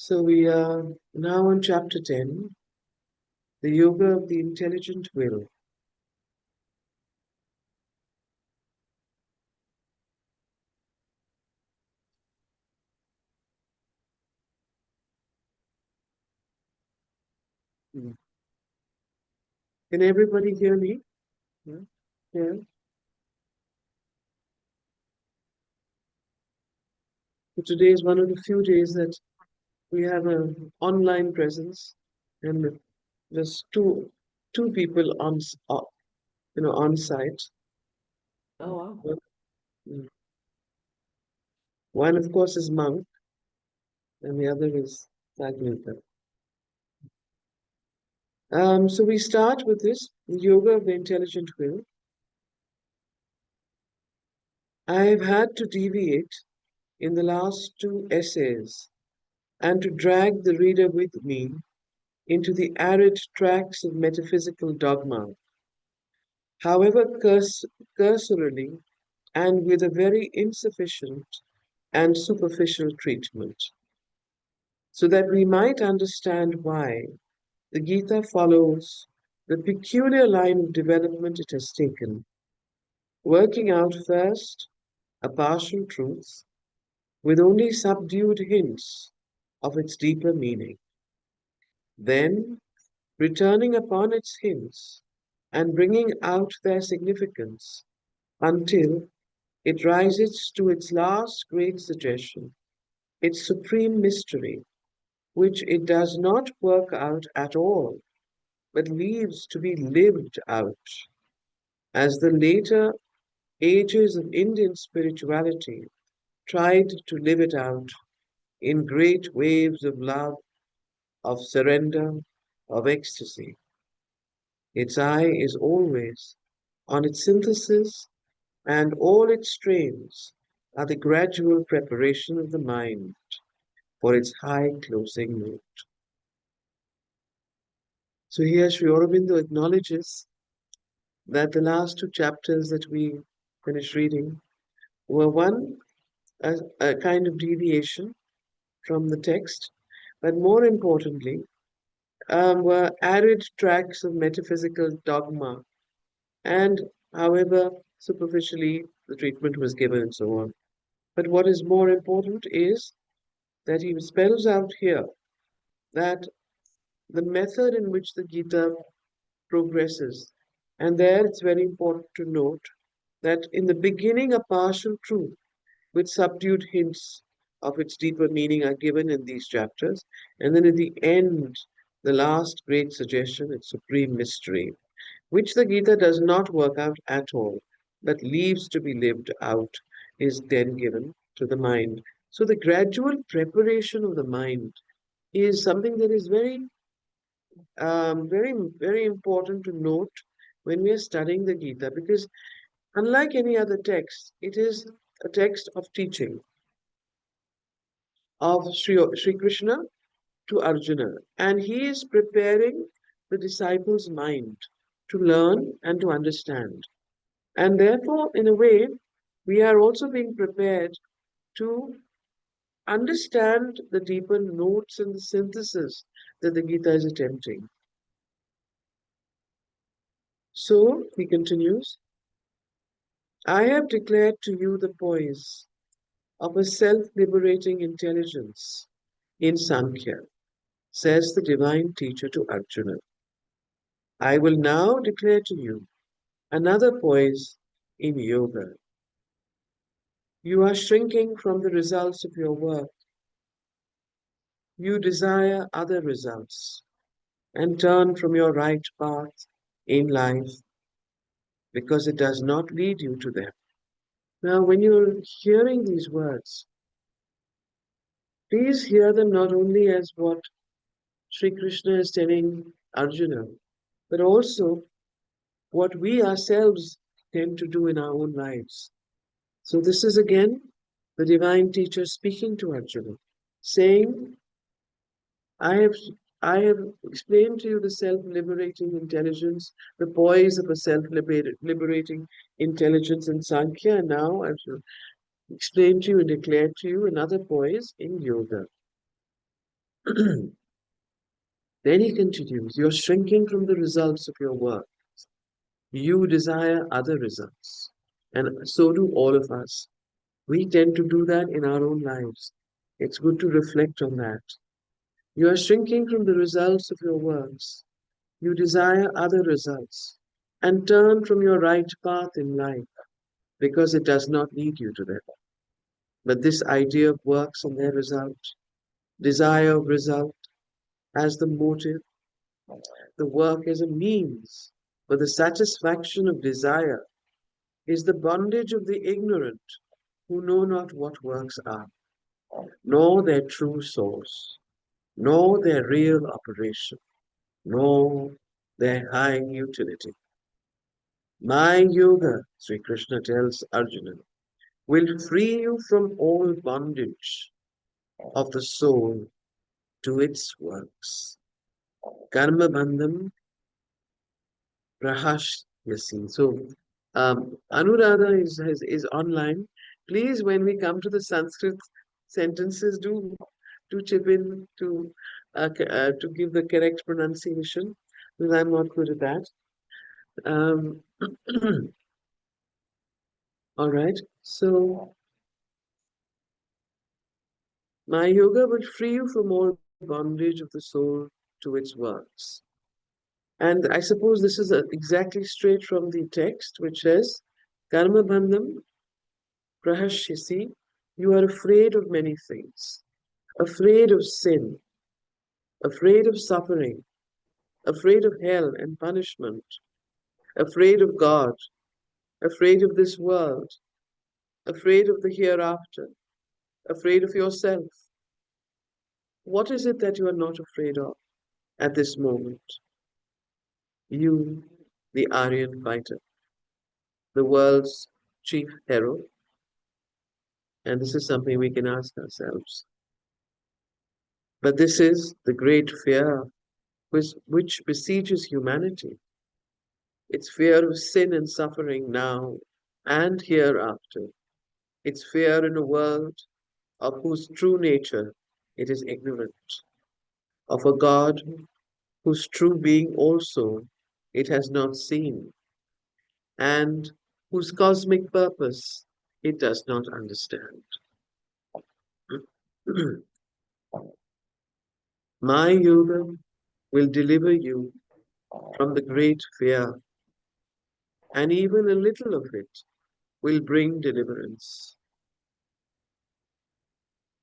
So we are now on chapter 10, the yoga of the intelligent will. Hmm. Can everybody hear me? Yeah. Yeah. So today is one of the few days that we have an online presence, and just two people on site. Oh, wow. Mm. One, of course, is monk, and the other is Gita. So we start with this yoga of the intelligent will. I've had to deviate in the last two essays and to drag the reader with me into the arid tracks of metaphysical dogma, however cursorily and with a very insufficient and superficial treatment, so that we might understand why the Gita follows the peculiar line of development it has taken, working out first a partial truth with only subdued hints of its deeper meaning, then returning upon its hints and bringing out their significance until it rises to its last great suggestion, its supreme mystery, which it does not work out at all, but leaves to be lived out, as the later ages of Indian spirituality tried to live it out in great waves of love, of surrender, of ecstasy. Its eye is always on its synthesis, and all its strains are the gradual preparation of the mind for its high closing note. So here Sri Aurobindo acknowledges that the last two chapters that we finished reading were one, a kind of deviation from the text, but more importantly, were arid tracks of metaphysical dogma, and however superficially the treatment was given and so on. But what is more important is that he spells out here that the method in which the Gita progresses, and there it's very important to note that in the beginning, a partial truth with subdued hints of its deeper meaning are given in these chapters, and then at the end, the last great suggestion, its supreme mystery, which the Gita does not work out at all, but leaves to be lived out, is then given to the mind. So the gradual preparation of the mind is something that is very important to note when we are studying the Gita, because unlike any other text, it is a text of teaching of Sri Krishna to Arjuna, and he is preparing the disciple's mind to learn and to understand. And therefore, in a way, we are also being prepared to understand the deeper notes and the synthesis that the Gita is attempting. So, he continues, I have declared to you the poise of a self-liberating intelligence in Sankhya, says the divine teacher to Arjuna. I will now declare to you another poise in yoga. You are shrinking from the results of your work. You desire other results and turn from your right path in life because it does not lead you to them. Now, when you're hearing these words, please hear them not only as what Sri Krishna is telling Arjuna, but also what we ourselves tend to do in our own lives. So, this is again the divine teacher speaking to Arjuna, saying, I have I have explained to you the self-liberating intelligence, the poise of a self-liberating intelligence in Sankhya, and now I shall explain to you and declare to you another poise in yoga. Then he continues, you're shrinking from the results of your work. You desire other results. And so do all of us. We tend to do that in our own lives. It's good to reflect on that. You are shrinking from the results of your works. You desire other results and turn from your right path in life because it does not lead you to them. But this idea of works and their result, desire of result as the motive, the work as a means, but the satisfaction of desire is the bondage of the ignorant who know not what works are, nor their true source, nor their real operation, nor their high utility. My yoga, Sri Krishna tells Arjuna, will free you from all bondage of the soul to its works. Karma bandham prahasyasi. So, Anuradha is online. Please, when we come to the Sanskrit sentences, do chip in to give the correct pronunciation, because I'm not good at that. Um, all right. So, my yoga will free you from all bondage of the soul to its works. And I suppose this is exactly straight from the text, which says, Karma bandham prahashyasi, you are afraid of many things, afraid of sin, afraid of suffering, afraid of hell and punishment, afraid of God, afraid of this world, afraid of the hereafter, afraid of yourself. What is it that you are not afraid of at this moment? You, the Aryan fighter, the world's chief hero. And this is something we can ask ourselves. But this is the great fear which besieges humanity. It's fear of sin and suffering now and hereafter. It's fear in a world of whose true nature it is ignorant, of a God whose true being also it has not seen, and whose cosmic purpose it does not understand. My yoga will deliver you from the great fear, and even a little of it will bring deliverance.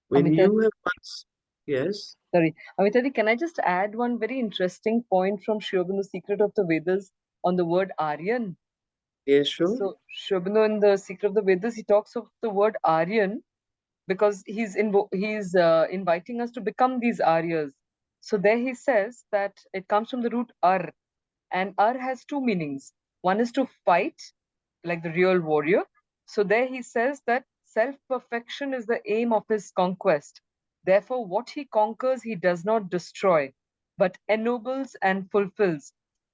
When Amita, you have once, yes, sorry, Amita, can I just add one very interesting point from Sri Aurobindo's Secret of the Vedas on the word Aryan? yes, sure. So, Sri Aurobindo in the Secret of the Vedas, he talks of the word Aryan because he's inviting us to become these Aryas. So there he says that it comes from the root Ar, and Ar has two meanings. One is to fight, like the real warrior. So there he says that self-perfection is the aim of his conquest. Therefore, what he conquers, he does not destroy, but ennobles and fulfills.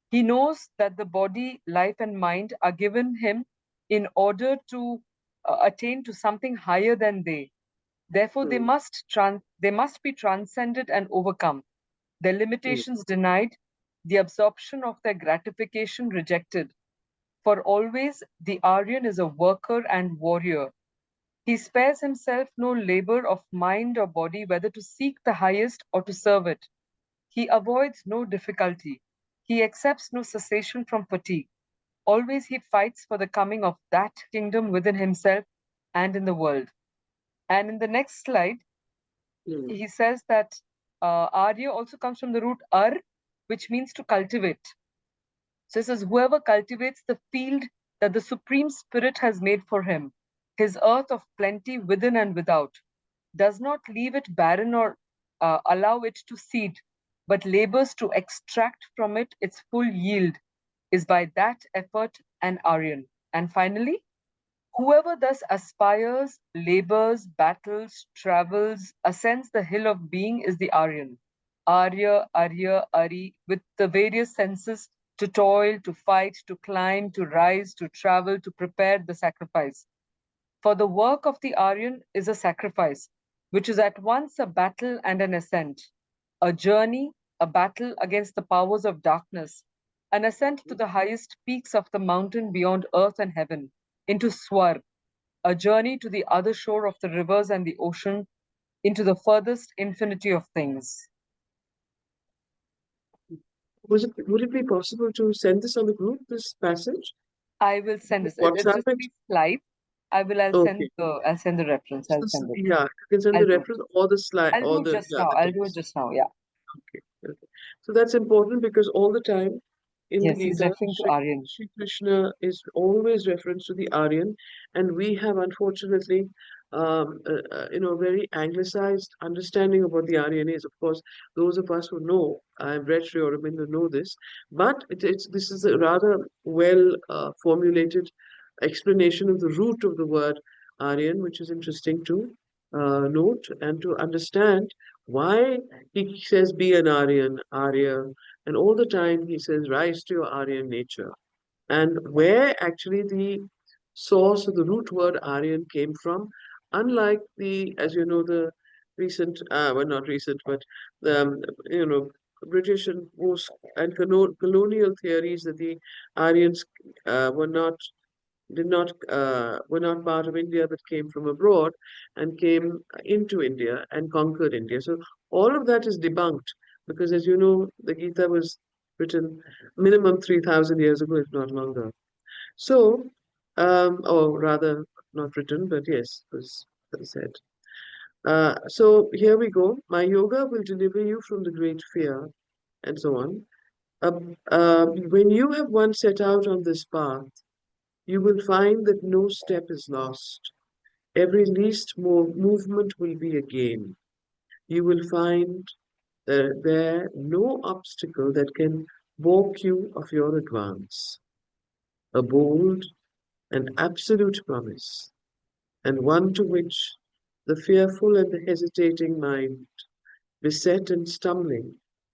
He knows that the body, life, and mind are given him in order to attain to something higher than they. Therefore, Mm, they must be transcended and overcome, their mm, limitations denied, the absorption of their gratification rejected. For always the Aryan is a worker and warrior. He spares himself no labor of mind or body, whether to seek the highest or to serve it. He avoids no difficulty. He accepts no cessation from fatigue. Always he fights for the coming of that kingdom within himself and in the world. And in the next slide, mm, he says that Arya also comes from the root Ar, which means to cultivate. So he says, whoever cultivates the field that the Supreme Spirit has made for him, his earth of plenty within and without, does not leave it barren or allow it to seed, but labors to extract from it its full yield, is by that effort an Aryan. And finally, whoever thus aspires, labors, battles, travels, ascends the hill of being is the Aryan. Arya, Arya, Ari, with the various senses to toil, to fight, to climb, to rise, to travel, to prepare the sacrifice. For the work of the Aryan is a sacrifice, which is at once a battle and an ascent. a journey, a battle against the powers of darkness, an ascent to the highest peaks of the mountain beyond earth and heaven, into Swar, a journey to the other shore of the rivers and the ocean, into the furthest infinity of things. Would it be possible to send this on the group, this passage? I will send this. It's WhatsApp just it? these slides. Okay. I'll send the reference. I'll send it. Yeah, you can send I'll the do it. reference or the slide I'll or do it the just yeah, now. the I'll do it text. just now. Yeah. Okay, okay. So that's important because all the time in the Yes, he's Gita, referring to Aryan. Shri Krishna is always reference to the Aryan, and we have unfortunately, very anglicized understanding of what the Aryan is. Of course, those of us who know, I've read Sri Aurobindo know this, but this is a rather well formulated explanation of the root of the word Aryan, which is interesting to note and to understand why he says, be an Aryan, Arya, and all the time he says, rise to your Aryan nature. And where actually the source of the root word Aryan came from, unlike as you know, the recent, well, not recent, but the, British and post and colonial theories that the Aryans were not did not were not part of India but came from abroad and came into India and conquered India. So all of that is debunked because, as you know, the Gita was written minimum 3,000 years ago, if not longer. So, or rather, not written, but yes, was said. So here we go. My yoga will deliver you from the great fear, and so on. When you have once set out on this path, you will find that no step is lost. Every least movement will be a gain. You will find there no obstacle that can balk you of your advance. A bold and absolute promise, and one to which the fearful and the hesitating mind, beset and stumbling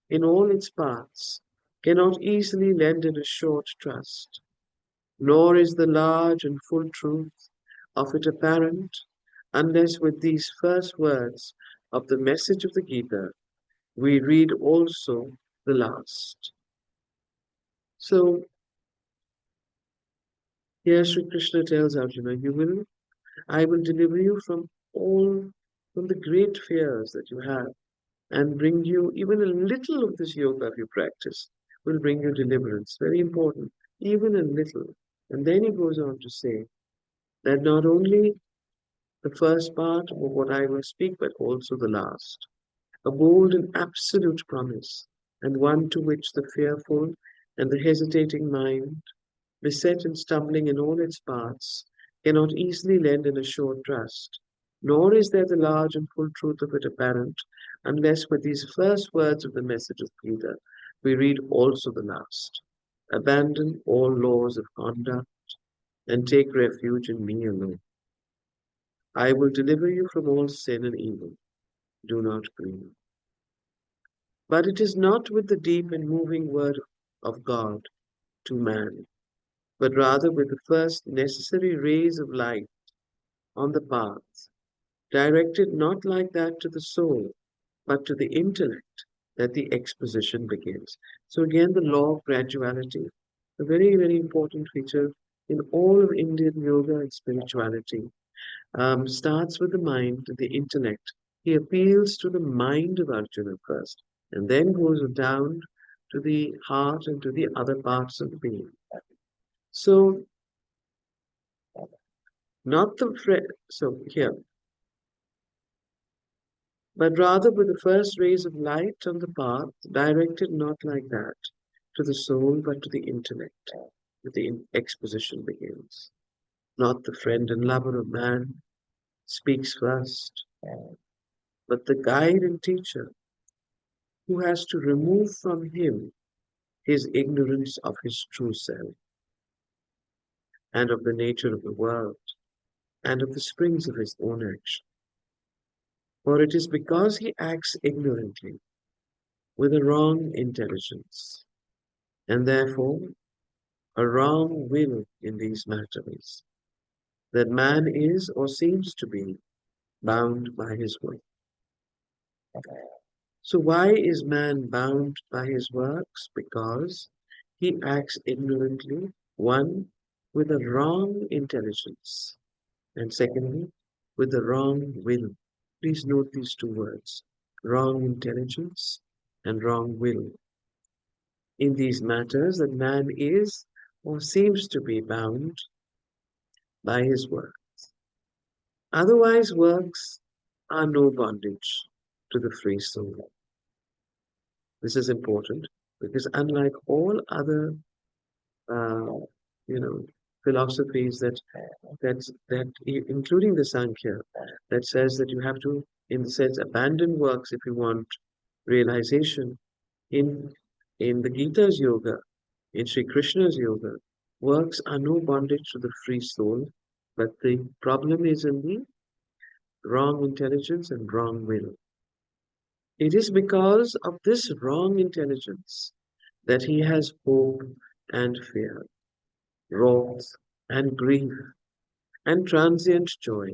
in all its paths, cannot easily lend an assured trust. Nor is the large and full truth of it apparent unless with these first words of the message of the Gita we read also the last. So here Sri Krishna tells Arjuna, I will deliver you from the great fears that you have and bring you even a little of this yoga you practice will bring you deliverance. Very important, even a little. And then he goes on to say that not only the first part of what I will speak, but also the last. A bold and absolute promise, and one to which the fearful and the hesitating mind, beset and stumbling in all its paths, cannot easily lend an assured trust. Nor is there the large and full truth of it apparent, unless with these first words of the message of Gita we read also the last. Abandon all laws of conduct and take refuge in me alone. I will deliver you from all sin and evil. Do not grieve. But it is not with the deep and moving word of God to man, but rather with the first necessary rays of light on the path, directed not like that to the soul, but to the intellect, that the exposition begins. So again, the law of graduality, a very, very important feature in all of Indian yoga and spirituality, starts with the mind, the intellect. He appeals to the mind of Arjuna first, and then goes down to the heart and to the other parts of the being. So, not the so here, but rather with the first rays of light on the path, directed not like that to the soul, but to the intellect, that the exposition begins. Not the friend and lover of man speaks first, but the guide and teacher who has to remove from him his ignorance of his true self and of the nature of the world and of the springs of his own action. For it is because he acts ignorantly with a wrong intelligence and therefore a wrong will in these matters that man is or seems to be bound by his will. So why is man bound by his works? Because he acts ignorantly, one, with a wrong intelligence, and secondly, with the wrong will. Please note these two words, wrong intelligence and wrong will. In these matters, that man is or seems to be bound by his work. Otherwise, works are no bondage to the free soul. This is important because unlike all other, uh, you know, philosophies including the Sankhya, that says that you have to, in the sense, abandon works if you want realization. In in the Gita's yoga, in Sri Krishna's yoga, works are no bondage to the free soul, but the problem is in the wrong intelligence and wrong will. It is because of this wrong intelligence that he has hope and fear, wrath and grief, and transient joy.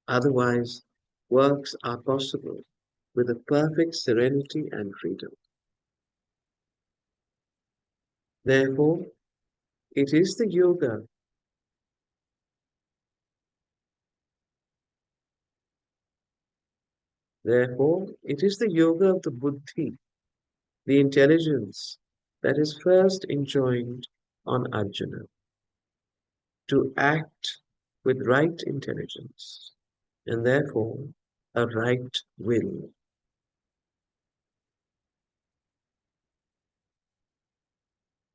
Otherwise, works are possible with a perfect serenity and freedom. Therefore, it is the yoga, therefore, it is the yoga of the buddhi, the intelligence, that is first enjoined on Arjuna to act with right intelligence and therefore a right will.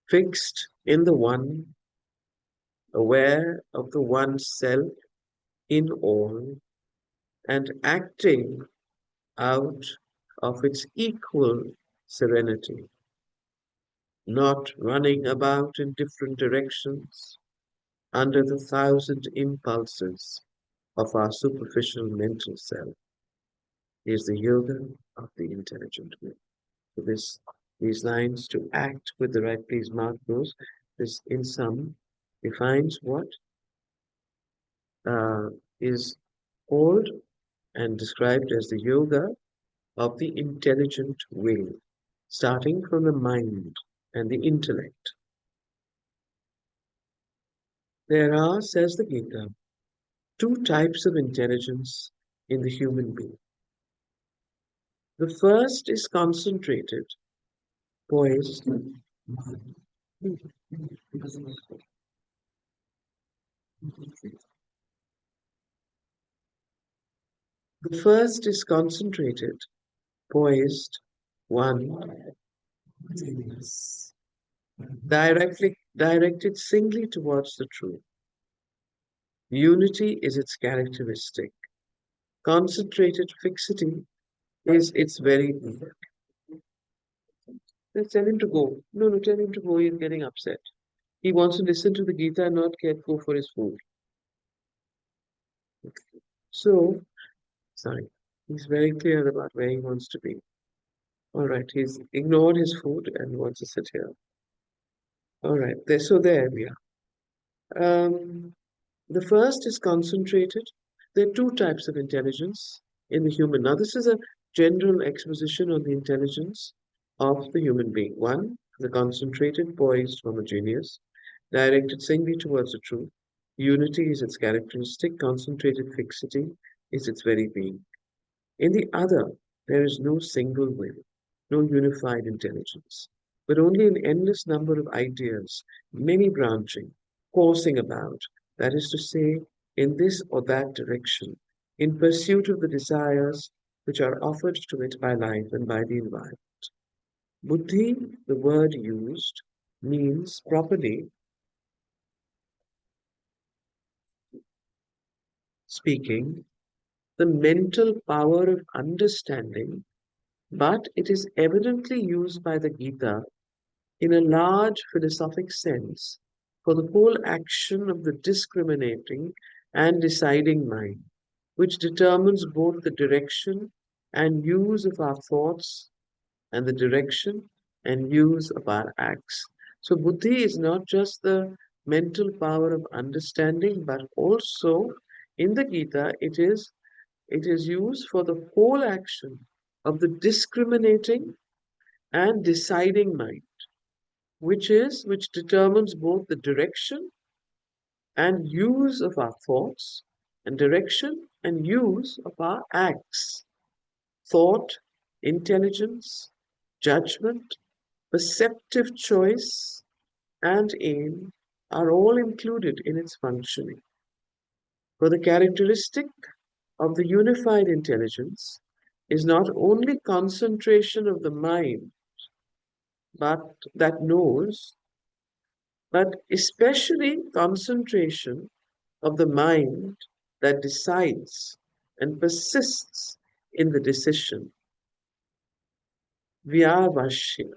Fixed in the one, aware of the one self in all, and acting out of its equal serenity, not running about in different directions under the thousand impulses of our superficial mental self, is the yoga of the intelligent will. So these lines, to act with the right, please mark those. This, in sum, defines what uh, is called and described as the yoga of the intelligent will, starting from the mind and the intellect. There are, says the Gita, two types of intelligence in the human being. The first is concentrated, poised. The first is concentrated, poised, one, directly directed singly towards the truth. Unity is its characteristic. Concentrated fixity is its very being. Let's tell him to go. No, no, tell him to go. He's getting upset. He wants to listen to the Gita and not go for his food. So, sorry, he's very clear about where he wants to be. All right, he's ignored his food and wants to sit here. All right, there we are. The first is concentrated. There are two types of intelligence in the human. Now, this is a general exposition on the intelligence of the human being. One, the concentrated, poised, homogeneous, directed singly towards the truth. Unity is its characteristic, concentrated fixity is its very being. In the other, there is no single will, no unified intelligence, but only an endless number of ideas, many branching, coursing about, that is to say, in this or that direction, in pursuit of the desires which are offered to it by life and by the environment. Buddhi, the word used, means properly speaking, the mental power of understanding, but it is evidently used by the Gita in a large philosophic sense for the whole action of the discriminating and deciding mind, which determines both the direction and use of our thoughts and the direction and use of our acts. So, buddhi is not just the mental power of understanding, but also in the Gita, it is used for the whole action of the discriminating and deciding mind, which determines both the direction and use of our thoughts, and direction and use of our acts. Thought, intelligence, judgment, perceptive choice, and aim are all included in its functioning. For the characteristic of the unified intelligence is not only concentration of the mind, but that knows, but especially concentration of the mind that decides and persists in the decision. Vyavashya.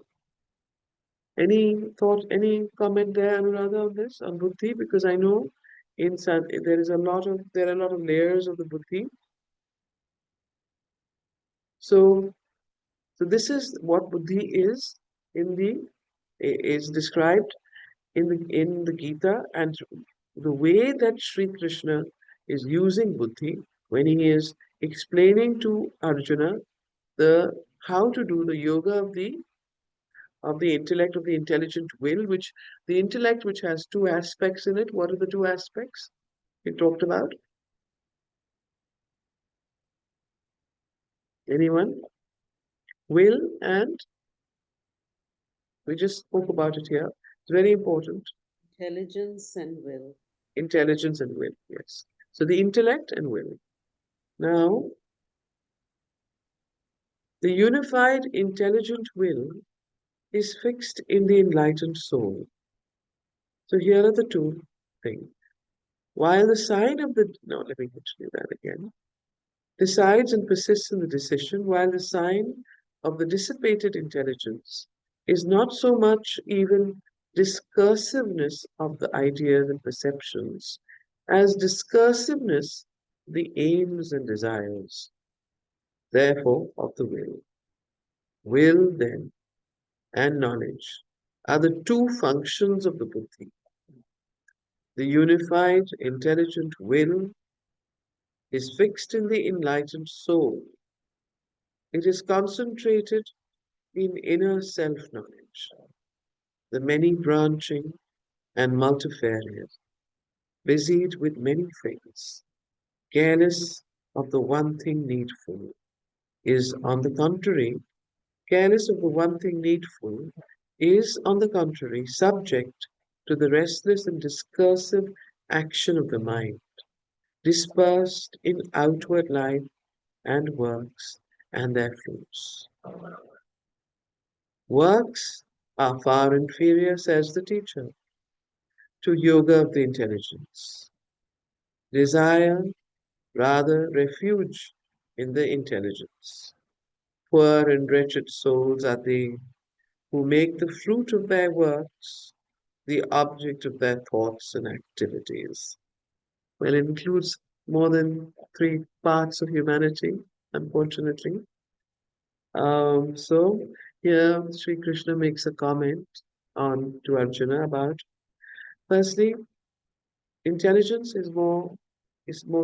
Any thought, any comment there, Anuradha, on this, on buddhi? Because I know there are a lot of layers of the buddhi. So, so this is what buddhi is described in the Gita, and the way that Sri Krishna is using buddhi when he is explaining to Arjuna the how to do the yoga of the intellect, of the intelligent will, which the intellect which has two aspects in it. What are the two aspects he talked about? Anyone? Will, and we just spoke about it here. It's very important. Intelligence and will. Intelligence and will, yes. So the intellect and will. Now, the unified intelligent will is fixed in the enlightened soul. So here are the two things. While the sign of the, no, let me continue that again. Decides and persists in the decision, while the sign of the dissipated intelligence is not so much even discursiveness of the ideas and perceptions as discursiveness of the aims and desires, therefore of the will. Will, then, and knowledge are the two functions of the buddhi. The unified, intelligent will is fixed in the enlightened soul. It is concentrated in inner self-knowledge, the many branching and multifarious, busied with many things, careless of the one thing needful, is on the contrary, careless of the one thing needful, is on the contrary subject to the restless and discursive action of the mind, dispersed in outward life and works and their fruits. Works are far inferior, says the teacher, to yoga of the intelligence. Desire rather refuge in the intelligence. Poor and wretched souls are they who make the fruit of their works the object of their thoughts and activities. Well, it includes more than three parts of humanity, unfortunately. So here Sri Krishna makes a comment on to Arjuna about, firstly, intelligence is more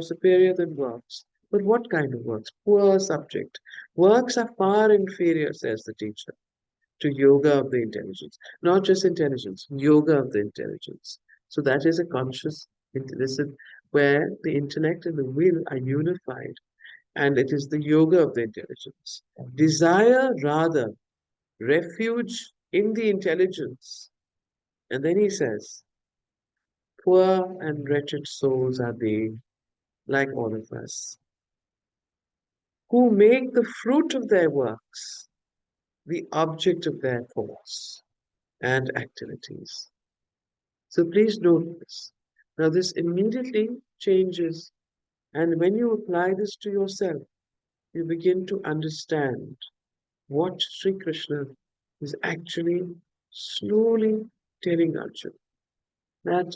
superior than works. But what kind of works? Poor subject. Works are far inferior, says the teacher, to yoga of the intelligence. Not just intelligence, yoga of the intelligence. So that is a conscious, this is where the intellect and the will are unified. And it is the yoga of the intelligence. Desire rather refuge in the intelligence. And then he says, poor and wretched souls are they, like all of us, who make the fruit of their works the object of their thoughts and activities. So please note this. Now, this immediately changes, and when you apply this to yourself, you begin to understand what Sri Krishna is actually slowly telling Arjuna, that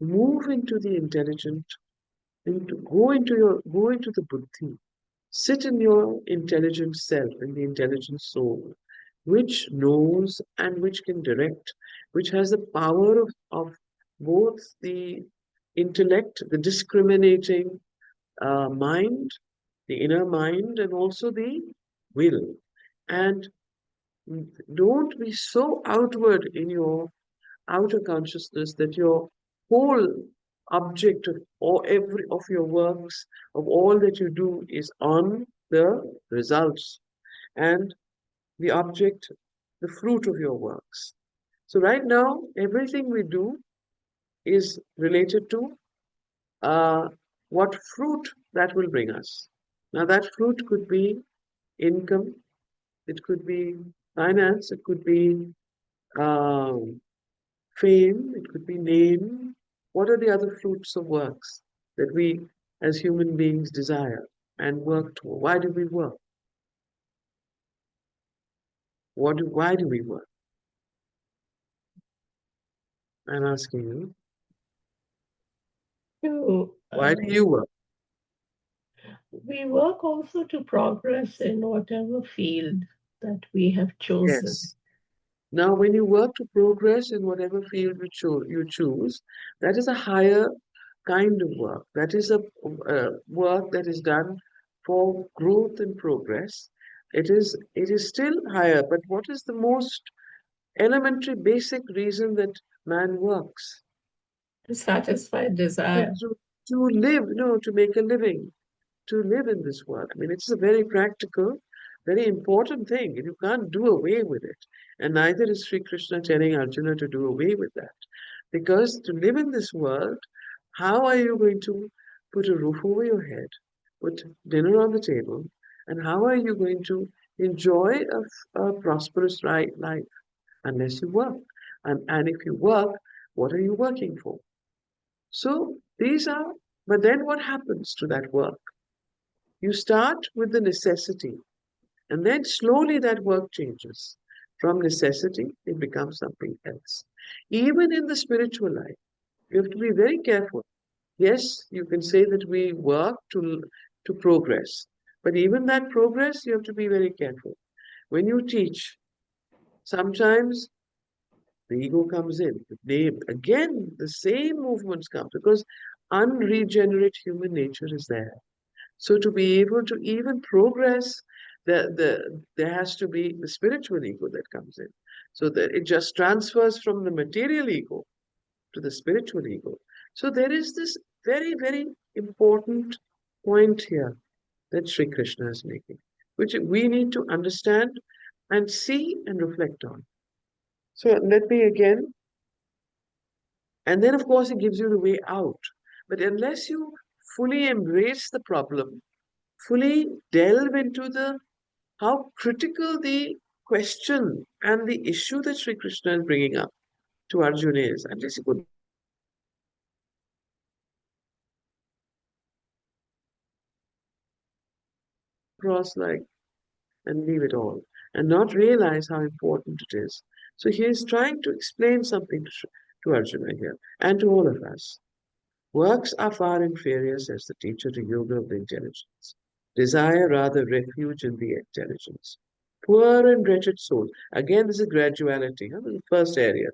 move into the intelligent, go into the buddhi, sit in your intelligent self, in the intelligent soul, which knows and which can direct, which has the power of both the intellect, the discriminating mind, the inner mind, and also the will. And don't be so outward in your outer consciousness that your whole object of or every of your works, of all that you do, is on the results and the object, the fruit of your works. So right now, everything we do is related to uh, what fruit that will bring us. Now, that fruit could be income, it could be finance, it could be um, fame, it could be name. What are the other fruits of works that we as human beings desire and work toward? Why do we work? Why do we work? I'm asking you. To, Why do you work? we work also to progress in whatever field that we have chosen. Yes. Now, when you work to progress in whatever field you choose, that is a higher kind of work. That is a work that is done for growth and progress. It is still higher, but what is the most elementary, basic reason that man works? To satisfy To, desire. to live, no, to make a living, to live in this world. I mean, it's a very practical, very important thing, and you can't do away with it. And neither is Sri Krishna telling Arjuna to do away with that. Because to live in this world, how are you going to put a roof over your head, put dinner on the table, and how are you going to enjoy a prosperous life unless you work? And if you work, what are you working for? So these are, but then what happens to that work? You start with the necessity, and then slowly that work changes. From necessity, it becomes something else. Even in the spiritual life, you have to be very careful. Yes, you can say that we work to progress, but even that progress, you have to be very careful. When you teach, sometimes the ego comes in. Again, the same movements come because unregenerate human nature is there. So to be able to even progress, there has to be the spiritual ego that comes in. So that it just transfers from the material ego to the spiritual ego. So there is this very, very important point here that Sri Krishna is making, which we need to understand and see and reflect on. So let me again, and then of course it gives you the way out. But unless you fully embrace the problem, fully delve into the how critical the question and the issue that Sri Krishna is bringing up to Arjuna is. Unless you could cross like and leave it all and not realize how important it is. So he is trying to explain something to Arjuna here and to all of us. Works are far inferior, says the teacher, to yoga of the intelligence. Desire rather refuge in the intelligence. Poor and wretched soul. Again, this is graduality. Huh? The first area,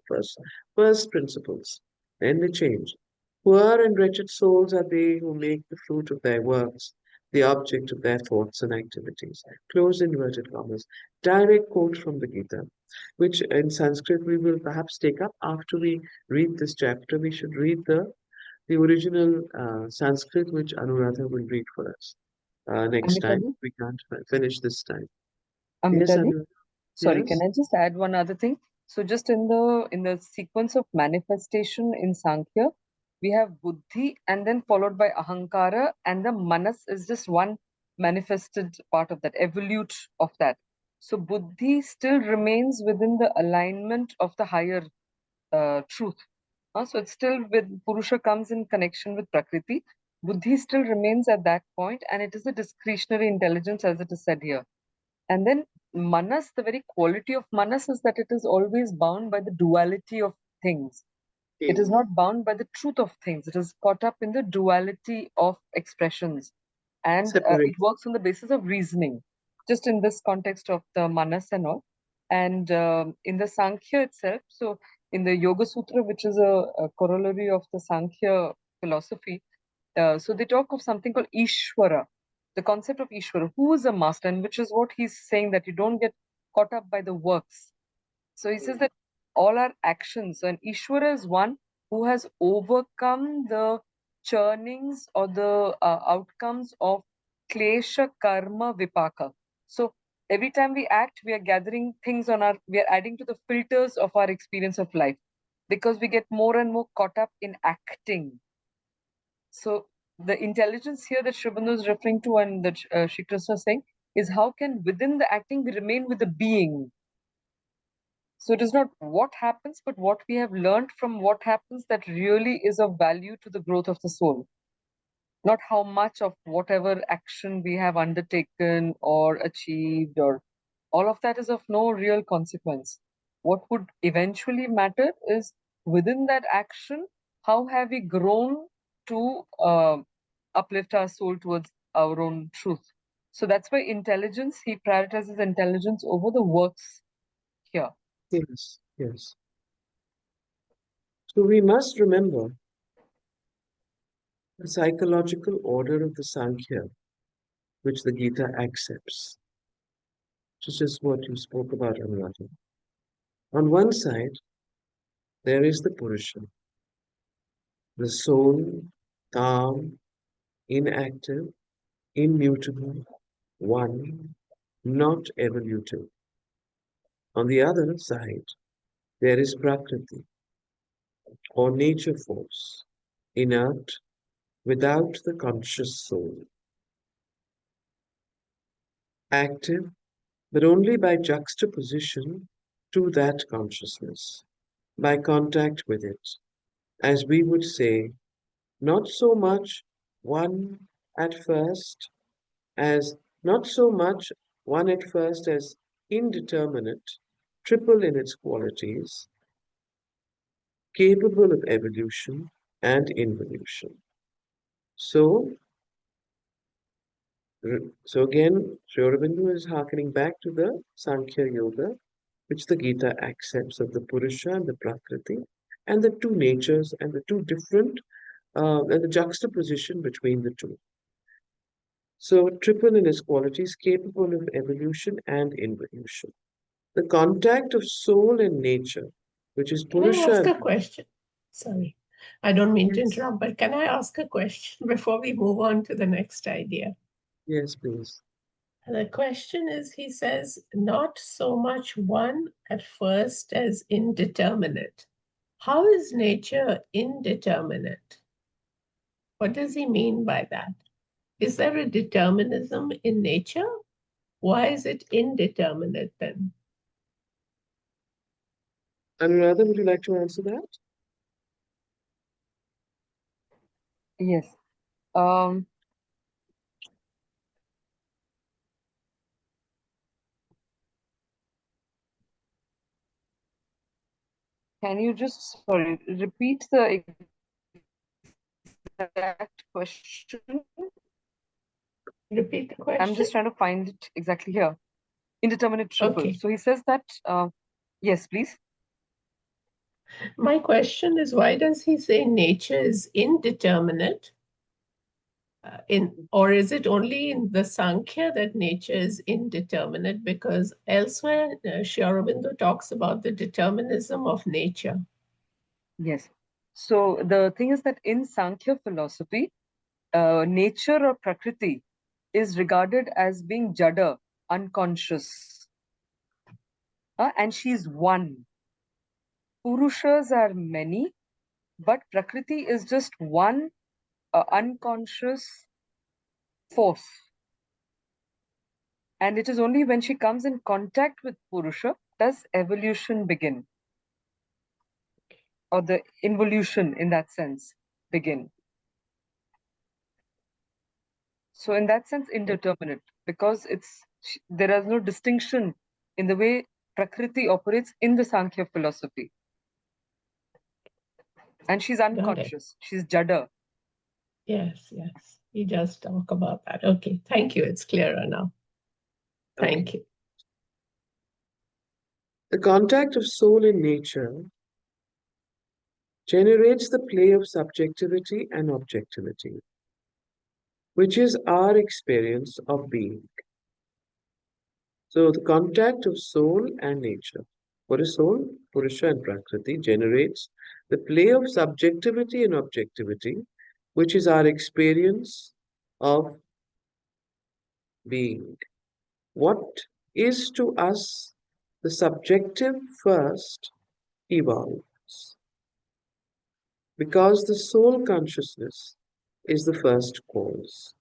first principles. Then they change. Poor and wretched souls are they who make the fruit of their works the object of their thoughts and activities. Close inverted commas. Direct quote from the Gita, which in Sanskrit we will perhaps take up after we read this chapter. We should read the original Sanskrit, which Anuradha will read for us next time. Amitaji, We can't finish this time. Yes, Amitaji, Anuradha. sorry, can Yes. I just add one other thing? So just in the sequence of manifestation in Sankhya, we have buddhi and then followed by ahankara, and the manas is just one manifested part of that, evolute of that. So buddhi still remains within the alignment of the higher truth. So it's still with Purusha comes in connection with Prakriti. Buddhi still remains at that point, and it is a discretionary intelligence, as it is said here. And then Manas, the very quality of Manas is that it is always bound by the duality of things. It is Thing. not bound by the truth of things. It is caught up in the duality of expressions. And Separate. it works on the basis of reasoning, just in this context of the Manas and all. And in the Sankhya itself, so in the Yoga Sutra, which is a corollary of the Sankhya philosophy, so they talk of something called Ishvara. the concept of Ishvara, who is a master, and which is what he's saying, that you don't get caught up by the works. So he says that all our actions, and Ishvara is one who has overcome the churnings or the outcomes of klesha, karma, vipaka. So every time we act, we are gathering things we are adding to the filters of our experience of life, because we get more and more caught up in acting. So the intelligence here that Sri Aurobindo is referring to, and that Shri Krishna is saying, is how can within the acting we remain with the being. So it is not what happens, but what we have learned from what happens that really is of value to the growth of the soul. Not how much of whatever action we have undertaken or achieved, or all of that is of no real consequence. What would eventually matter is within that action, how have we grown to uplift our soul towards our own truth. So that's why intelligence, he prioritizes intelligence over the works here. Yes, yes. So we must remember the psychological order of the Sankhya, which the Gita accepts. This is what you spoke about, Anuradha. On one side, there is the Purusha, the soul, calm, inactive, immutable, one, not evolutive. On the other side, there is Prakriti, or nature force, inert, without the conscious soul, active, but only by juxtaposition to that consciousness, by contact with it, as we would say, not so much one at first as not so much one at first as indeterminate, triple in its qualities, capable of evolution and involution. So, so again, Sri Aurobindo is hearkening back to the Sankhya Yoga, which the Gita accepts of the Purusha and the Prakriti, and the two natures and the two different, and the juxtaposition between the two. So, triple in its qualities, capable of evolution and involution. The contact of soul and nature, which is Can I Purusha. ask a question? Sorry, I don't mean to Yes, interrupt, but can I ask a question before we move on to the next idea? yes, please. The question is, he says, not so much one at first as indeterminate. How is nature indeterminate? What does he mean by that? Is there a determinism in nature? Why is it indeterminate then? Anuradha, would you like to answer that? Yes. Can you just, sorry, repeat the exact question? Repeat the question. I'm just trying to find it exactly here. Indeterminate triple. Okay. So he says that, yes, please. My question is, why does he say nature is indeterminate? Or is it only in the Sankhya that nature is indeterminate? Because elsewhere, Sri Aurobindo talks about the determinism of nature. Yes. So the thing is that in Sankhya philosophy, nature or Prakriti is regarded as being jada, unconscious. And she's one. Purushas are many, but Prakriti is just one unconscious force. And it is only when she comes in contact with Purusha does evolution begin, or the involution in that sense begin. So in that sense, indeterminate, because there is no distinction in the way Prakriti operates in the Sankhya philosophy. And she's unconscious. She's jada. Yes, yes. You just talk about that. Okay, thank you. It's clearer now. Thank you. The contact of soul and nature generates the play of subjectivity and objectivity. which is our experience of being. So the contact of soul and nature. What is soul? Purusha and Prakriti generates the play of subjectivity and objectivity, which is our experience of being. What is to us the subjective first evolves, because the soul consciousness is the first cause.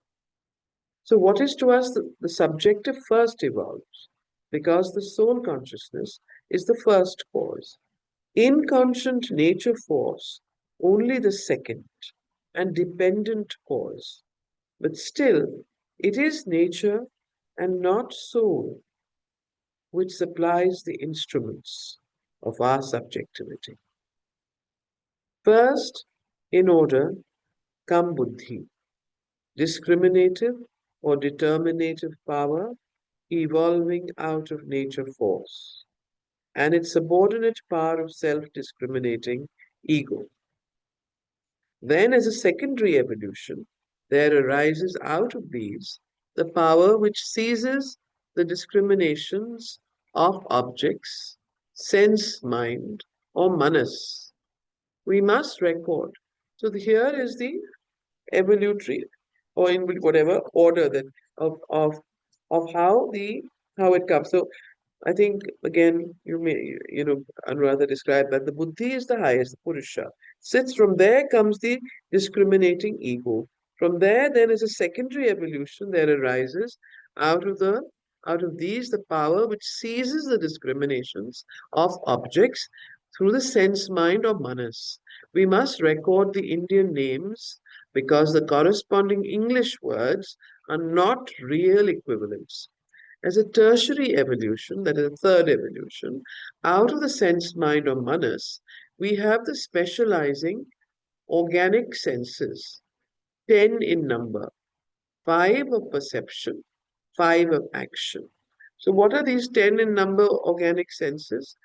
So, what is to us the subjective first evolves, because the soul consciousness is the first cause. Inconscient nature force, only the second and dependent cause. But still, it is nature and not soul which supplies the instruments of our subjectivity. First, in order, come buddhi, discriminative or determinative power evolving out of nature force, and its subordinate power of self-discriminating ego. Then, as a secondary evolution, there arises out of these the power which seizes the discriminations of objects, sense mind, or manas. We must record. So here is the evolutionary, or in whatever order that of how it comes. So I think again Anuradha described that the buddhi is the highest, the purusha. Sits from there comes the discriminating ego. From there, then is a secondary evolution that arises out of the out of these the power which seizes the discriminations of objects through the sense mind or manas. We must record the Indian names because the corresponding English words are not real equivalents. As a tertiary evolution, that is a third evolution, out of the sense mind or manas, we have the specializing organic senses, 10 in number, 5 of perception, 5 of action. So, what are these 10 in number organic senses?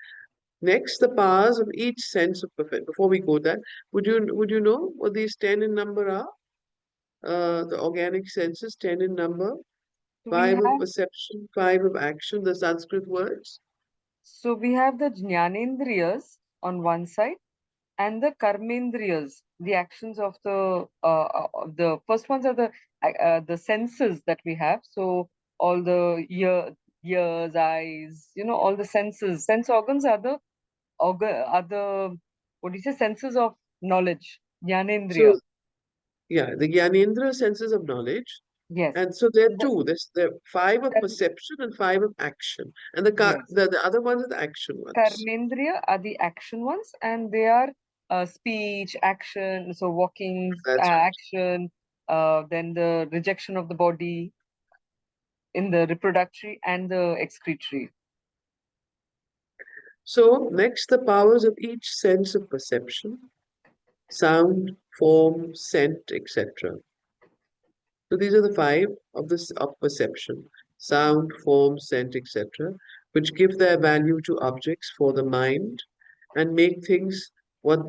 Next, the powers of each sense of perfection. Before we go there, would you know what these 10 in number are? The organic senses, 10 in number, We 5 of have perception, 5 of action, the Sanskrit words. so we have the jnanendriyas on one side and the karmendriyas, the actions of the first ones are the senses that we have. So all the ears, eyes, all the senses, sense organs are the what do you say, senses of knowledge, jnanendriya. So, yeah, the Gyanendra senses of knowledge. Yes. And so there So are two. There are 5 of kar- perception and 5 of action. And yes. the other ones are the action ones. Karmendriya are the action ones, and they are speech, action, so walking, That's right. action, then the rejection of the body in the reproductory and the excretory. So next, the powers of each sense of perception, sound, form, scent, etc. So these are the 5 of this of perception, sound, form, scent, etc., which give their value to objects for the mind and what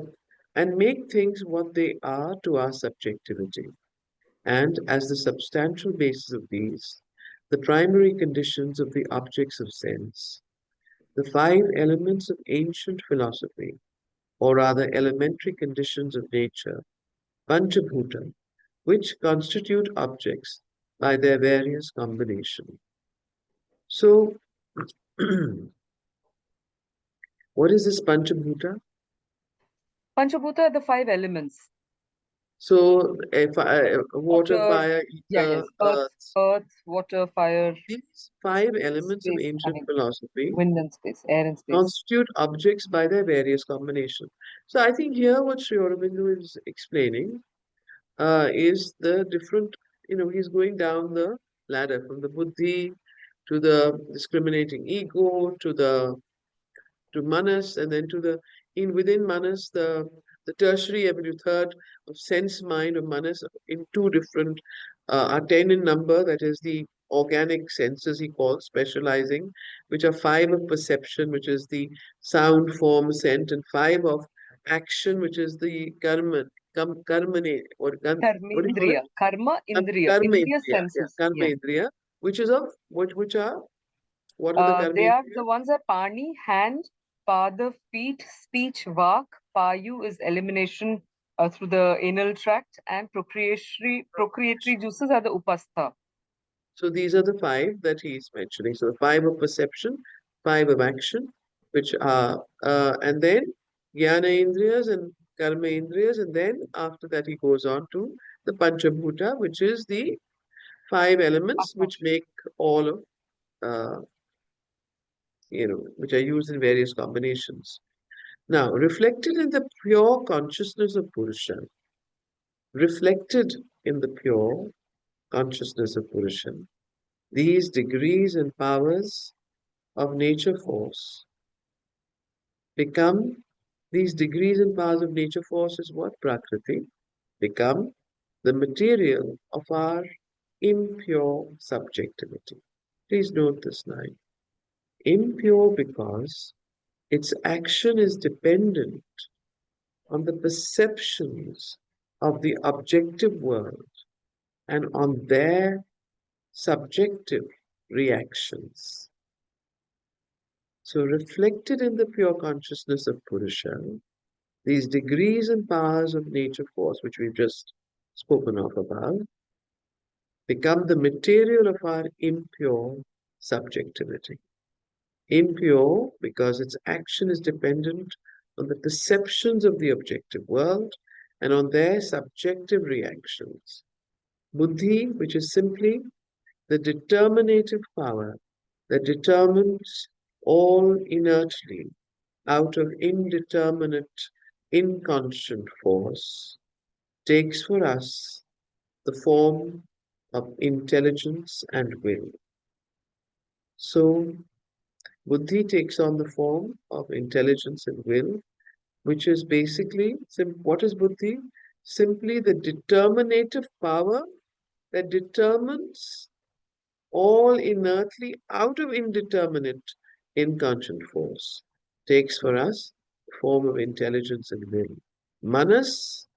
make things what they are to our subjectivity. And as the substantial basis of these, the primary conditions of the objects of sense, the 5 elements of ancient philosophy, or rather elementary conditions of nature, Panchabhuta, which constitute objects by their various combinations. So, what is this Panchabhuta? Panchabhuta are the 5 elements: So, water, water, fire, yeah, ether, yes, earth. water, fire, These 5 elements of space, I ancient mean, philosophy wind and space, air and space. constitute objects by their various combinations. So, I think here what Sri Aurobindo is explaining is the different, he's going down the ladder from the buddhi to the discriminating ego to manas, and then to the in within manas the tertiary evolution third of sense mind of manas in two different are 10 in number, that is the organic senses he calls specializing, which are 5 of perception, which is the sound, form, scent, and 5 of action, which is the karmane, what do you call it? Karmendriya. Karma, Indriya. Karma Indriya indriya, senses. karma Yeah. indriya, which is of which are what are the karma They are indriya? the ones are Pani, hand, Pada, feet, speech, Vak. Payu is elimination through the anal tract, and procreatory juices are the Upastha. So these are the five that he's mentioning. So the five of perception, five of action, which are and then jnana indriyas and karma indriyas, and then after that he goes on to the panchabhuta, which is the five elements Atma. which make all of which are used in various combinations. Now, reflected in the pure consciousness of Purusha, reflected in the pure consciousness of Purusha, these degrees and powers of nature force become, these degrees and powers of nature force is what? Prakriti, become the material of our impure subjectivity. Please note this line. Impure because its action is dependent on the perceptions of the objective world and on their subjective reactions. So, reflected in the pure consciousness of Purusha, these degrees and powers of nature force, which we've just spoken of above, become the material of our impure subjectivity. Impure because its action is dependent on the perceptions of the objective world and on their subjective reactions. Buddhi, which is simply the determinative power that determines all inertly out of indeterminate, inconscient force, takes for us the form of intelligence and will. So, Buddhi takes on the form of intelligence and will, which is basically, what is Buddhi? Simply the determinative power that determines all inertly out of indeterminate, inconscient force, takes for us the form of intelligence and will. Manas,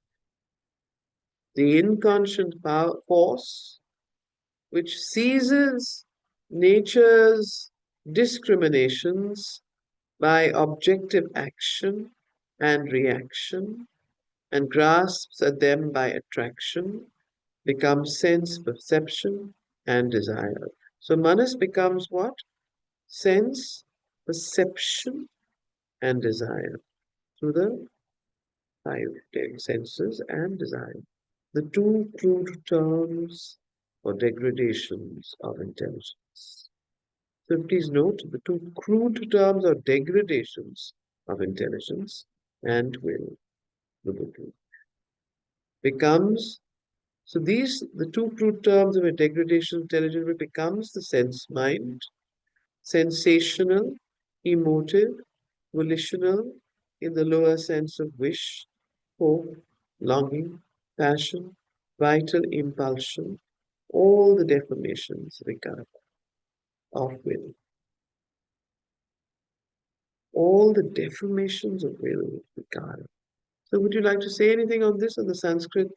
the inconscient power, force, which seizes nature's discriminations by objective action and reaction and grasps at them by attraction, becomes sense, perception, and desire. So manas becomes what? Sense, perception, and desire through the five senses and desire. The two crude terms or degradations of intelligence. So please note the two crude terms or degradations of intelligence and will, the Buddha, becomes, so these, the two crude terms of a degradation of intelligence becomes the sense mind, sensational, emotive, volitional in the lower sense of wish, hope, longing, passion, vital impulsion, all the deformations of will. All the deformations of will, vikara. So would you like to say anything on this, on the Sanskrit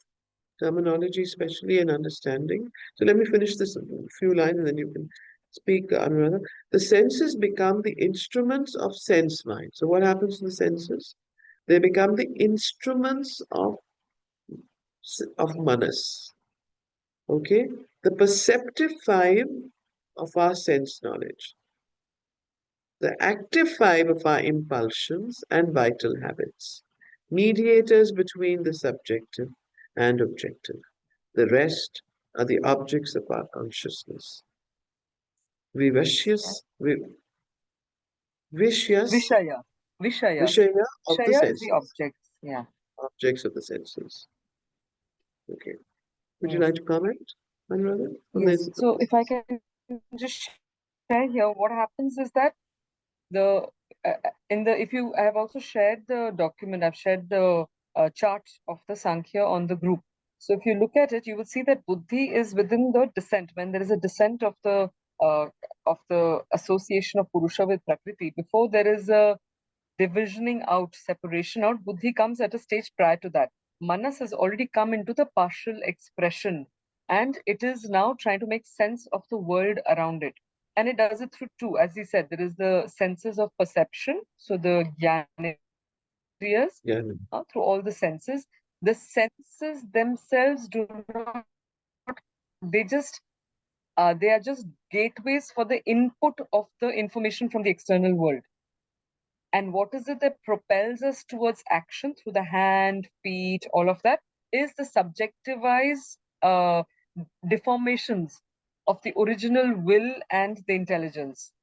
terminology especially and understanding? So let me finish this few lines and then you can speak, Anuradha. The senses become the instruments of sense mind. So what happens to the senses? They become the instruments of manas. Okay? The perceptive five of our sense knowledge. The active five of our impulsions and vital habits. Mediators between the subjective and objective. The rest are the objects of our consciousness. Vivashyas, vishyas, Vishaya. Vishaya. vishaya of the Vishaya is the senses, objects. Yeah. objects of the senses. Okay. Would you Yes. like to comment, Anuradha? Yes. So if I can just share here, what happens is that the in the if you I have also shared the document. I've shared the chart of the Sankhya on the group. So if you look at it, you will see that Buddhi is within the descent. When there is a descent uh, of the association of Purusha with Prakriti, before there is a divisioning out, separation out, Buddhi comes at a stage prior to that. Manas has already come into the partial expression, and it is now trying to make sense of the world around it. And it does it through two. As he said, there is the senses of perception, so the Gyanendriyas, Yeah. through all the senses. The senses themselves do not, they just they are just gateways for the input of the information from the external world. And what is it that propels us towards action through the hand, feet, all of that is the subjectivized deformations of the original will and the intelligence.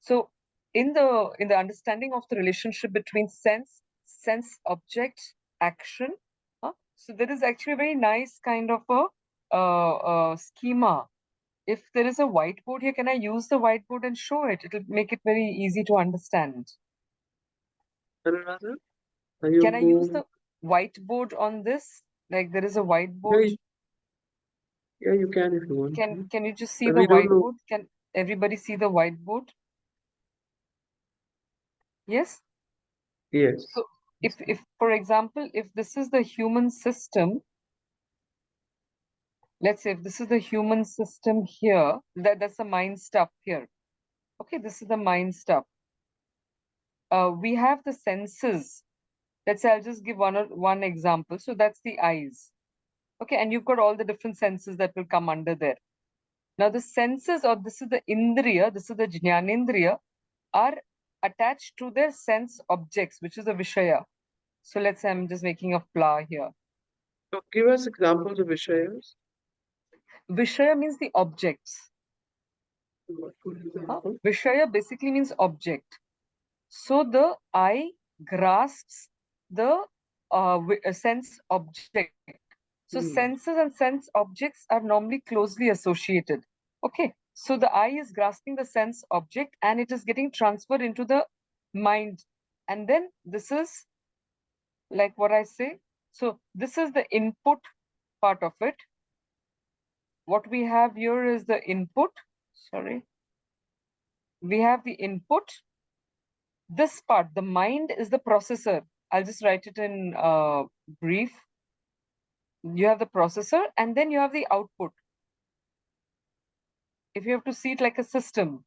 So in the understanding of the relationship between sense object, action, so there is actually a very nice kind of a schema. If there is a whiteboard here, can I use the whiteboard and show it? It'll make it very easy to understand. Anuradha, are you Can I use home? the whiteboard on this? Like there is a Yeah, whiteboard. yeah, you can if you want to. Can you just see But the we don't know. whiteboard? Can everybody see the whiteboard? Yes? Yes. So if for example, if this is the human system, let's say if this is the human system here, that's the mind stuff here. Okay, this is the mind stuff. We have the senses. Let's say I'll just give one example. So that's the eyes. Okay, and you've got all the different senses that will come under there. Now the senses, or this is the indriya, this is the jnanendriya, are attached to their sense objects, which is the vishaya. So let's say I'm just making a flower here. So give us examples of Vishayas. Vishaya means the objects. Vishaya basically means object. So the eye grasps the sense object. So senses and sense objects are normally closely associated. Okay, so the eye is grasping the sense object and it is getting transferred into the mind. And then this is like what I say. So this is the input part of it. What we have here is the input. Sorry. We have the input. This part, the mind, is the processor. I'll just write it in brief. You have the processor and then you have the output. If you have to see it like a system.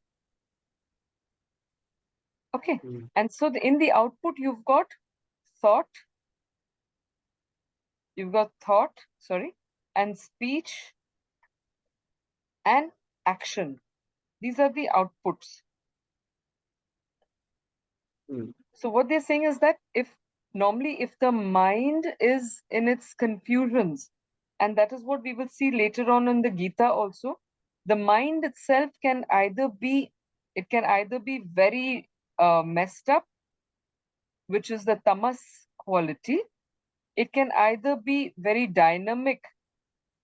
Okay. And so in the output, you've got thought, sorry, and speech and action. These are the outputs. So what they're saying is that if the mind is in its confusions, and that is what we will see later on in the Gita also, the mind itself can either be very messed up, which is the tamas quality. It can either be very dynamic,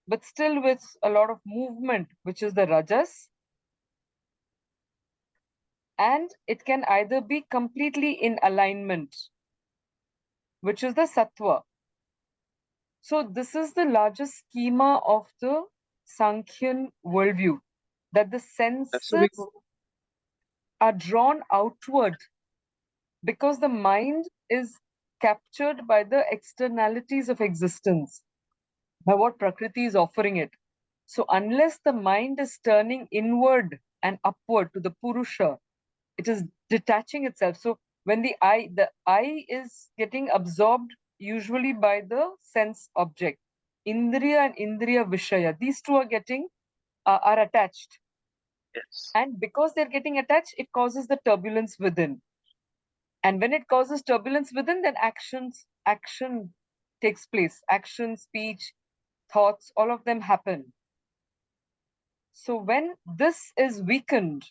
but still with a lot of movement, which is the rajas, and it can either be completely in alignment, which is the sattva. So this is the largest schema of the Sankhyan worldview, that the So we senses are drawn outward because the mind is captured by the externalities of existence, by what Prakriti is offering it. So unless the mind is turning inward and upward to the Purusha, it is detaching itself. So when the eye is getting absorbed usually by the sense object. Indriya and Indriya Vishaya, these two are attached. yes. And because they're getting attached, it causes the turbulence within. And when it causes turbulence within, then action takes place. Action, speech, thoughts, all of them happen. So when this is weakened,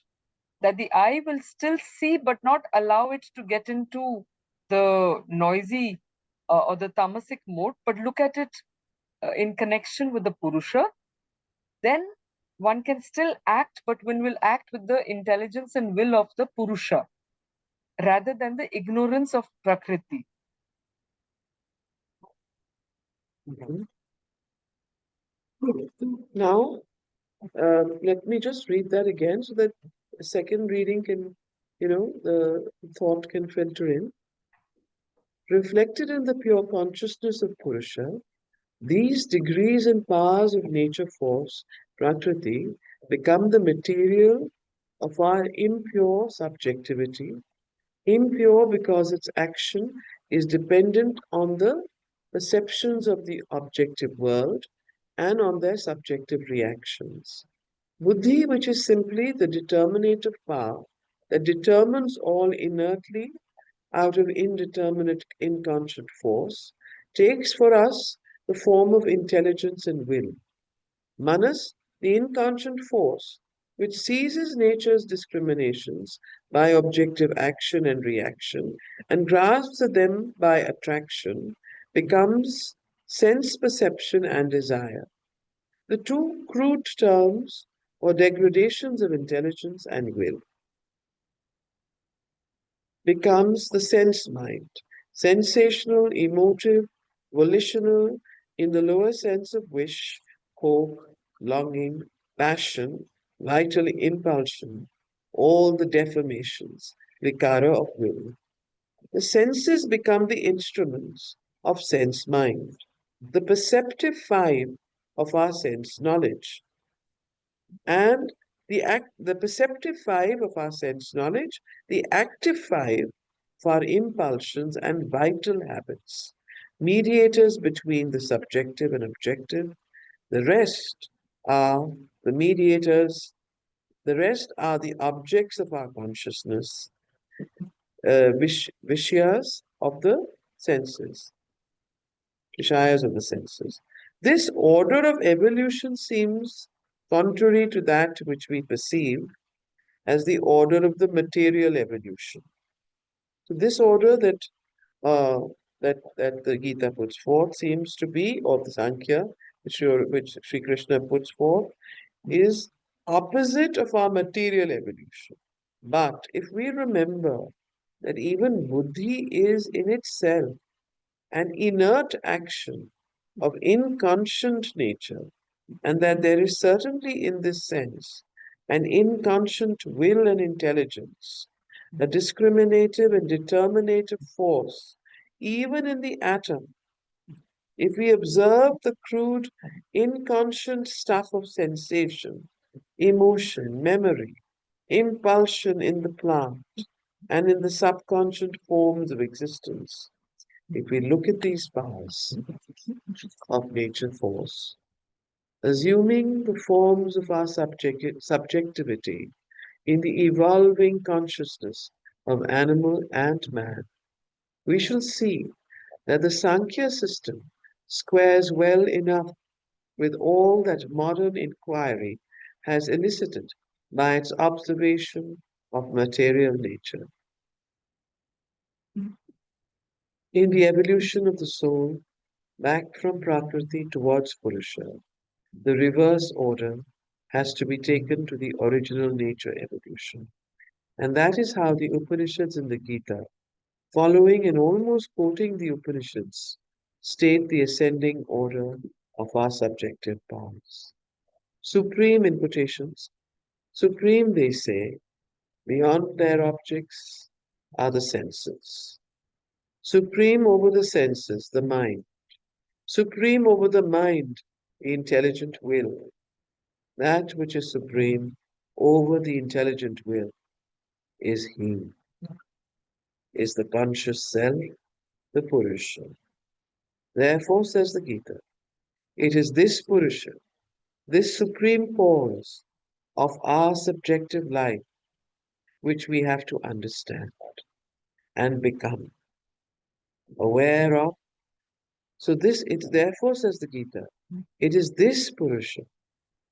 that the eye will still see but not allow it to get into the noisy or the tamasic mode, but look at it in connection with the Purusha, then one can still act, but one will act with the intelligence and will of the Purusha rather than the ignorance of Prakriti. Now, let me just read that again so that the second reading can, the thought can filter in. reflected in the pure consciousness of Purusha, these degrees and powers of nature force, Prakriti, become the material of our impure subjectivity, impure because its action is dependent on the perceptions of the objective world and on their subjective reactions. Buddhi, which is simply the determinative power that determines all inertly out of indeterminate inconscient force, takes for us the form of intelligence and will. Manas, the inconscient force, which seizes nature's discriminations by objective action and reaction and grasps at them by attraction, becomes sense perception and desire. The two crude terms or degradations of intelligence and will becomes the sense mind, sensational, emotive, volitional, in the lower sense of wish, hope, longing, passion, vital impulsion, all the deformations, vikara of will. The senses become the instruments of sense mind, the perceptive five of our sense knowledge, and the perceptive five of our sense knowledge, the active five of our impulsions and vital habits, mediators between the subjective and objective. The rest are the mediators, the rest are the objects of our consciousness, vishayas of the senses, vishayas of the senses. This order of evolution seems contrary to that which we perceive as the order of the material evolution. So this order uh, that the Gita puts forth seems to be, or the Sankhya, which Sri Krishna puts forth, is opposite of our material evolution. But if we remember that even buddhi is in itself an inert action of inconscient nature, and that there is certainly in this sense an inconscient will and intelligence, a discriminative and determinative force, even in the atom. If we observe the crude, inconscient stuff of sensation, emotion, memory, impulsion in the plant, and in the subconscious forms of existence, if we look at these powers of nature force, assuming the forms of our subjectivity in the evolving consciousness of animal and man, we shall see that the Sankhya system squares well enough with all that modern inquiry has elicited by its observation of material nature. In the evolution of the soul back from Prakriti towards Purusha, the reverse order has to be taken to the original nature evolution. And that is how the Upanishads in the Gita, following and almost quoting the Upanishads, state the ascending order of our subjective powers. Supreme in quotations, supreme, they say, beyond their objects are the senses. Supreme over the senses, the mind. Supreme over the mind, the intelligent will. That which is supreme over the intelligent will is He, is the conscious self, the Purusha. Therefore, says the Gita, it is this Purusha, this supreme cause of our subjective life, which we have to understand and become aware of. So this, it therefore, says the Gita, it is this Purusha,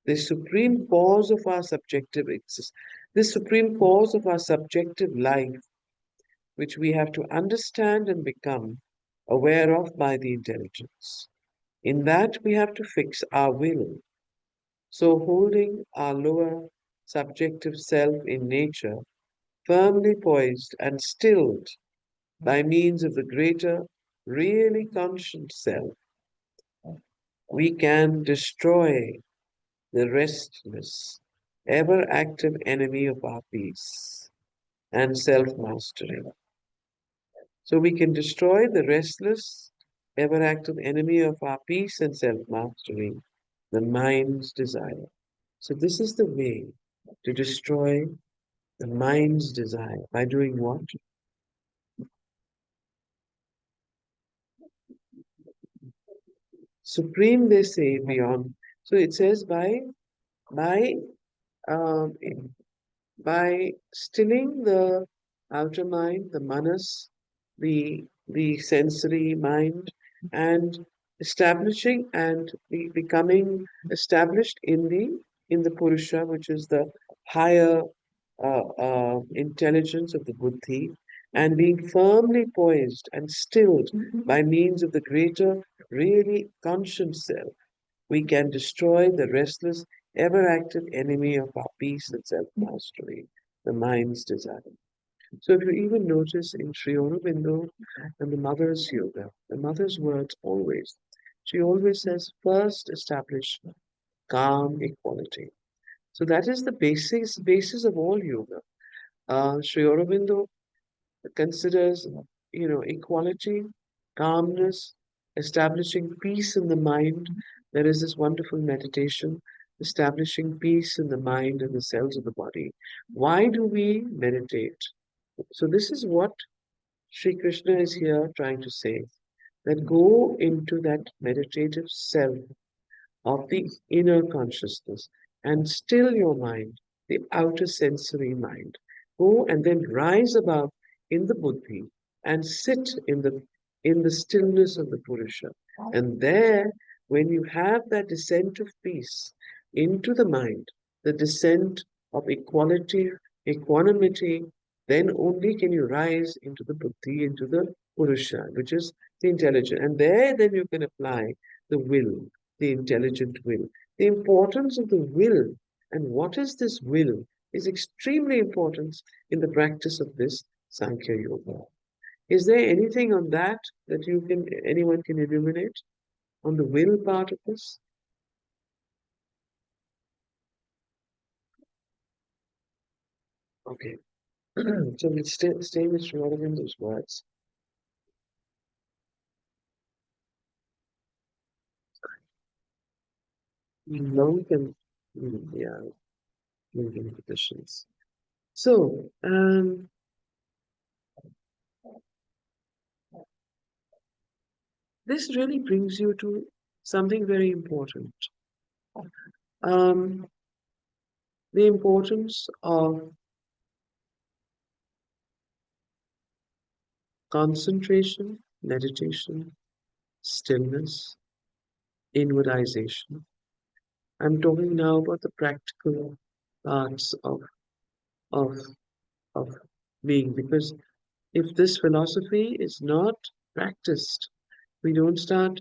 this supreme cause of our subjective existence, this supreme cause of our subjective life, which we have to understand and become aware of by the intelligence. In that we have to fix our will. So holding our lower subjective self in nature firmly poised and stilled by means of the greater, really conscious self, we can destroy the restless, ever active enemy of our peace and self mastery. So we can destroy the restless, ever active enemy of our peace and self mastery, the mind's desire. So, this is the way to destroy the mind's desire. By doing what? Supreme, they say, beyond. So it says by um, by stilling the outer mind, the manas, the sensory mind, and establishing and becoming established in the purusha, which is the higher intelligence of the buddhi, and being firmly poised and stilled by means of the greater, really conscious self, we can destroy the restless, ever active enemy of our peace and self mastery, the mind's desire. So, if you even notice in Sri Aurobindo and the mother's yoga, the mother's words always, she always says, first establish calm equality. So, that is the basis of all yoga. Sri Aurobindo considers, equality, calmness, establishing peace in the mind. There is this wonderful meditation, establishing peace in the mind and the cells of the body. Why do we meditate? So this is what Sri Krishna is here trying to say, that go into that meditative self of the inner consciousness and still your mind, the outer sensory mind. Go and then rise above in the buddhi and sit in the stillness of the Purusha. And there, when you have that descent of peace into the mind, the descent of equality, equanimity, then only can you rise into the buddhi, into the Purusha, which is the intelligent. And there then you can apply the will, the intelligent will. The importance of the will and what is this will is extremely important in the practice of this Sankhya Yoga. Is there anything on that that anyone can illuminate on the will part of this? Okay. So we stay with Sri Aurobindo's words. Long and yeah, moving conditions. So, this really brings you to something very important. Um, the importance of concentration, meditation, stillness, inwardization. I'm talking now about the practical parts of, of being, because if this philosophy is not practiced, we don't start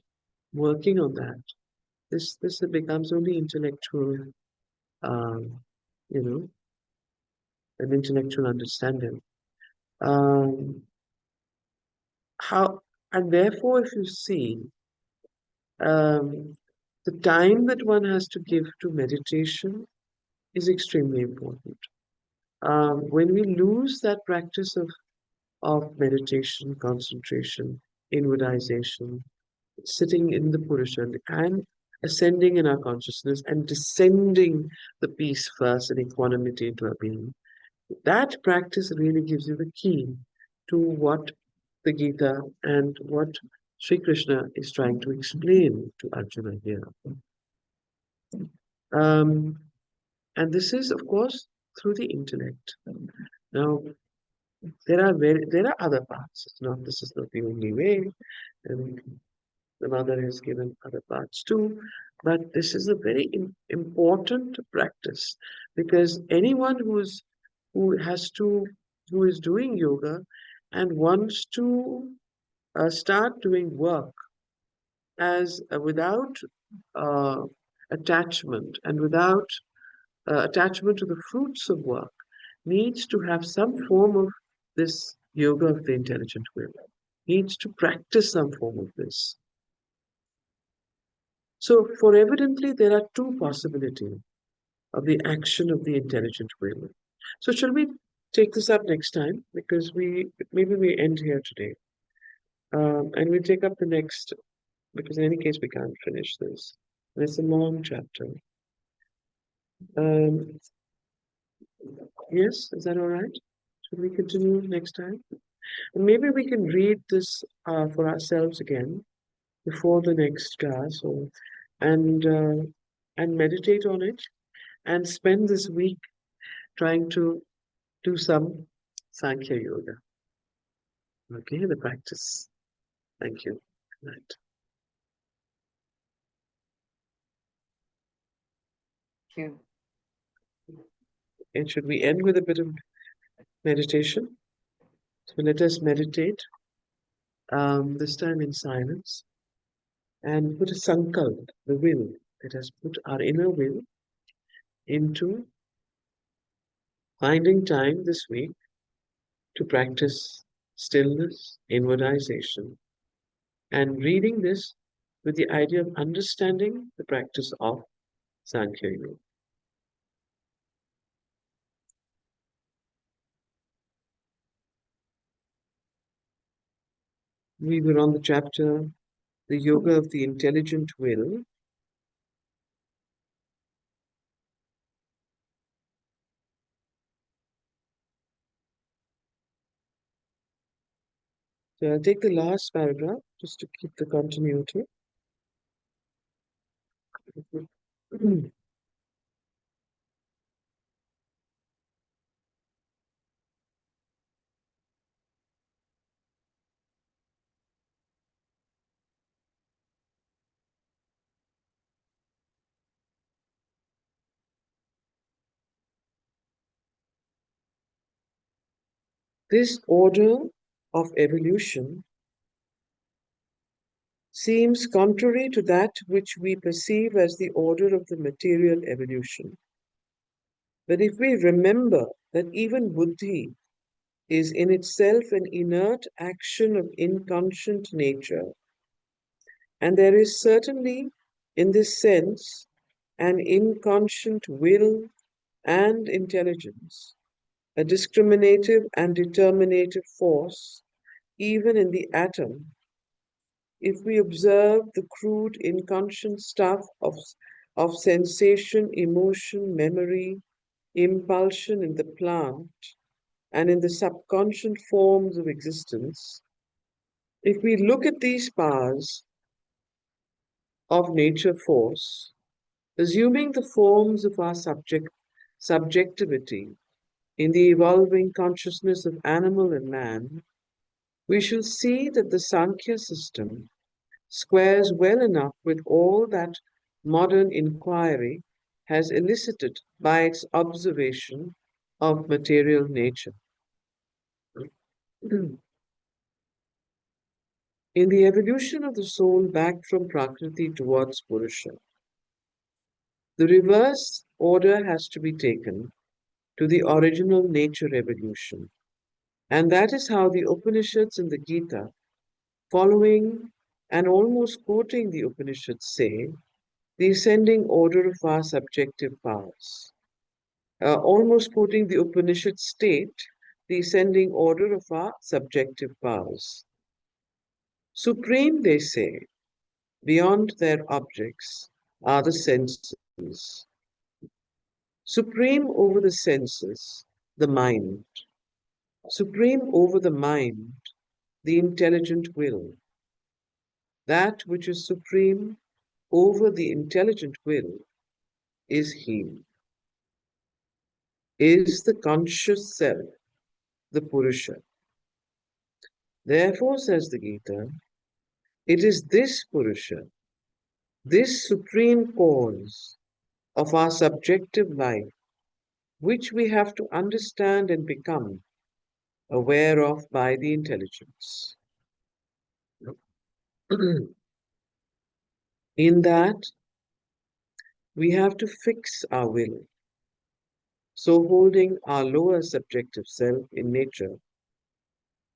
working on that. This becomes only intellectual, um, you know, an intellectual understanding. Um, how and therefore, if you see, um, the time that one has to give to meditation is extremely important. When we lose that practice of meditation, concentration, inwardization, sitting in the Purusha and ascending in our consciousness and descending the peace first and equanimity into our being, that practice really gives you the key to what the Gita and what Sri Krishna is trying to explain to Arjuna here. Um, and this is, of course, through the intellect. Now, there are other paths. This is not the only way, and the mother has given other paths too. But this is a very important practice, because anyone who is doing yoga and wants to start doing work as without uh, attachment and without attachment to the fruits of work needs to have some form of this yoga of the intelligent will, needs to practice some form of this. So, for evidently, there are two possibilities of the action of the intelligent will. So, shall we take this up next time? Because maybe we end here today. And we take up the next, because in any case we can't finish this. And it's a long chapter. Um, yes, is that all right? Should we continue next time? And maybe we can read this for ourselves again before the next class, or and meditate on it, and spend this week trying to do some Sankhya Yoga. Okay, the practice. Thank you. Good night. Thank you. And should we end with a bit of meditation? So let us meditate, this time in silence, and put a sankalp, the will. Let us put our inner will into finding time this week to practice stillness, inwardization, and reading this with the idea of understanding the practice of Sankhya Yoga. We were on the chapter, the Yoga of the Intelligent Will. So I'll take the last paragraph just to keep the continuity. This order of evolution seems contrary to that which we perceive as the order of the material evolution. But if we remember that even buddhi is in itself an inert action of inconscient nature, and there is certainly, in this sense, an inconscient will and intelligence, a discriminative and determinative force, even in the atom. If we observe the crude inconscient stuff of sensation, emotion, memory, impulsion in the plant and in the subconscious forms of existence, if we look at these powers of nature force, assuming the forms of our subjectivity in the evolving consciousness of animal and man, we shall see that the Sankhya system squares well enough with all that modern inquiry has elicited by its observation of material nature. In the evolution of the soul back from Prakriti towards Purusha, the reverse order has to be taken to the original nature evolution. And that is how the Upanishads and the Gita, following and almost quoting the Upanishads, say the ascending order of our subjective powers. Almost quoting the Upanishad state, the ascending order of our subjective powers. Supreme, they say, beyond their objects are the senses. Supreme over the senses, the mind. Supreme over the mind, the intelligent will. That which is supreme over the intelligent will is He, is the conscious self, the Purusha. Therefore, says the Gita, it is this Purusha, this supreme cause of our subjective life, which we have to understand and become aware of by the intelligence. In that, we have to fix our will, so holding our lower subjective self in nature,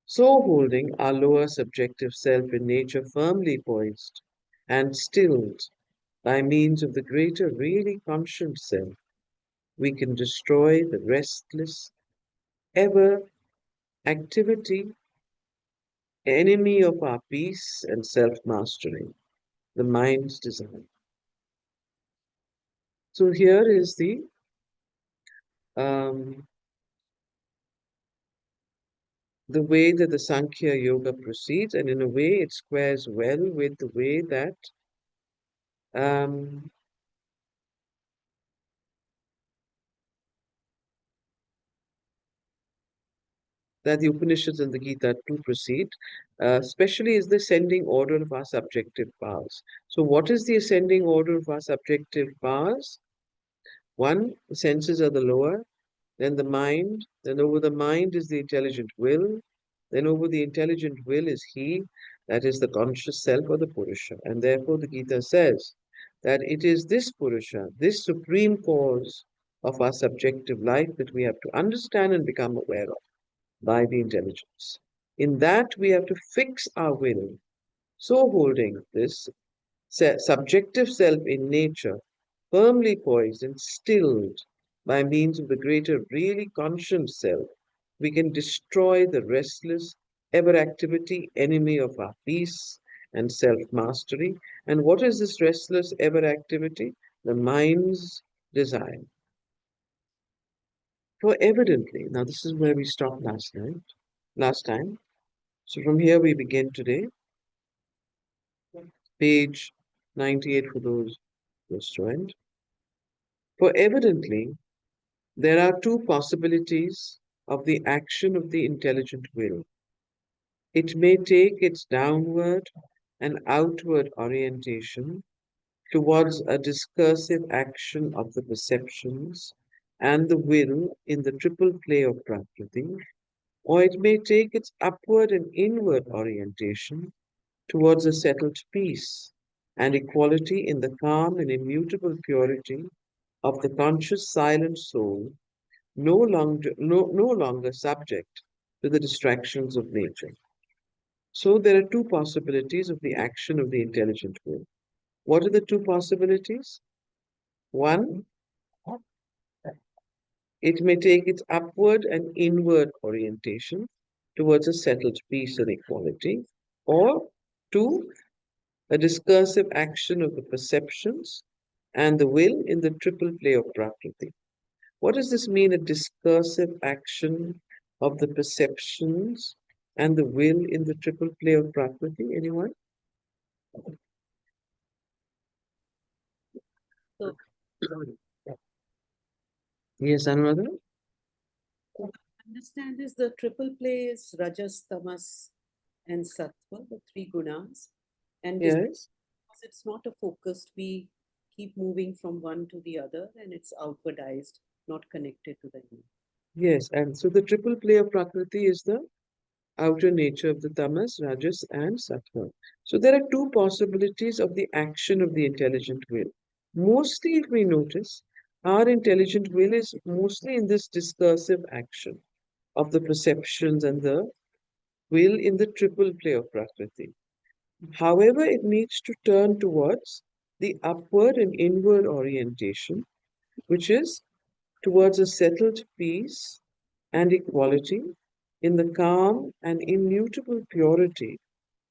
so holding our lower subjective self in nature firmly poised and stilled by means of the greater really conscious self, we can destroy the restless, ever activity enemy of our peace and self-mastery, the mind's desire. So here is um, the way that the Sankhya Yoga proceeds, and in a way it squares well with the way that um, that the Upanishads and the Gita too proceed, especially is the ascending order of our subjective powers. So, what is the ascending order of our subjective powers? One, the senses are the lower, then the mind, then over the mind is the intelligent will, then over the intelligent will is he, that is the conscious self or the Purusha. And therefore, the Gita says that it is this Purusha, this supreme cause of our subjective life that we have to understand and become aware of by the intelligence. In that, we have to fix our will. So, holding this subjective self in nature firmly poised and stilled by means of the greater, really conscious self, we can destroy the restless, ever activity enemy of our peace and self mastery. And what is this restless, ever activity? The mind's desire. For evidently, now this is where we stopped last time. So from here we begin today, page 98 for those who joined. For evidently, there are two possibilities of the action of the intelligent will. It may take its downward and outward orientation towards a discursive action of the perceptions and the will in the triple play of Prakriti, or it may take its upward and inward orientation towards a settled peace and equality in the calm and immutable purity of the conscious silent soul, no longer subject to the distractions of nature. So there are two possibilities of the action of the intelligent will. What are the two possibilities? One, it may take its upward and inward orientation towards a settled peace and equality, or two, a discursive action of the perceptions and the will in the triple play of Prakriti. What does this mean, a discursive action of the perceptions and the will in the triple play of Prakriti? Anyone? So, Yes, Anuradha? understand is the triple play is Rajas, Tamas, and Sattva, the three gunas. And this, Yes. because it's not a focused, we keep moving from one to the other and it's outwardized, not connected to the inner. Yes, and so the triple play of Prakriti is the outer nature of the tamas, rajas, and sattva. So there are two possibilities of the action of the intelligent will. Mostly, if we notice, our intelligent will is mostly in this discursive action of the perceptions and the will in the triple play of Prakriti. However, it needs to turn towards the upward and inward orientation, which is towards a settled peace and equality in the calm and immutable purity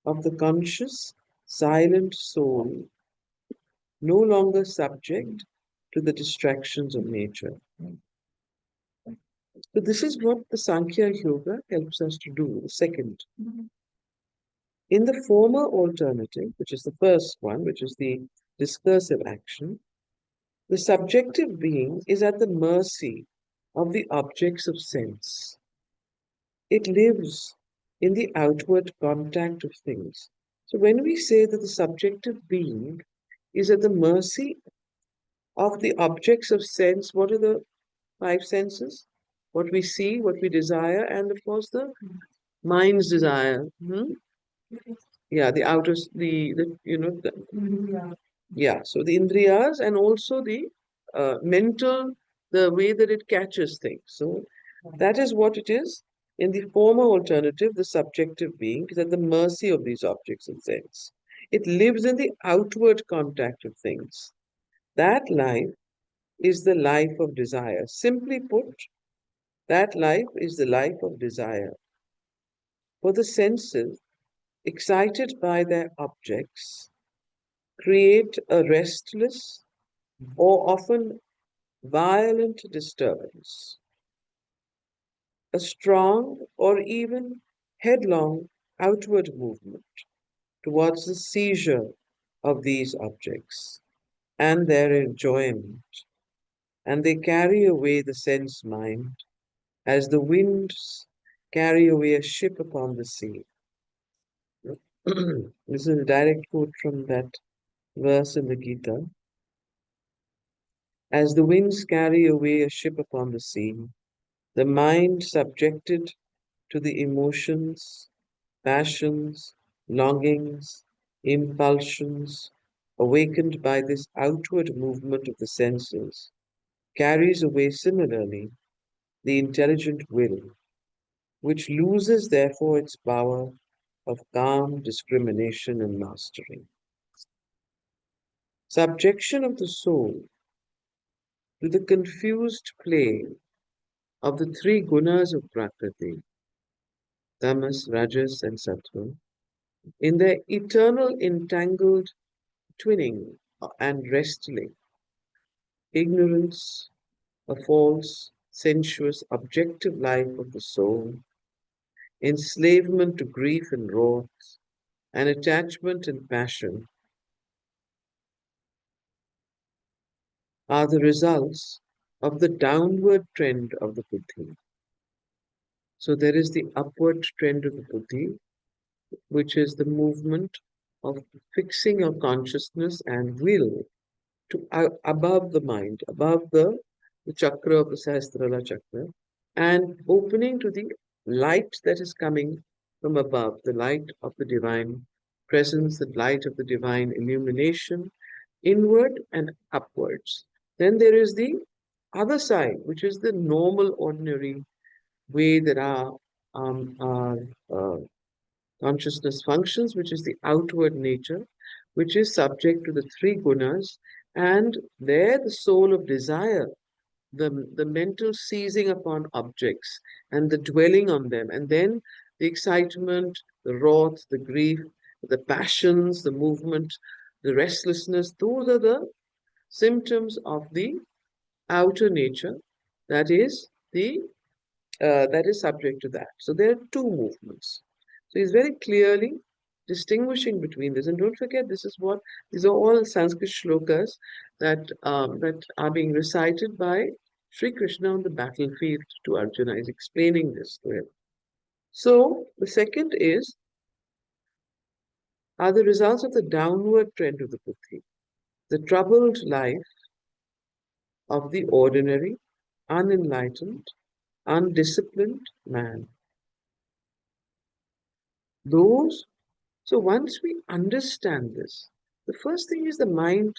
of the conscious, silent soul, no longer subject to the distractions of nature. So, this is what the Sankhya Yoga helps us to do, the second. In the former alternative, which is the first one, which is the discursive action, the subjective being is at the mercy of the objects of sense. It lives in the outward contact of things. So when we say that the subjective being is at the mercy of the objects of sense, what are the five senses? What we see, what we desire, and of course the mind's desire. Yeah, the outer, yeah. So the indriyas and also the mental, the way that it catches things. So that is what it is. In the former alternative, the subjective being is at the mercy of these objects of sense. It lives in the outward contact of things. That life is the life of desire. Simply put, that life is the life of desire. For the senses, excited by their objects, create a restless or often violent disturbance, a strong or even headlong outward movement towards the seizure of these objects and their enjoyment, and they carry away the sense mind as the winds carry away a ship upon the sea. This is a direct quote from that verse in the Gita. As the winds carry away a ship upon the sea, the mind subjected to the emotions, passions, longings, impulsions awakened by this outward movement of the senses carries away similarly the intelligent will, which loses therefore its power of calm discrimination and mastery. Subjection of the soul to the confused play of the three gunas of Prakriti, tamas, rajas, and sattva, in their eternal entangled twinning and wrestling, ignorance, a false, sensuous, objective life of the soul, enslavement to grief and wrath, and attachment and passion are the results of the downward trend of the buddhi. So there is the upward trend of the buddhi, which is the movement of fixing your consciousness and will to above the mind, above the chakra of the Sahasrara chakra, and opening to the light that is coming from above, the light of the divine presence, the light of the divine illumination, inward and upwards. Then there is the other side, which is the normal, ordinary way that our consciousness functions, which is the outward nature, which is subject to the three gunas, and there the soul of desire, the mental seizing upon objects and the dwelling on them, and then the excitement, the wrath, the grief, the passions, the movement, the restlessness, those are the symptoms of the outer nature that is subject to that. So there are two movements. So he's very clearly distinguishing between this. And don't forget, these are all Sanskrit shlokas that are being recited by Sri Krishna on the battlefield to Arjuna. He's explaining this to him. So the second are the results of the downward trend of the buddhi, the troubled life of the ordinary, unenlightened, undisciplined man. Those So once we understand this, the first thing is the mind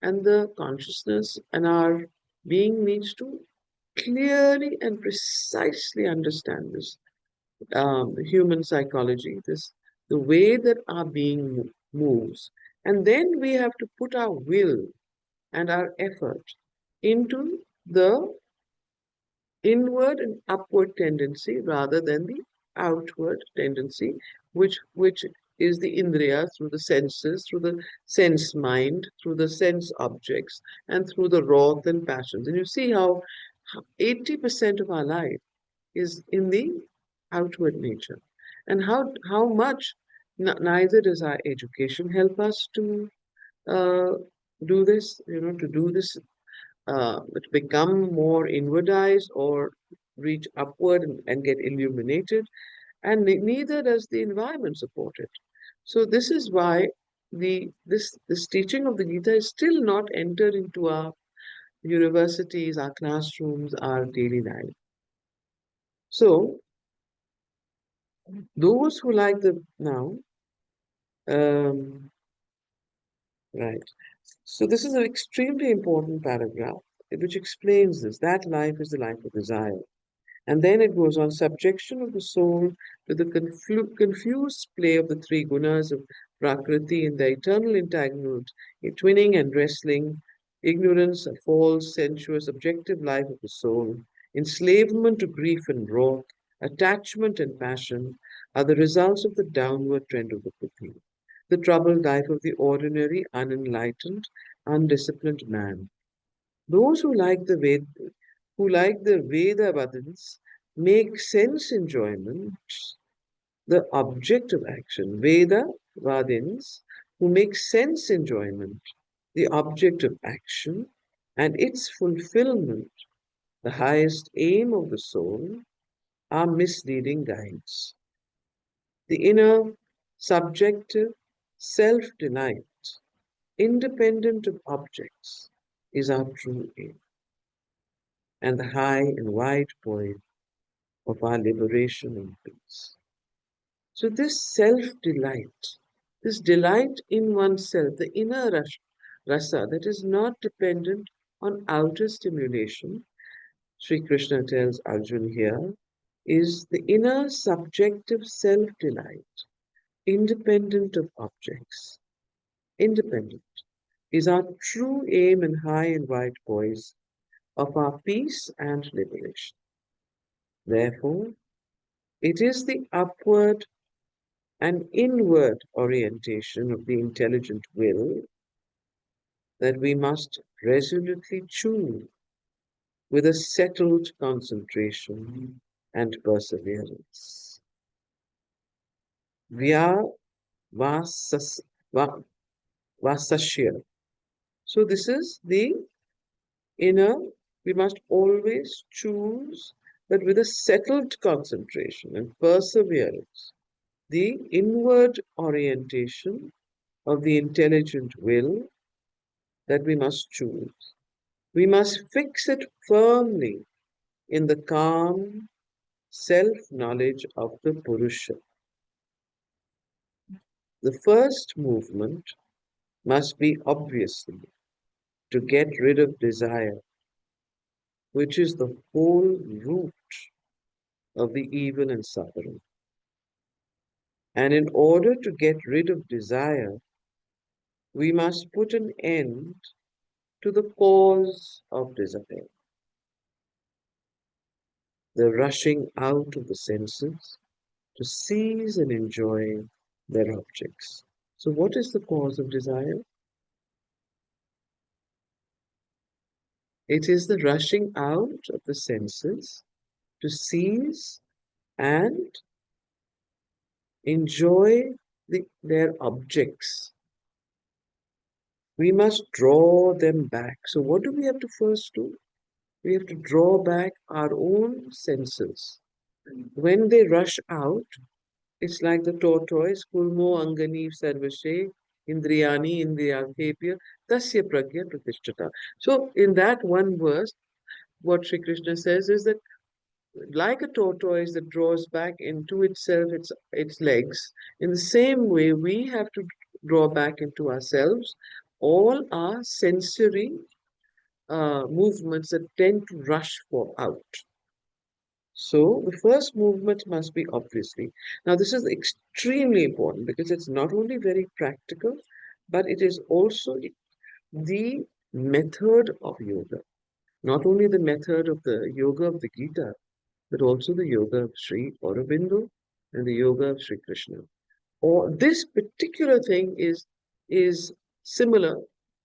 and the consciousness and our being needs to clearly and precisely understand this human psychology, the way that our being moves, and then we have to put our will and our effort into the inward and upward tendency rather than the outward tendency, which is the indriya through the senses, through the sense mind, through the sense objects, and through the wrath and passions. And you see how 80% of our life is in the outward nature, and how much neither does our education help us to uh, do this, to do this to become more inwardized or reach upward and get illuminated, and neither does the environment support it. So this is why this teaching of the Gita is still not entered into our universities, our classrooms, our daily life. So those who like the now, um, right. So this is an extremely important paragraph which explains this. That life is the life of desire. And then it goes on subjection of the soul to the confused play of the three gunas of Prakriti in the eternal entangled, a twinning and wrestling, ignorance, a false, sensuous, objective life of the soul, enslavement to grief and wrath, attachment and passion are the results of the downward trend of the Prithvi, the troubled life of the ordinary, unenlightened, undisciplined man. Those who like the Veda Vadins make sense enjoyment the object of action. Veda Vadins who make sense enjoyment the object of action and its fulfillment the highest aim of the soul are misleading guides. The inner subjective self-delight, independent of objects, is our true aim and the high and wide point of our liberation and peace. So this self-delight, this delight in oneself, the inner rasa that is not dependent on outer stimulation, Sri Krishna tells Arjuna here, is the inner subjective self-delight, independent of objects. Independent is our true aim and high and wide poise of our peace and liberation. Therefore, it is the upward and inward orientation of the intelligent will that we must resolutely choose with a settled concentration and perseverance. Vya vasas, va, vasasya. So this is the inner, we must always choose, but with a settled concentration and perseverance, the inward orientation of the intelligent will that we must choose. We must fix it firmly in the calm self-knowledge of the Purusha. The first movement must be obviously to get rid of desire, which is the whole root of the evil and suffering. And in order to get rid of desire, we must put an end to the cause of desire, the rushing out of the senses to seize and enjoy their objects. So, what is the cause of desire? It is the rushing out of the senses to seize and enjoy their objects. We must draw them back. So, what do we have to first do? We have to draw back our own senses. When they rush out, it's like the tortoise, kulmo angani sarvashe, indriyani indriyakepya, tasya pragya pratishtata. So, in that one verse, what Sri Krishna says is that like a tortoise that draws back into itself its legs, in the same way we have to draw back into ourselves all our sensory movements that tend to rush for out. So the first movement must be obviously. Now this is extremely important because it's not only very practical, but it is also the method of yoga. Not only the method of the yoga of the Gita, but also the yoga of Sri Aurobindo and the yoga of Sri Krishna. Or this particular thing is similar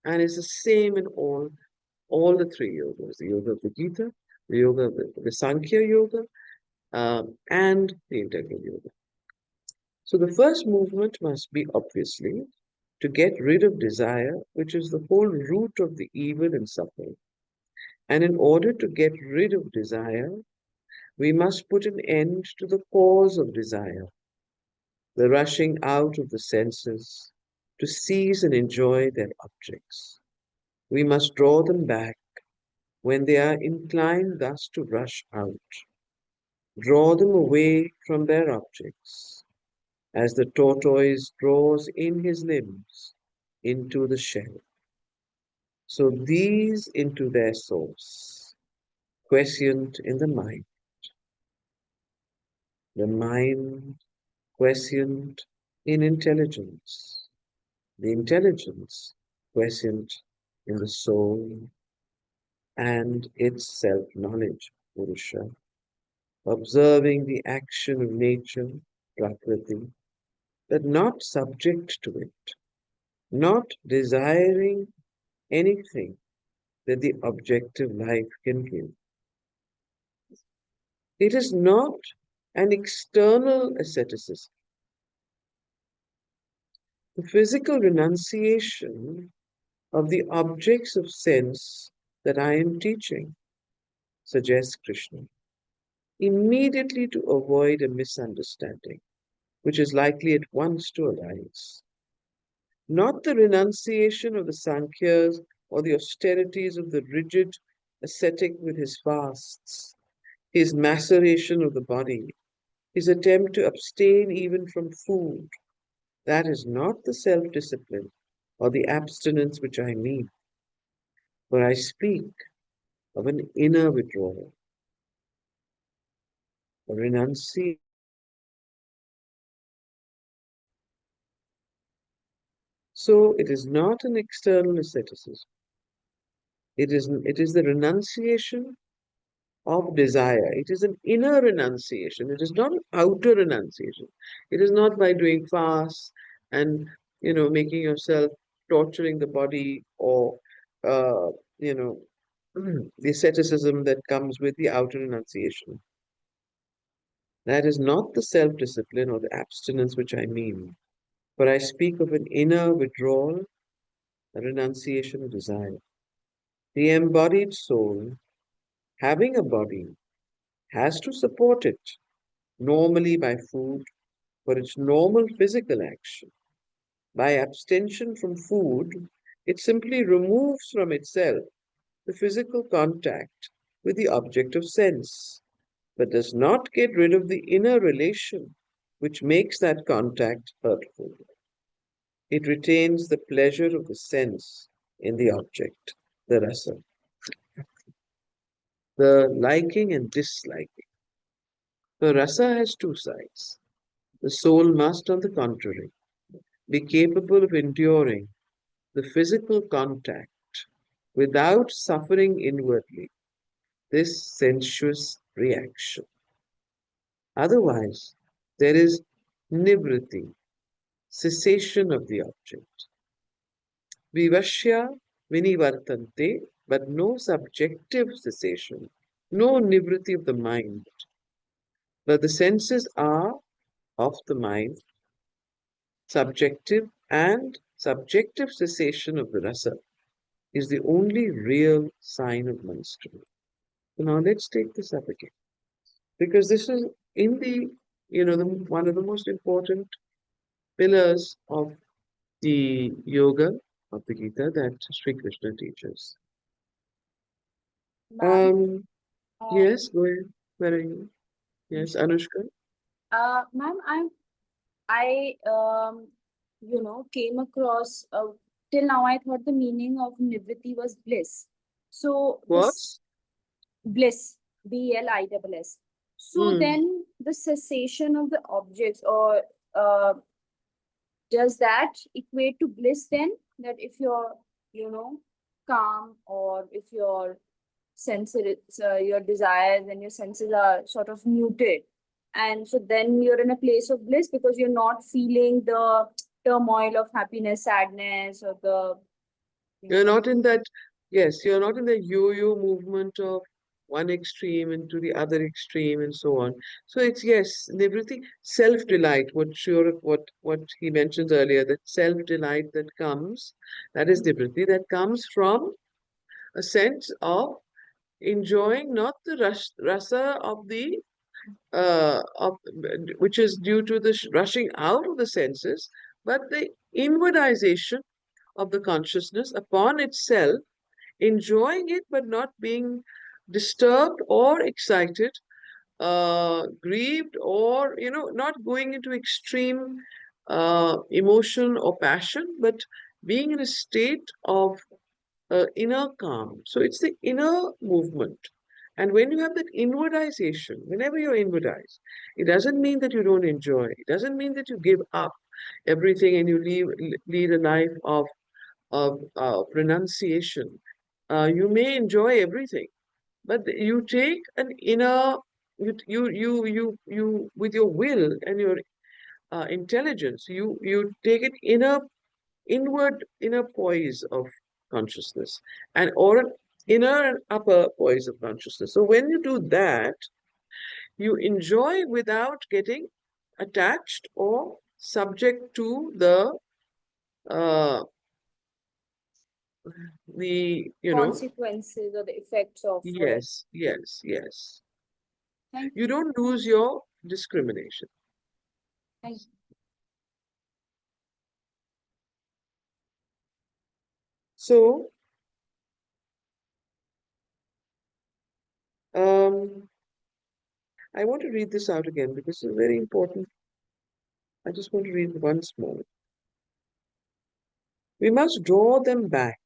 and is the same in all the three yogas: the yoga of the Gita, the yoga of the Sankhya yoga, and the integral yoga. So the first movement must be obviously to get rid of desire, which is the whole root of the evil and suffering. And in order to get rid of desire, we must put an end to the cause of desire, the rushing out of the senses to seize and enjoy their objects. We must draw them back when they are inclined thus to rush out, draw them away from their objects, as the tortoise draws in his limbs into the shell. So these into their source, quiescent in the mind quiescent in intelligence, the intelligence quiescent in the soul and its self-knowledge, Purusha, observing the action of nature Prakriti, but not subject to it, not desiring anything that the objective life can give. It is not an external asceticism. The physical renunciation of the objects of sense that I am teaching, suggests Krishna, immediately to avoid a misunderstanding, which is likely at once to arise. Not the renunciation of the Sankhyas or the austerities of the rigid ascetic with his fasts, his maceration of the body, his attempt to abstain even from food. That is not the self discipline or the abstinence which I mean, for I speak of an inner withdrawal, a renunciation. So it is not an external asceticism. It is the renunciation of desire. It is an inner renunciation. It is not an outer renunciation. It is not by doing fasts and making yourself torturing the body or uh, you know the asceticism that comes with the outer renunciation. That is not the self-discipline or the abstinence which I mean. For I speak of an inner withdrawal, a renunciation of desire. The embodied soul, having a body, has to support it, normally by food, for its normal physical action. By abstention from food, it simply removes from itself the physical contact with the object of sense, but does not get rid of the inner relation which makes that contact hurtful. It retains the pleasure of the sense in the object, the rasa, the liking and disliking. The rasa has two sides. The soul must, on the contrary, be capable of enduring the physical contact without suffering inwardly this sensuous reaction. Otherwise, there is nivriti, cessation of the object. Vivashya vinivartante, but no subjective cessation, no nivriti of the mind. But the senses are of the mind, subjective, and subjective cessation of the rasa is the only real sign of mastery. So now let's take this up again. Because this is in one of the most important pillars of the yoga of the Gita that Sri Krishna teaches. Ma'am, Yes, go ahead. Where are you? Yes, Anushka. ma'am, I came across till now I thought the meaning of Nivriti was bliss. So What? this bliss, BLISS. So Hmm. then the cessation of the objects, or uh, does that equate to bliss then? That if you're, calm, or if your senses, your desires and your senses are sort of muted, and so then you're in a place of bliss because you're not feeling the turmoil of happiness, sadness, or the You're not in that, yes, you're not in the yo-yo movement of one extreme into the other extreme and so on. So it's, yes, everything self-delight, what he mentions earlier, that self-delight that comes, that is liberty, that comes from a sense of enjoying not the rasa of the of which is due to the rushing out of the senses, but the inwardization of the consciousness upon itself, enjoying it but not being disturbed or excited, grieved, or not going into extreme emotion or passion, but being in a state of inner calm. So it's the inner movement. And when you have that inwardization, whenever you're inwardized, it doesn't mean that you don't enjoy. It doesn't mean that you give up everything and you lead a life of renunciation. You may enjoy everything, but you take an inner, you with your will and your intelligence. You take an inner poise of consciousness, and or an inner and upper poise of consciousness. So when you do that, you enjoy without getting attached or subject to uh, the Consequences or the effects of it. yes. Thank You you. don't lose your discrimination. Thank you. So um, I want to read this out again because it's very important. I just want to read it once more. We must draw them back.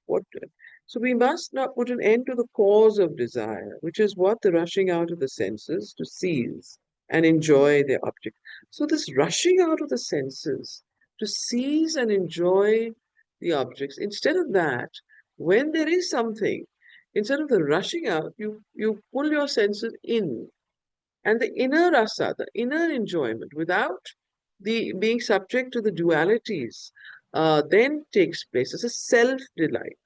So we must not put an end to the cause of desire, which is what the rushing out of the senses to seize and enjoy their object. So this rushing out of the senses to seize and enjoy the objects, instead of that, when there is something, instead of the rushing out, you pull your senses in, and the inner rasa, the inner enjoyment, without the being subject to the dualities, then takes place. It's a self delight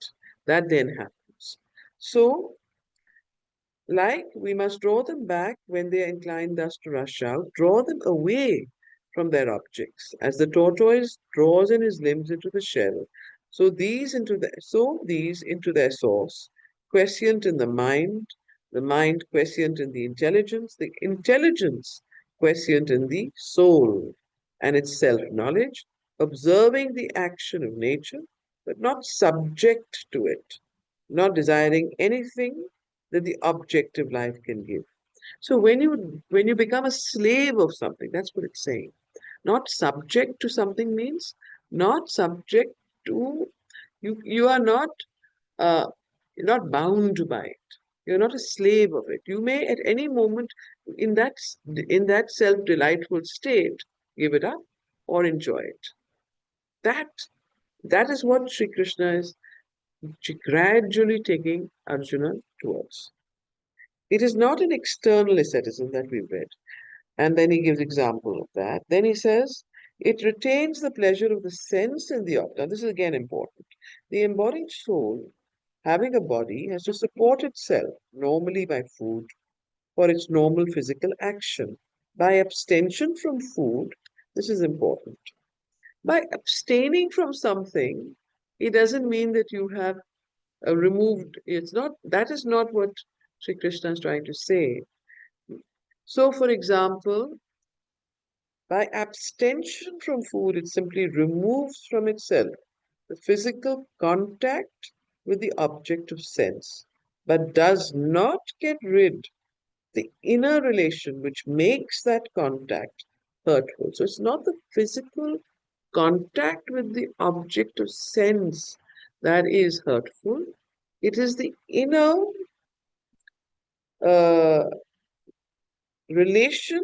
that then happens. So like we must draw them back when they are inclined thus to rush out, draw them away from their objects, as the tortoise draws in his limbs into the shell. These into their source, quiescent in the mind quiescent in the intelligence quiescent in the soul, and its self-knowledge, observing the action of nature, but not subject to it, not desiring anything that the objective life can give. So when you become a slave of something, that's what it's saying. Not subject to something means not subject to you are not uh, you're not bound by it. You're not a slave of it. You may at any moment in that self-delightful state give it up or enjoy it. That that is what Sri Krishna is gradually taking Arjuna towards. It is not an external asceticism that we've read. And then he gives example of that. Then he says, it retains the pleasure of the sense in the object. Now, this is again important. The embodied soul, having a body, has to support itself, normally by food, for its normal physical action. By abstention from food, this is important. By abstaining from something, it doesn't mean that you have removed, that is not what Sri Krishna is trying to say. So, for example, by abstention from food, it simply removes from itself the physical contact with the object of sense, but does not get rid the inner relation which makes that contact hurtful. So it's not the physical contact with the object of sense that is hurtful. It is the inner uh, relation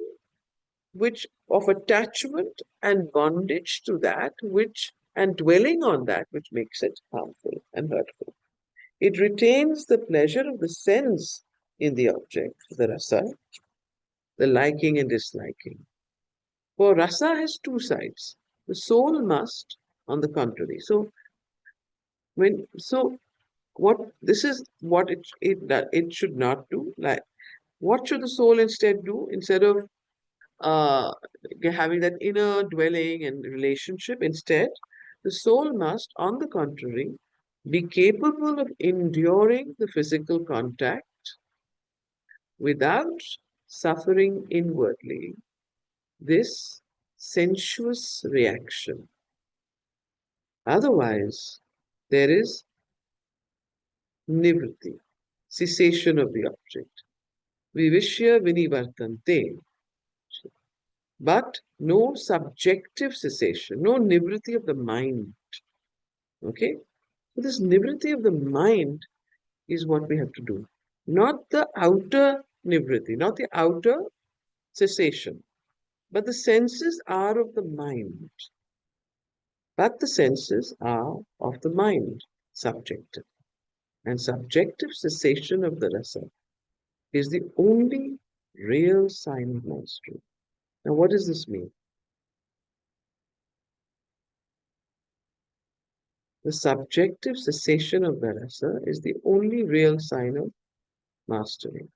which of attachment and bondage to that which and dwelling on that which makes it harmful and hurtful. It retains the pleasure of the sense in the object, the rasa, the liking and disliking. For rasa has two sides. The soul must, on the contrary. So what this is what it should not do. Like what should the soul instead do? Instead of uh, having that inner dwelling and relationship. Instead, the soul must, on the contrary, be capable of enduring the physical contact without suffering inwardly this sensuous reaction. Otherwise, there is nivritti, cessation of the object. Vivishya vinivartante, but no subjective cessation, no nivritti of the mind. Okay? So this nivritti of the mind is what we have to do. Not the outer nivritti, not the outer cessation, but the senses are of the mind. But the senses are of the mind, subjective. And subjective cessation of the rasa is the only real sign of mastery. Now, what does this mean? The subjective cessation of the rasa is the only real sign of mastery.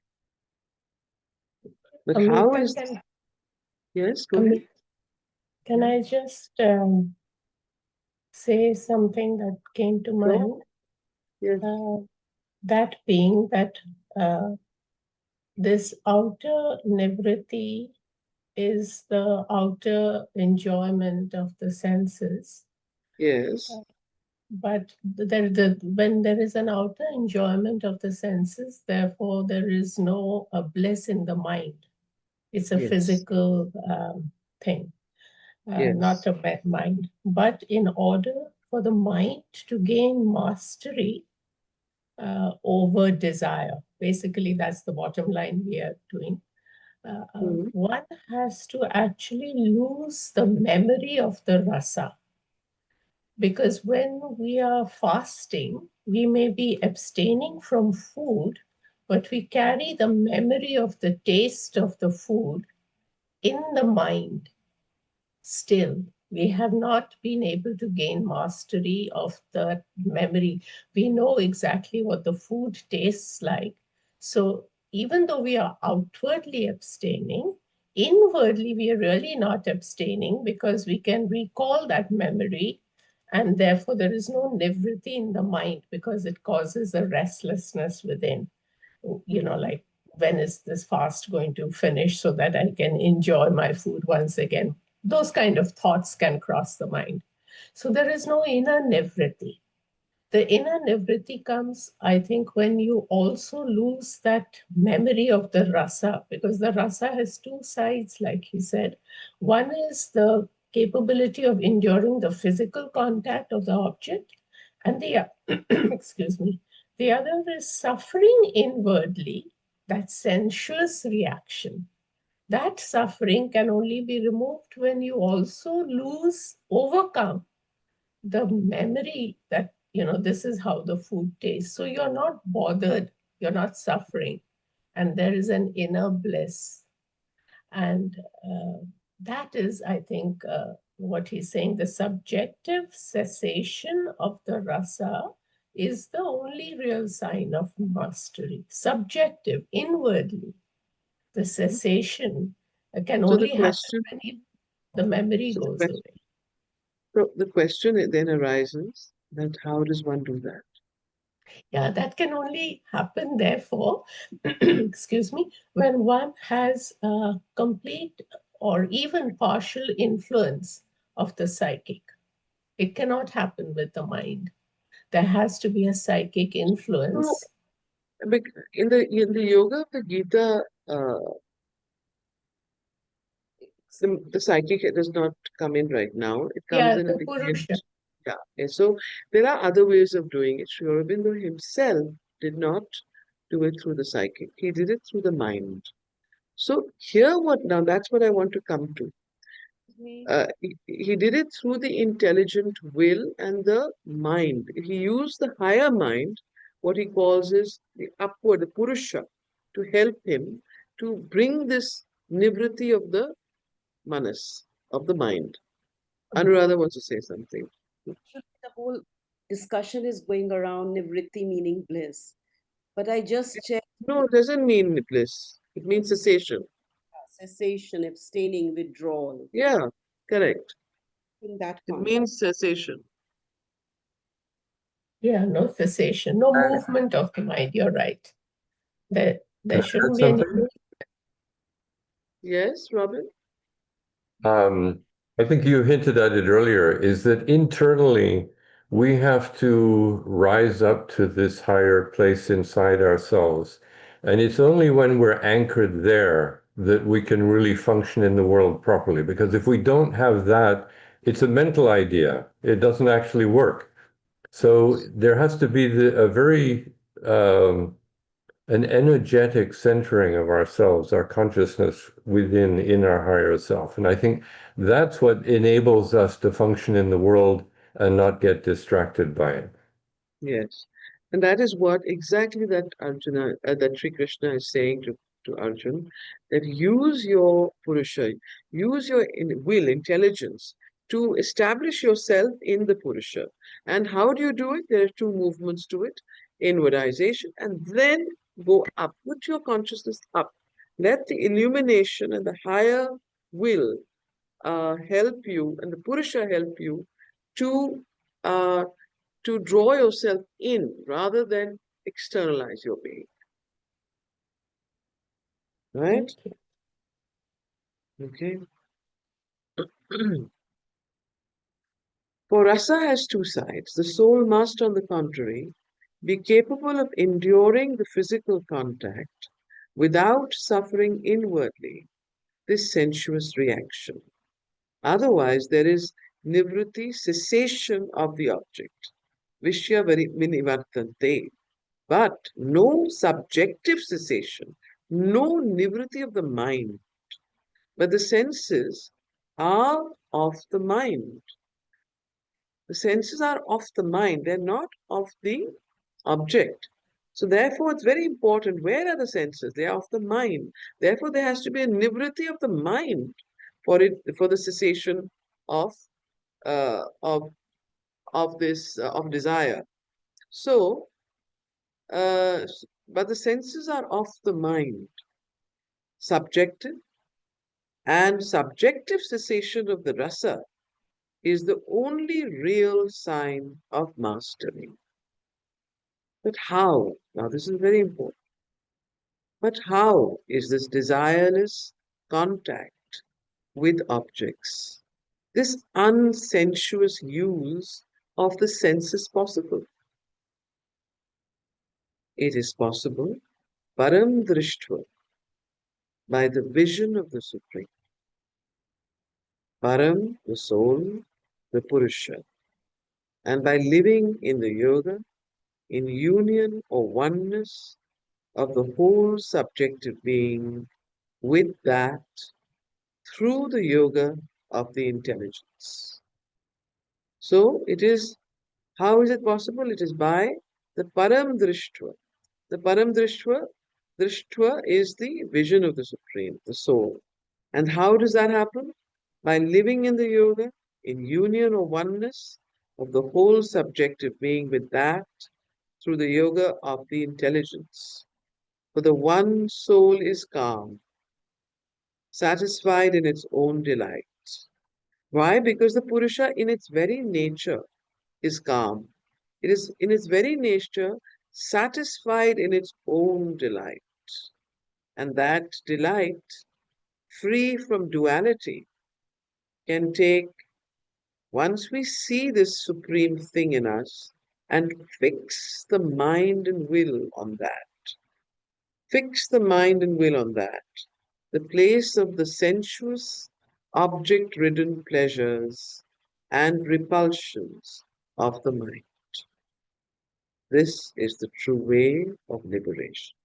But how Amrita, is... Yes, go ahead. Can I just say something that came to Sure. mind? Yes. That being that this outer nivritti is the outer enjoyment of the senses. Yes. But when there is an outer enjoyment of the senses, therefore there is no bliss in the mind. It's a Yes. physical thing, Yes. not a mind. But in order for the mind to gain mastery over desire, basically that's the bottom line we are doing. One has to actually lose the memory of the rasa. Because when we are fasting, we may be abstaining from food, but we carry the memory of the taste of the food in the mind. Still, we have not been able to gain mastery of the memory. We know exactly what the food tastes like. So even though we are outwardly abstaining, inwardly we are really not abstaining because we can recall that memory, and therefore there is no nivritti in the mind because it causes a restlessness within. Like, when is this fast going to finish so that I can enjoy my food once again? Those kind of thoughts can cross the mind. So there is no inner nivritti. The inner nivritti comes, I think, when you also lose that memory of the rasa, because the rasa has two sides, like he said. One is the capability of enduring the physical contact of the object, and the excuse me, the other is suffering inwardly, that sensuous reaction. That suffering can only be removed when you also overcome the memory that, this is how the food tastes. So you're not bothered, you're not suffering, and there is an inner bliss. And that is, I think, what he's saying. The subjective cessation of the rasa is the only real sign of mastery. Subjective, inwardly, the cessation can So the only happen question, when the memory so the goes question, away. so the question then arises that how does one do that? Yeah, that can only happen, therefore, excuse me, when one has a complete or even partial influence of the psychic. It cannot happen with the mind. There has to be a psychic So influence. in the yoga of the Gita, the psychic does not come in right now. It comes Yeah, in the at the end. Purusha. Yeah. And so there are other ways of doing it. Sri Aurobindo himself did not do it through the psychic. He did it through the mind. So here, now that's what I want to come to. Me, He did it through the intelligent will and the mind. He used the higher mind, what he calls is the upward, the Purusha, to help him to bring this nivriti of the manas, of the mind. Anuradha wants to say something. actually, the whole discussion is going around nivritti meaning bliss. But I just checked No, it doesn't mean bliss. It means cessation. cessation, abstaining, withdrawal Yeah, correct. in that It context. means cessation. Yeah, no cessation, no I movement of the mind. You're right. There can I shouldn't add be any something? Yes, Robin? Um, I think you hinted at it earlier, is that internally we have to rise up to this higher place inside ourselves. And it's only when we're anchored there that we can really function in the world properly. Because if we don't have that, it's a mental idea. It doesn't actually work. So there has to be a very an energetic centering of ourselves, our consciousness in our higher self. And I think that's what enables us to function in the world and not get distracted by it. Yes. And that is what exactly that Sri Krishna is saying to Arjun, that use your Purusha, use your will, intelligence to establish yourself in the Purusha. And how do you do it? There are two movements to it: inwardization, and then go up. Put your consciousness up. Let the illumination and the higher will help you, and the Purusha help you to uh, to draw yourself in rather than externalize your being. Right? Thank you. Okay. For rasa has two sides. The soul must, on the contrary, be capable of enduring the physical contact without suffering inwardly this sensuous reaction. Otherwise, there is nivritti, cessation of the object, vishya vinivartante, but no subjective cessation, no nivritti of the mind. But the senses are of the mind. The senses are of the mind, they're not of the object. So therefore, it's very important. Where are the senses? They are of the mind. Therefore, there has to be a nivritti of the mind for the cessation of uh, of this of desire. So, but the senses are of the mind, subjective, and subjective cessation of the rasa is the only real sign of mastery. But how? Now, this is very important. But how is this desireless contact with objects, this unsensuous use of the senses possible? It is possible, param drishtva, by the vision of the Supreme. Param, the soul, the Purusha, and by living in the yoga, in union or oneness of the whole subjective being with that through the yoga of the intelligence. So it is, how is it possible? It is by the param drishtva. The param drishtva is the vision of the Supreme, the soul. And how does that happen? By living in the yoga, in union or oneness of the whole subjective being with that through the yoga of the intelligence. For the one soul is calm, satisfied in its own delight. Why? Because the Purusha in its very nature is calm. It is in its very nature satisfied in its own delight. And that delight, free from duality, can take, once we see this supreme thing in us and fix the mind and will on that, fix the mind and will on that, the place of the sensuous, object ridden pleasures and repulsions of the mind. This is the true way of liberation.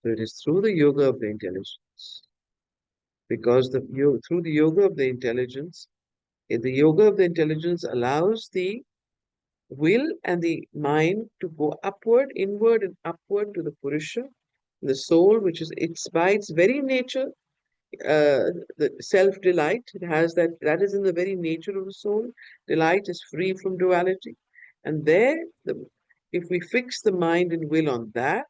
So it is through the yoga of the intelligence. Because through the yoga of the intelligence, the yoga of the intelligence allows the will and the mind to go upward, inward, and upward to the Purusha, the soul, which is it's by its very nature, the self delight. It has that is in the very nature of the soul. Delight is free from duality. And there, if we fix the mind and will on that,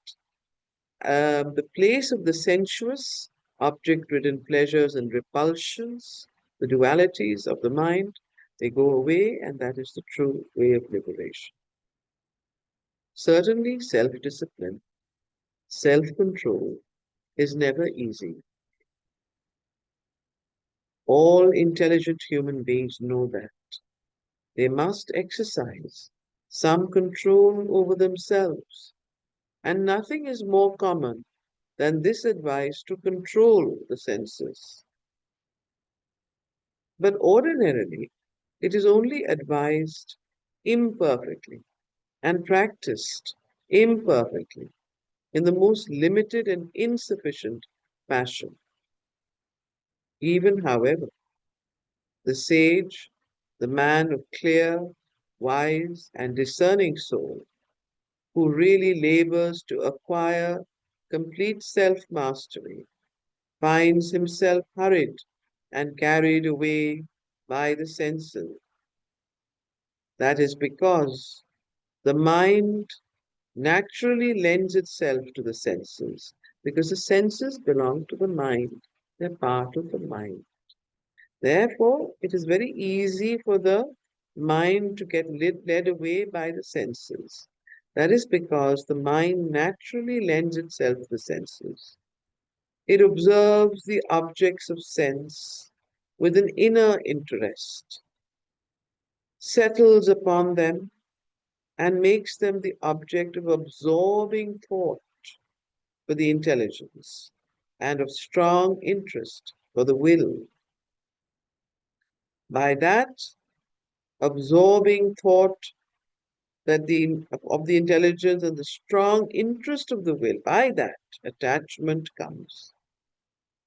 the place of the sensuous, object ridden pleasures and repulsions, the dualities of the mind, they go away, and that is the true way of liberation. Certainly, self discipline, self control is never easy. All intelligent human beings know that. They must exercise some control over themselves, and nothing is more common than this advice to control the senses. But ordinarily, it is only advised imperfectly and practiced imperfectly in the most limited and insufficient fashion. Even, however, the sage, the man of clear, wise, and discerning soul, who really labors to acquire complete self mastery, finds himself hurried and carried away by the senses. That is because the mind naturally lends itself to the senses, because the senses belong to the mind. They're part of the mind. Therefore, it is very easy for the mind to get led away by the senses. That is because the mind naturally lends itself to the senses. It observes the objects of sense with an inner interest, settles upon them, and makes them the object of absorbing thought for the intelligence and of strong interest for the will. By that absorbing thought that of the intelligence and the strong interest of the will, by that attachment comes.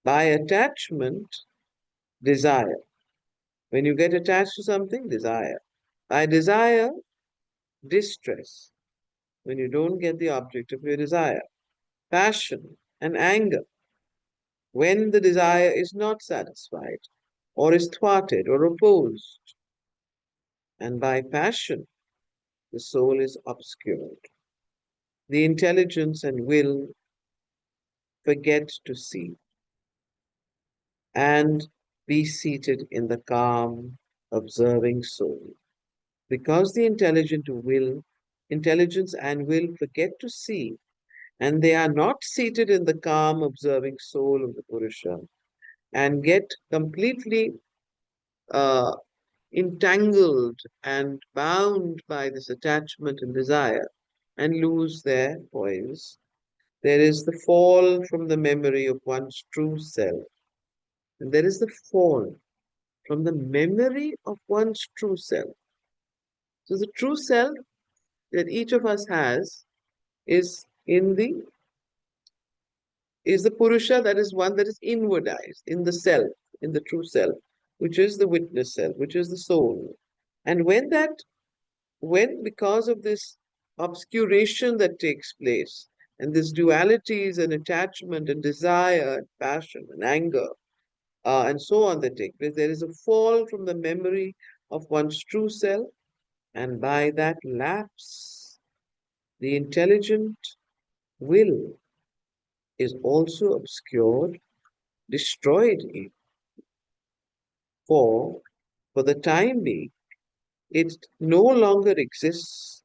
By attachment, desire. When you get attached to something, desire. By desire, distress. When you don't get the object of your desire. Passion and anger. When the desire is not satisfied, or is thwarted or opposed. And by passion, the soul is obscured. The intelligence and will forget to see and be seated in the calm, observing soul. Because the intelligence and will forget to see, and they are not seated in the calm, observing soul of the Purusha, and get completely uh, entangled and bound by this attachment and desire, and lose their poise. There is the fall from the memory of one's true self. And there is the fall from the memory of one's true self. So the true self that each of us has is is the Purusha, that is one that is inwardized in the self, in the true self, which is the witness self, which is the soul. And when because of this obscuration that takes place, and this dualities and attachment and desire and passion and anger, and so on that take place, there is a fall from the memory of one's true self, and by that lapse, the intelligent will is also obscured, destroyed even. For the time being, it no longer exists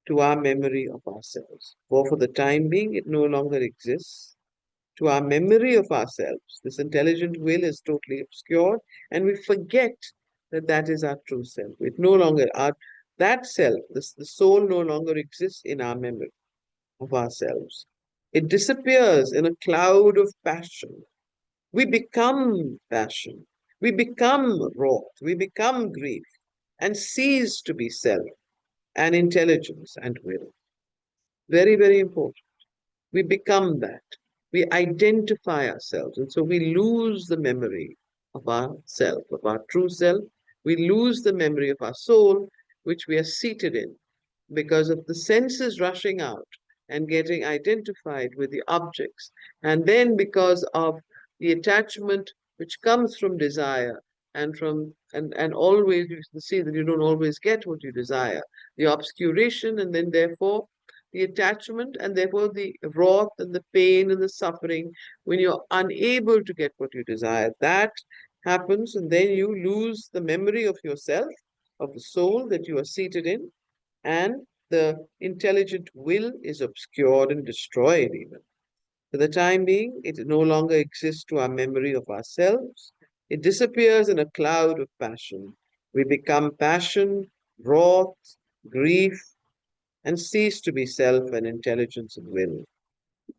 to our memory of ourselves. For the time being, it no longer exists to our memory of ourselves. This intelligent will is totally obscured, and we forget that that is our true self. It no longer, that self, the soul no longer exists in our memory of ourselves. It disappears in a cloud of passion. We become passion. We become wrath. We become grief and cease to be self and intelligence and will. Very, very important. We become that. We identify ourselves. And so we lose the memory of our self, of our true self. We lose the memory of our soul, which we are seated in because of the senses rushing out and getting identified with the objects. And then because of the attachment which comes from desire and always you see that you don't always get what you desire, the obscuration, and then therefore the attachment, and therefore the wrath and the pain and the suffering when you're unable to get what you desire. That happens, and then you lose the memory of yourself, of the soul that you are seated in, and the intelligent will is obscured and destroyed even. For the time being, it no longer exists to our memory of ourselves. It disappears in a cloud of passion. We become passion, wrath, grief, and cease to be self and intelligence and will.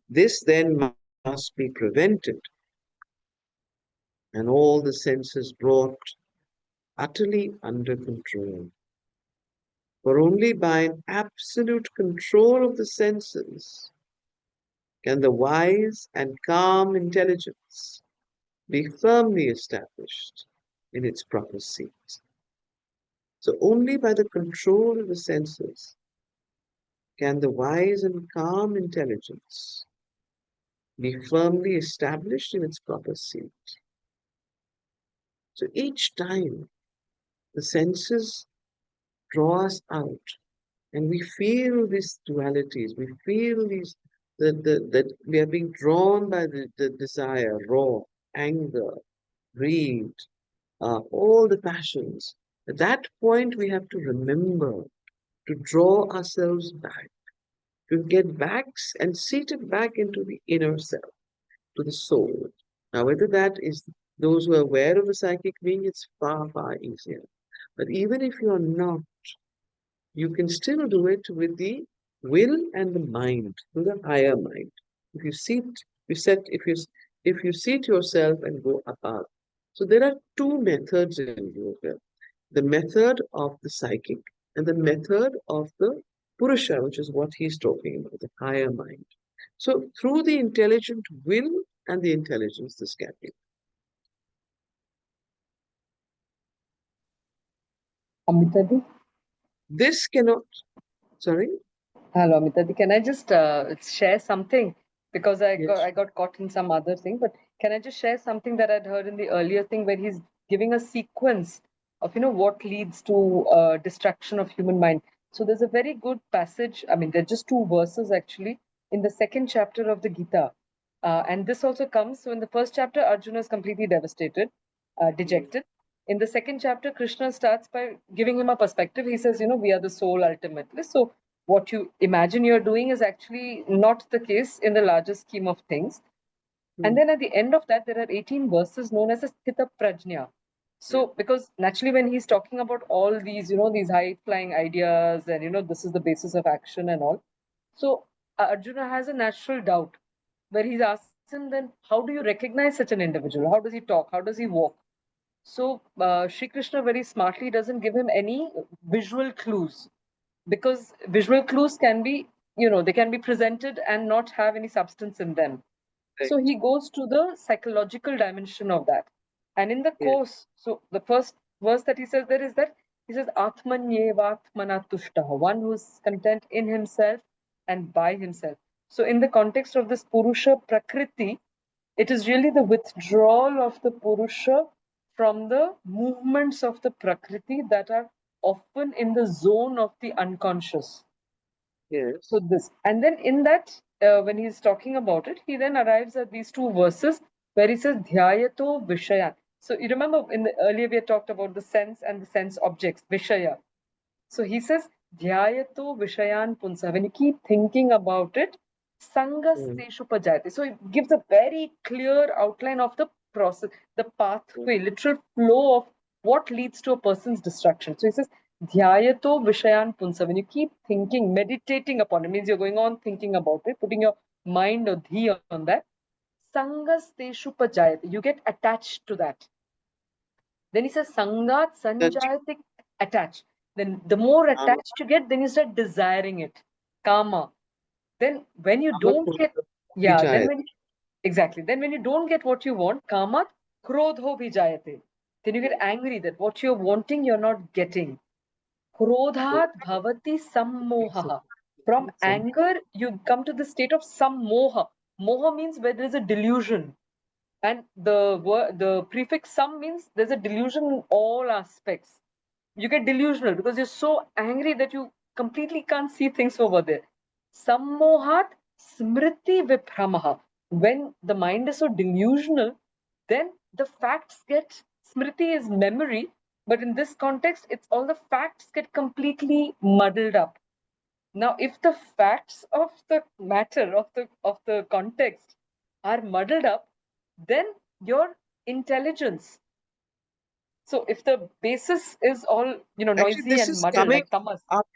This then must be prevented, and all the senses brought utterly under control. For only by an absolute control of the senses can the wise and calm intelligence be firmly established in its proper seat. So only by the control of the senses can the wise and calm intelligence be firmly established in its proper seat. So each time the senses draw us out and we feel these dualities, we feel these that we are being drawn by the desire, raw, anger, greed, all the passions. At that point, we have to remember to draw ourselves back, to get back and seat it back into the inner self, to the soul. Now, whether that is those who are aware of the psychic being, it's far, far easier. But even if you're not, you can still do it with the will and the mind, with the higher mind. If you seat, if you seat yourself and go apart. So there are two methods in yoga: the method of the psychic and the method of the Purusha, which is what he's talking about, the higher mind. So through the intelligent will and the intelligence, this can be. Amitadi? This cannot, sorry? Hello, Amitadi. Can I just share something? Because Yes. I got caught in some other thing, but can I just share something that I'd heard in the earlier thing where he's giving a sequence of, what leads to distraction of human mind. So there's a very good passage. I mean, there are just two verses actually in the second chapter of the Gita. And this also comes, so in the first chapter, Arjuna is completely devastated, dejected. In the second chapter, Krishna starts by giving him a perspective. He says, we are the soul ultimately. So what you imagine you're doing is actually not the case in the larger scheme of things. And then at the end of that, there are 18 verses known as a Sthita Prajna. So, because naturally, when he's talking about all these, these high flying ideas and, this is the basis of action and all. So, Arjuna has a natural doubt where he's asked him, then, how do you recognize such an individual? How does he talk? How does he walk? So, Sri Krishna very smartly doesn't give him any visual clues, because visual clues can be, they can be presented and not have any substance in them. Right. So he goes to the psychological dimension of that. And in the Yes. course, so the first verse that he says there is that he says, Atmanyevatmana tushtaha, one who is content in himself and by himself. So in the context of this Purusha Prakriti, it is really the withdrawal of the Purusha from the movements of the Prakriti that are often in the zone of the unconscious. Yes. So this, and then in that, when he's talking about it, he then arrives at these two verses where he says dhyayato vishayan. So you remember in the earlier we had talked about the sense and the sense objects, vishaya. So he says dhyayato vishayan punsa. When you keep thinking about it, sangasteshu pajayate. So it gives a very clear outline of the process, the pathway, literal flow of what leads to a person's destruction. So he says dhyayato vishayan punsa. When you keep thinking, meditating upon it, means you're going on thinking about it, putting your mind or dhi on that. Sangasteshu pajayate. You get attached to that. Then he says sangat sanjayate, attach. Then the more attached you get, then you start desiring it. Kama. Then when you don't get, then when exactly, then when you don't get what you want, kamat krodho bhijayate. Then you get angry that what you're wanting, you're not getting. Krodhat bhavati sammoha. From anger, you come to the state of sammoha. Moha means where there is a delusion. And the prefix sam means there's a delusion in all aspects. You get delusional because you're so angry that you completely can't see things over there. Sammohat smriti viphramaha. When the mind is so delusional, then the facts get, smriti is memory, but in this context, it's all the facts get completely muddled up. Now, if the facts of the matter of the context are muddled up, then your intelligence. So if the basis is all Actually, noisy this and is muddled coming like tamas, up.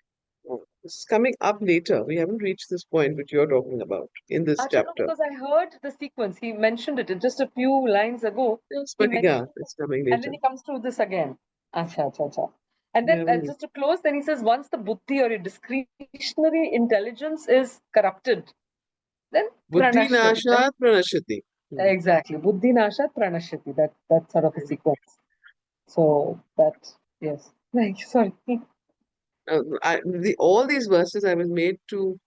This is coming up later. We haven't reached this point which you're talking about in this Acha, no, chapter. because I heard the sequence. He mentioned it just a few lines ago. Yes, He but yeah, mentioned it, it's coming and later. then he comes to this again. Acha, acha, acha. And We then haven't reached. just to close, then he says once the buddhi or your discretionary intelligence is corrupted, then Buddhi pranashyati. Then nashat pranashati. exactly, buddhi nashat pranashyati. That sort of a sequence. So that, yes. Thank you. Sorry. All these verses I was made to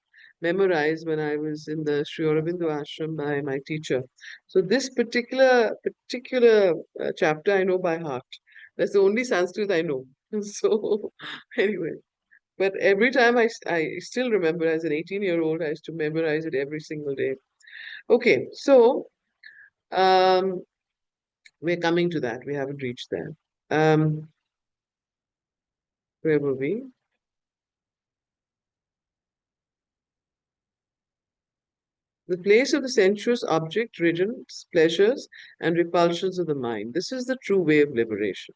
memorized when I was in the Sri Aurobindo ashram by my teacher. So this particular chapter I know by heart. That's the only Sanskrit I know. So anyway, but every time I still remember as an 18-year-old, I used to memorize it every single day. Okay, so um, we're coming to that. We haven't reached there. Where were we? The place of the sensuous object ridden pleasures and repulsions of the mind. This is the true way of liberation.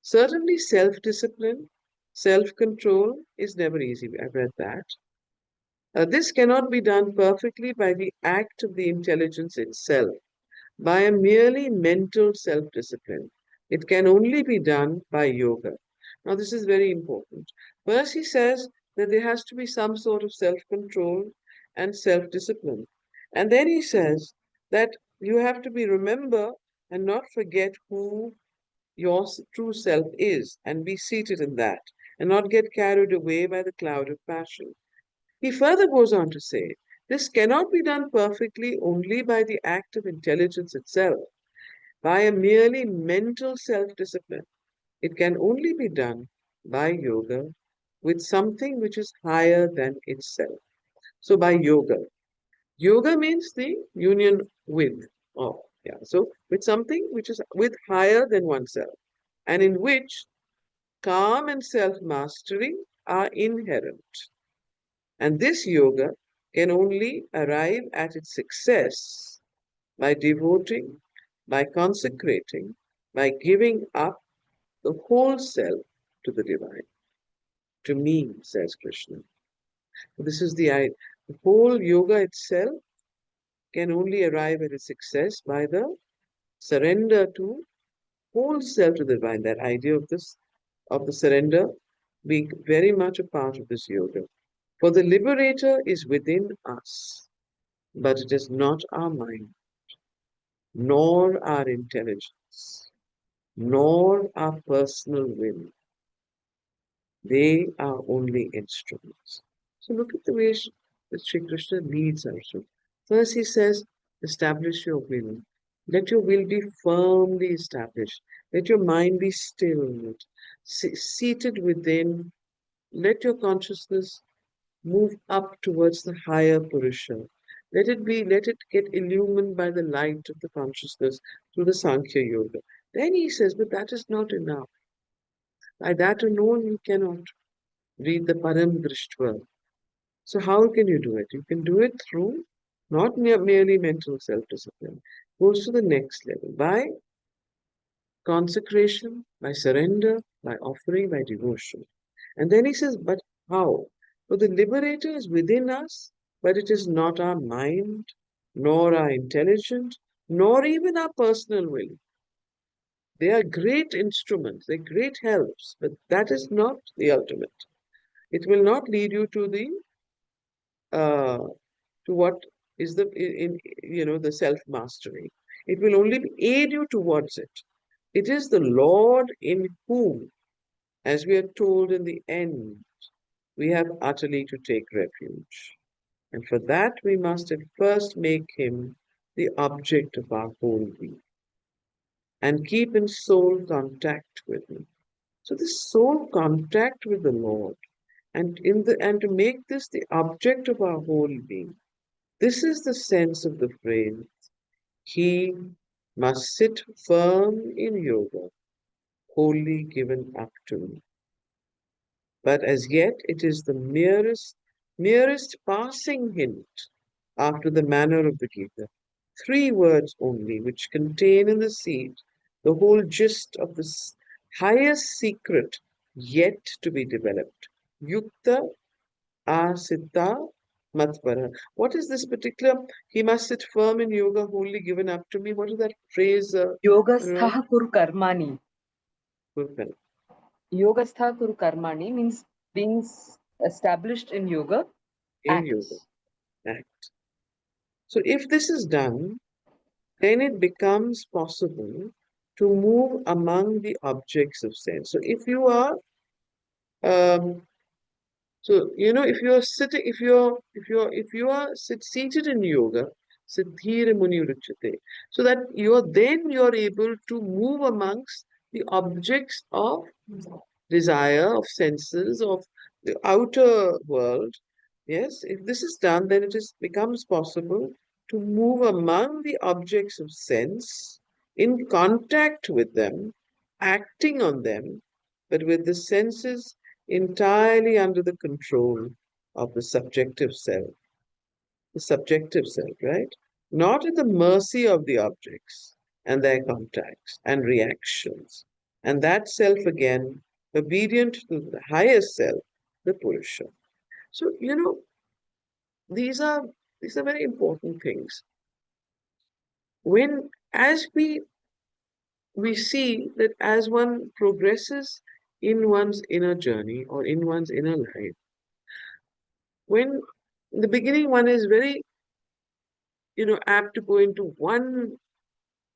Certainly, self discipline, self control is never easy. I've read that. This cannot be done perfectly by the act of the intelligence itself, by a merely mental self discipline. It can only be done by yoga. Now, this is very important. First, he says that there has to be some sort of self control and self discipline. And then he says that you have to be remember and not forget who your true self is and be seated in that and not get carried away by the cloud of passion. He further goes on to say, this cannot be done perfectly only by the act of intelligence itself, by a merely mental self discipline. It can only be done by yoga with something which is higher than itself. So, by yoga. Yoga means the union with, or, yeah, so with something which is with higher than oneself, and in which calm and self mastery are inherent. And this yoga can only arrive at its success by devoting, by consecrating, by giving up the whole self to the divine. To me, says Krishna. This is the idea. The whole yoga itself can only arrive at its success by the surrender to whole self to the divine. That idea of this of the surrender being very much a part of this yoga. For the liberator is within us, but it is not our mind, nor our intelligence, nor our personal will. They are only instruments. So look at the way that Sri Krishna leads us. First, he says, establish your will. Let your will be firmly established. Let your mind be stilled, seated within. Let your consciousness move up towards the higher Purusha. Let it get illumined by the light of the consciousness through the Sankhya Yoga. Then he says, but that is not enough. By that alone, you cannot read the Param Drishtva. So how can you do it? You can do it through not merely mental self-discipline. Goes to the next level by consecration, by surrender, by offering, by devotion. And then he says, but how? For the liberator is within us, but it is not our mind, nor our intelligence, nor even our personal will. They are great instruments, they're great helps, but that is not the ultimate. It will not lead you uh, to what is the self mastery. It will only aid you towards it. It is the Lord in whom, as we are told in the end, we have utterly to take refuge. And for that, we must at first make him the object of our whole being and keep in soul contact with him. So, this soul contact with the Lord, and to make this the object of our whole being. This is the sense of the phrase, he must sit firm in yoga, wholly given up to me. But as yet it is the merest passing hint after the manner of the Gita. 3 words only, which contain in the seed the whole gist of the highest secret yet to be developed. Yukta Asita Matpara. What is this particular? He must sit firm in yoga, wholly given up to me. What is that phrase? Anurag? Yogastha kuru karmani. Purpel. Yogastha kuru karmani means being established in yoga. In yoga. Acts. Act. So if this is done, then it becomes possible to move among the objects of sense. So if you are um, So, if you are sitting, if you are seated in yoga, siddhir muni ruchate, so that you're able to move amongst the objects of desire, of senses, of the outer world. Yes, if this is done, then becomes possible to move among the objects of sense, in contact with them, acting on them, but with the senses entirely under the control of the subjective self. The subjective self, right? Not at the mercy of the objects and their contacts and reactions. And that self again, obedient to the highest self, the Purusha. So, these are very important things. When as we see that as one progresses in one's inner journey or in one's inner life, when in the beginning one is very, apt to go into one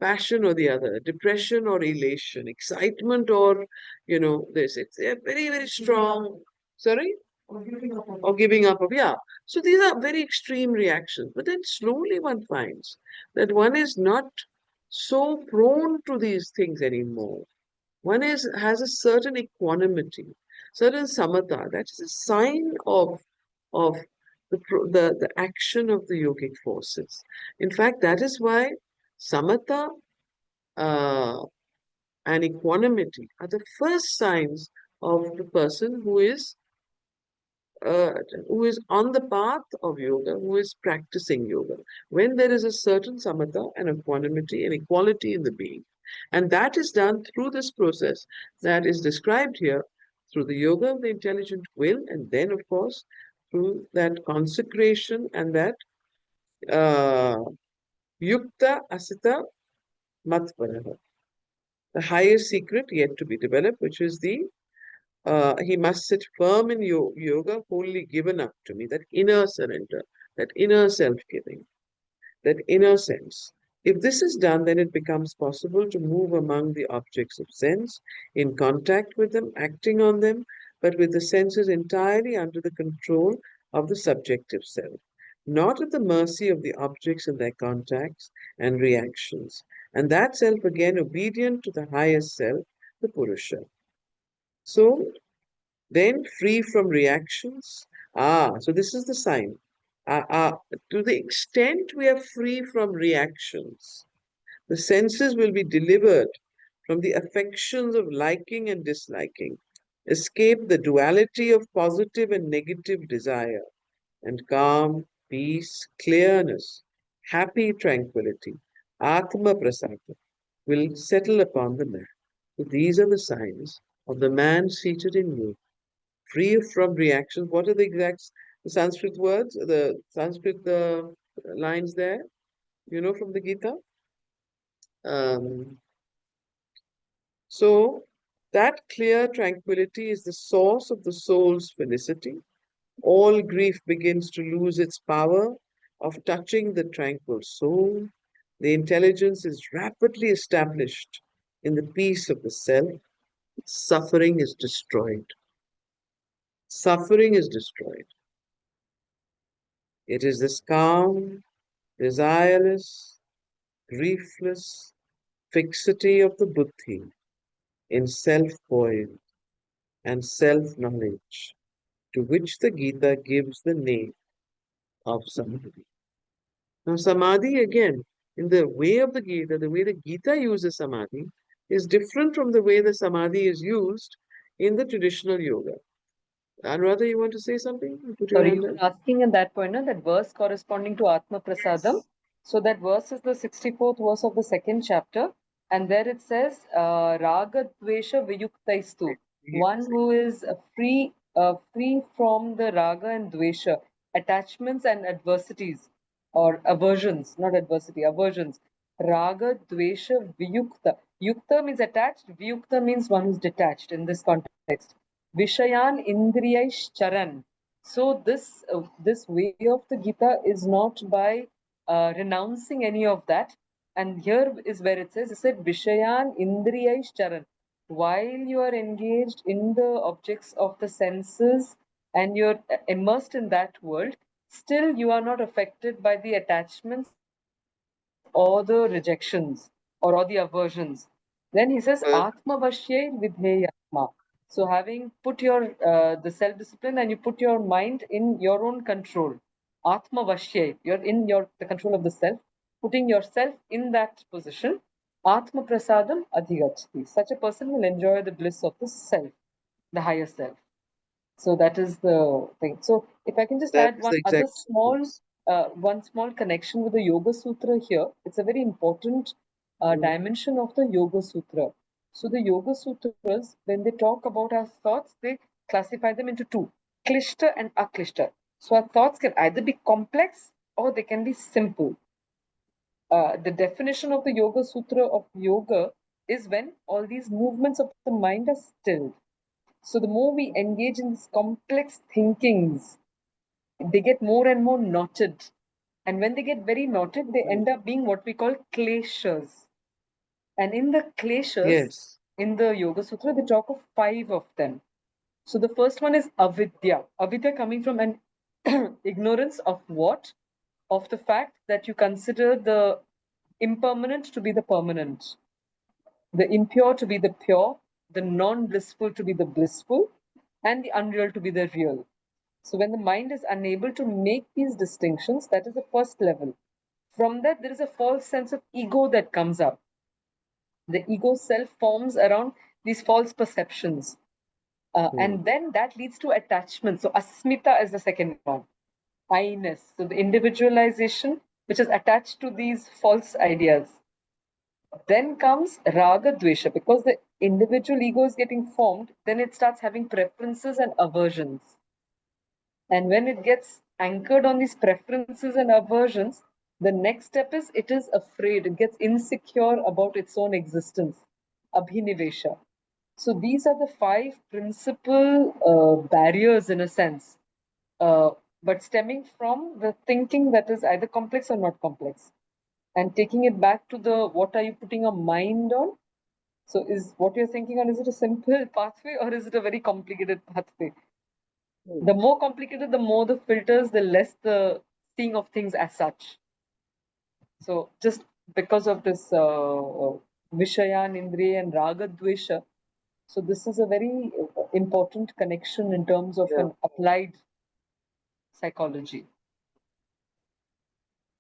passion or the other, depression or elation, excitement or, this. It's a very, very strong, sorry? Or giving up of, yeah. So these are very extreme reactions. But then slowly one finds that one is not so prone to these things anymore. One has a certain equanimity, certain samatha. That is a sign of the action of the yogic forces. In fact, that is why samatha uh, and equanimity are the first signs of the person uh, who is on the path of yoga, who is practicing yoga. When there is a certain samatha and equanimity and equality in the being, and that is done through this process that is described here, through the yoga of the intelligent will, and then, of course, through that consecration and that uh, yukta asita matparaha, the highest secret yet to be developed, which is he must sit firm in yoga, wholly given up to me, that inner surrender, that inner self-giving, that inner sense. If this is done, then it becomes possible to move among the objects of sense, in contact with them, acting on them, but with the senses entirely under the control of the subjective self, not at the mercy of the objects and their contacts and reactions. And that self again obedient to the highest self, the Purusha. So then free from reactions. So this is the sign. To the extent we are free from reactions, the senses will be delivered from the affections of liking and disliking, escape the duality of positive and negative desire, and calm, peace, clearness, happy tranquility, Atma Prasada, will settle upon the man. So these are the signs of the man seated in yoga, free from reactions. What are the Sanskrit words, the Sanskrit lines there, from the Gita? Um, so that clear tranquility is the source of the soul's felicity. All grief begins to lose its power of touching the tranquil soul. The intelligence is rapidly established in the peace of the self. Suffering is destroyed. Suffering is destroyed. It is this calm, desireless, griefless fixity of the buddhi in self-poise and self-knowledge, to which the Gita gives the name of samadhi. Now, samadhi, again, in the way of the Gita, the way the Gita uses samadhi is different from the way the samadhi is used in the traditional yoga. Anuradha, you want to say something? Put your Sorry, hand you up. were asking in that point, no, that verse corresponding to Atma Prasadam. So that verse is the 64th verse of the second chapter. And there it says, Raga Dvesha Viyuktaistu, one who is free from the Raga and Dvesha, attachments and adversities, or aversions, not adversity, aversions. Raga Dvesha Viyukta. Yukta means attached, Viyukta means one who's detached in this context. Vishayan Indriyaish Charan. So this way of the Gita is not by renouncing any of that. And here is where it says, it said Vishayan Indriyaish Charan. While you are engaged in the objects of the senses and you're immersed in that world, still you are not affected by the attachments or the rejections or the aversions. Then he says, Atma Vashye Vidheyatma. So having put your the self-discipline and you put your mind in your own control. Atma Vashye, you're in the control of the self, putting yourself in that position. Atma Prasadam Adhigachati. Such a person will enjoy the bliss of the self, the higher self. So that is the thing. So if I can just That add is the one other exact sequence. one small connection with the Yoga Sutra here. It's a very important Mm. dimension of the Yoga Sutra. So the Yoga Sutras, when they talk about our thoughts, they classify them into two, klishta and aklishta. So our thoughts can either be complex or they can be simple. The definition of the Yoga Sutra of yoga is when all these movements of the mind are stilled. So the more we engage in these complex thinkings, they get more and more knotted. And when they get very knotted, they end up being what we call kleshas. And in the kleshas, Yes. in the Yoga Sutra, they talk of 5 of them. So the first one is avidya. Avidya coming from an ignorance of what? Of the fact that you consider the impermanent to be the permanent, the impure to be the pure, the non blissful to be the blissful, and the unreal to be the real. So, when the mind is unable to make these distinctions, that is the first level. From that, there is a false sense of ego that comes up. The ego self forms around these false perceptions. Mm. And then that leads to attachment. So, asmita is the second one. I-ness. So, the individualization, which is attached to these false ideas. Then comes raga dvesha, because the individual ego is getting formed, then it starts having preferences and aversions. And when it gets anchored on these preferences and aversions, the next step is it is afraid, it gets insecure about its own existence. Abhinivesha. So these are the 5 principal barriers in a sense, uh, but stemming from the thinking that is either complex or not complex. And taking it back to the what are you putting your mind on? So is what you're thinking on, is it a simple pathway or is it a very complicated pathway? Mm. The more complicated, the more the filters, the less the seeing of things as such. So just because of this Vishayan, Indriya and Raga Dvesha, so this is a very important connection in terms of Yeah. an applied psychology.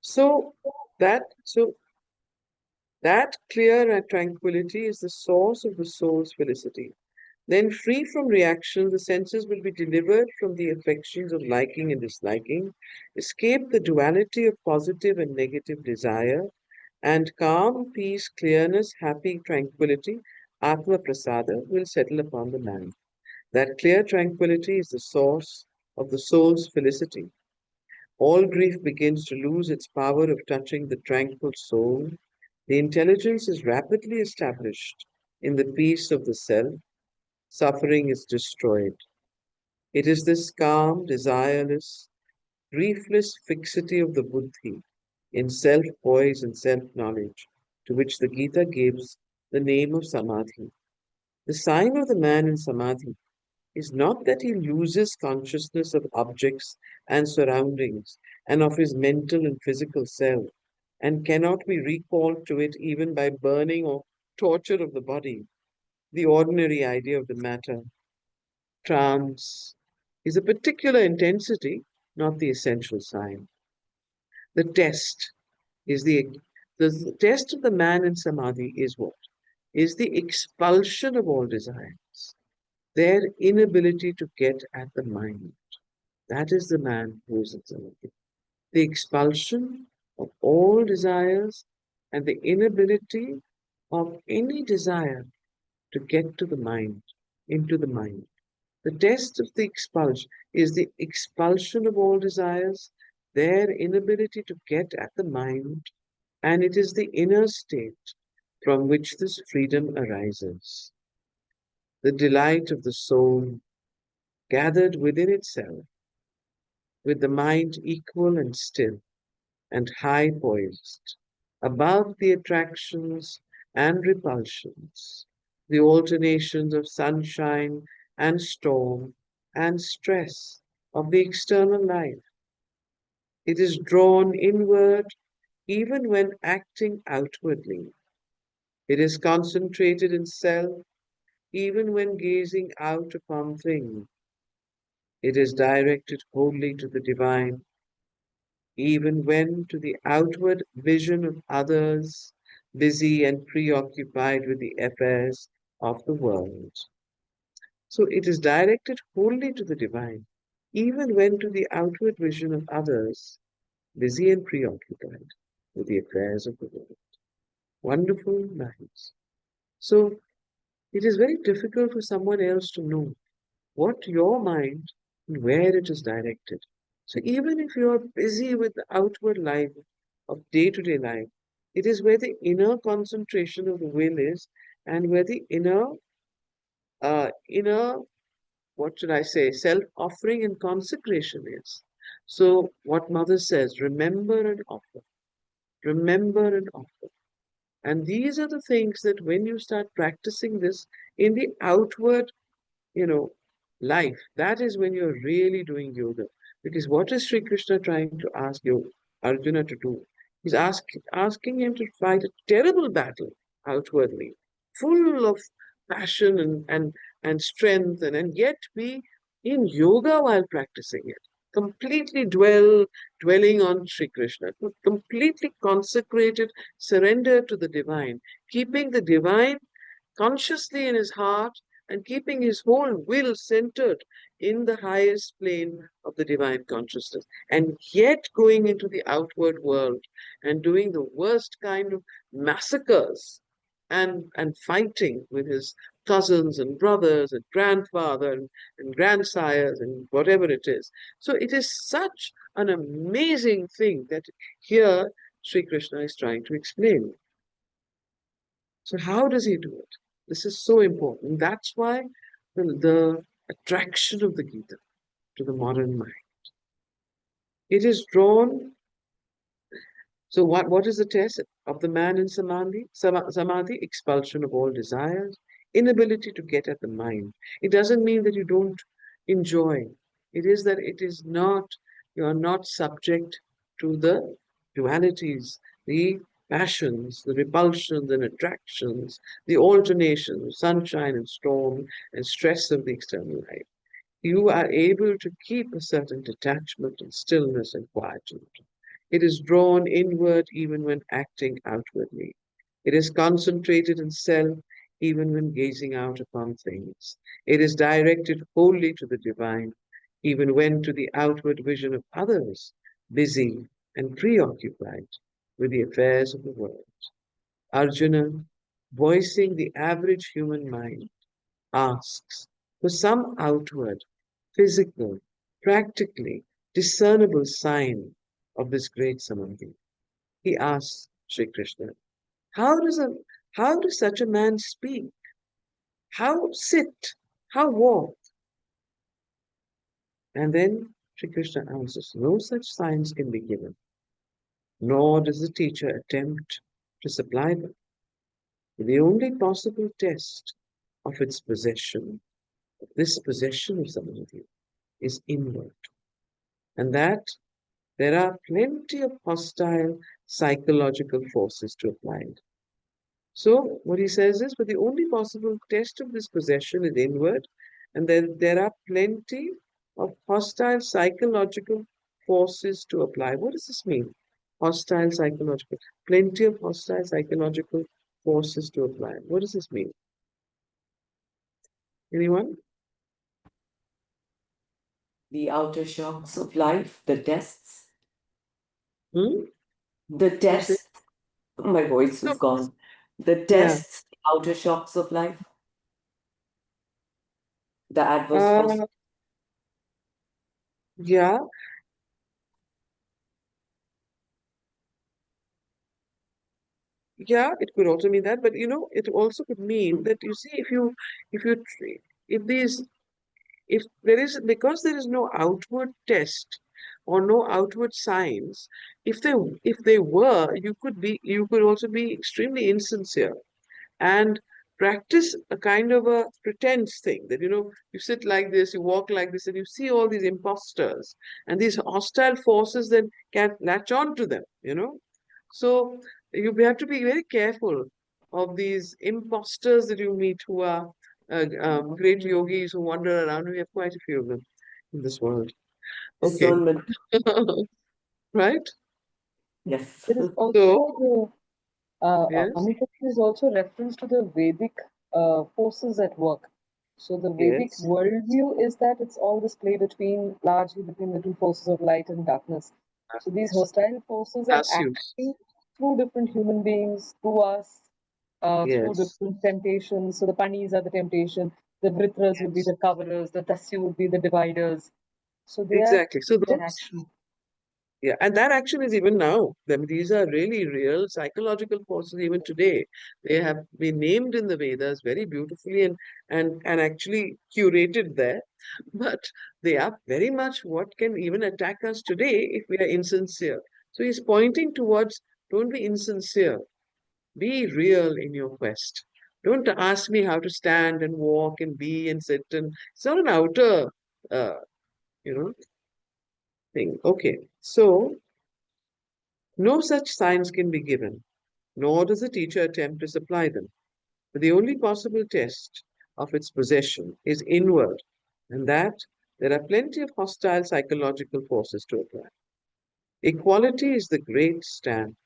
So so that clear tranquility is the source of the soul's felicity. Then, free from reaction, the senses will be delivered from the affections of liking and disliking, escape the duality of positive and negative desire, and calm, peace, clearness, happy tranquility, Atma Prasada, will settle upon the man. That clear tranquility is the source of the soul's felicity. All grief begins to lose its power of touching the tranquil soul. The intelligence is rapidly established in the peace of the self. Suffering is destroyed. It is this calm, desireless, griefless fixity of the buddhi in self poise and self knowledge to which the Gita gives the name of samadhi. The sign of the man in samadhi is not that he loses consciousness of objects and surroundings and of his mental and physical self and cannot be recalled to it even by burning or torture of the body. The ordinary idea of the matter, trance, is a particular intensity, not the essential sign. The test is the test of the man in samadhi is what? Is the expulsion of all desires, their inability to get at the mind. That is the man who is in samadhi. The expulsion of all desires and the inability of any desire to get to the mind, into the mind. The test of the expulsion is the expulsion of all desires, their inability to get at the mind, and it is the inner state from which this freedom arises. The delight of the soul gathered within itself, with the mind equal and still and high poised, above the attractions and repulsions, the alternations of sunshine and storm and stress of the external life. It is drawn inward even when acting outwardly. It is concentrated in self even when gazing out upon things. It is directed wholly to the divine, even when to the outward vision of others, busy and preoccupied with the affairs of the world. So it is directed wholly to the divine, even when to the outward vision of others, busy and preoccupied with the affairs of the world. Wonderful lines. So it is very difficult for someone else to know what your mind and where it is directed. So even if you are busy with the outward life of day-to-day life, it is where the inner concentration of the will is and where the inner, what should I say, self-offering and consecration is. So what Mother says, remember and offer, remember and offer. And these are the things that when you start practicing this in the outward, you know, life, that is when you're really doing yoga. Because what is Sri Krishna trying to ask you, Arjuna to do? He's asking him to fight a terrible battle outwardly, full of passion and strength, and yet be in yoga while practicing it. Completely dwelling on Sri Krishna, completely consecrated, surrendered to the divine, keeping the divine consciously in his heart and keeping his whole will centered in the highest plane of the divine consciousness, and yet going into the outward world and doing the worst kind of massacres and fighting with his cousins and brothers and grandfather and grandsires and whatever it is. So it is such an amazing thing that here Sri Krishna is trying to explain. So how does he do it? This is so important. That's why the attraction of the Gita to the modern mind. It is drawn. So what is the test of the man in samadhi? Samadhi, expulsion of all desires, inability to get at the mind. It doesn't mean that you don't enjoy. It is that it is not, you are not subject to the dualities, the passions, the repulsions and attractions, the alternations, sunshine and storm and stress of the external life. You are able to keep a certain detachment and stillness and quietude. It is drawn inward even when acting outwardly. It is concentrated in self even when gazing out upon things. It is directed wholly to the divine, even when to the outward vision of others, busy and preoccupied with the affairs of the world. Arjuna, voicing the average human mind, asks for some outward, physical, practically discernible sign of this great samadhi. He asks Sri Krishna, how does a how does such a man speak? How sit? How walk? And then Sri Krishna answers, no such signs can be given, nor does the teacher attempt to supply them. The only possible test of its possession, of this possession of samadhi, is inward. And that there are plenty of hostile psychological forces to apply it. So what he says is, but the only possible test of this possession is inward, and then there are plenty of hostile psychological forces to apply. What does this mean? Hostile psychological, plenty of hostile psychological forces to apply. What does this mean? Anyone? The outer shocks of life, the tests. Hmm? The You say? tests. My voice No. is gone. The Yeah. tests, the outer shocks of life, the adverse forces. Uh, yeah. Yeah, it could also mean that, but it also could mean that you see, if you, if these, if there is, because there is no outward test or no outward signs, if they were, you could also be extremely insincere and practice a kind of a pretense thing that, you sit like this, you walk like this, and you see all these imposters and these hostile forces that can latch on to them. So you have to be very careful of these imposters that you meet who are great yogis who wander around. We have quite a few of them in this world. Okay. Discernment. Right? Yes. There is also So, the yes, Amitaji is also reference to the Vedic forces at work. So the Vedic yes, worldview is that it's all this play largely between the two forces of light and darkness. So these hostile forces are Cassius. acting through different human beings, through us, through Yes, different temptations. So the panis are the temptation, the vritras would be yes, the coverers, the tasyu would be the dividers. So they are exactly. So in those, action. yeah, and that action is even now. I mean, these are really real psychological forces even today. They have been named in the Vedas very beautifully and actually curated there. But they are very much what can even attack us today if we are insincere. So he's pointing towards, don't be insincere. Be real in your quest. Don't ask me how to stand and walk and be and sit, and it's not an outer uh, you know thing. Okay. So no such signs can be given, nor does the teacher attempt to supply them. But the only possible test of its possession is inward, and that there are plenty of hostile psychological forces to apply. Equality is the great stamp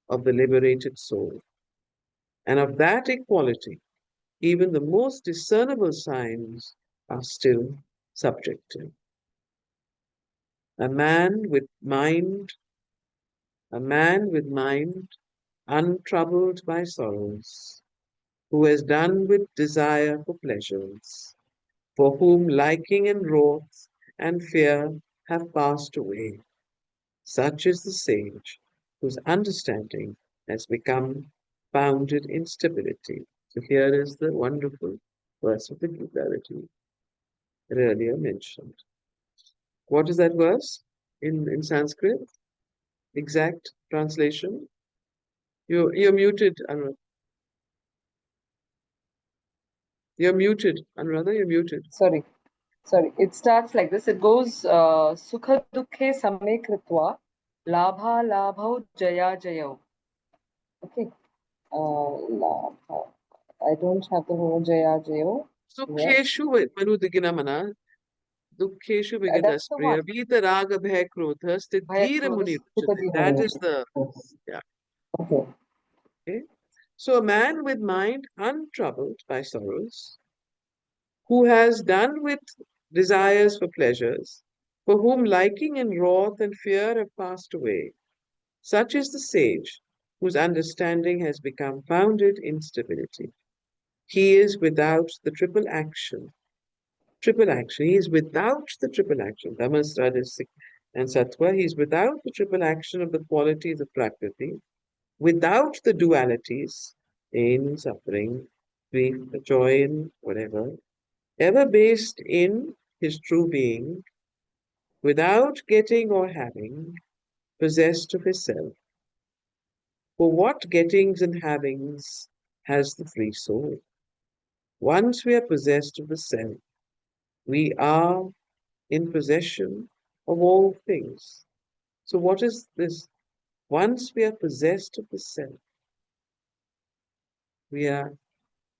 of the liberated soul, and of that equality, even the most discernible signs are still subjective. A man with mind, a man with mind untroubled by sorrows, who has done with desire for pleasures, for whom liking and wrath and fear have passed away. Such is the sage whose understanding has become founded in stability. So here is the wonderful verse of the Gita that you earlier mentioned. What is that verse in Sanskrit? Exact translation? You're muted, Anuradha. You're muted, Anuradha. You're muted. Sorry, it starts like this. It goes Sukha dukhe same kritva labha labhau jaya jayau. Okay. Labha. I don't have the whole jaya jayau here. Sukeshu manudiginamana, dukkeshu That's the one. vigataspriya, vita raga bhaya krodha, Bhaya stidhira krodha muni uchate. sthitati That muni. is the, Yes. yeah. Okay. Okay. So a man with mind untroubled by sorrows, who has done with desires for pleasures, for whom liking and wrath and fear have passed away. Such is the sage, whose understanding has become founded in stability. He is without the triple action. Triple action. He is without the triple action. Tamas, Rajas, and Sattva. He is without the triple action of the qualities of Prakriti, without the dualities, pain, suffering, grief, joy, and whatever, ever based in his true being, without getting or having, possessed of his self. For what gettings and havings has the free soul? Once we are possessed of the self, we are in possession of all things. So, what is this? Once we are possessed of the self, we are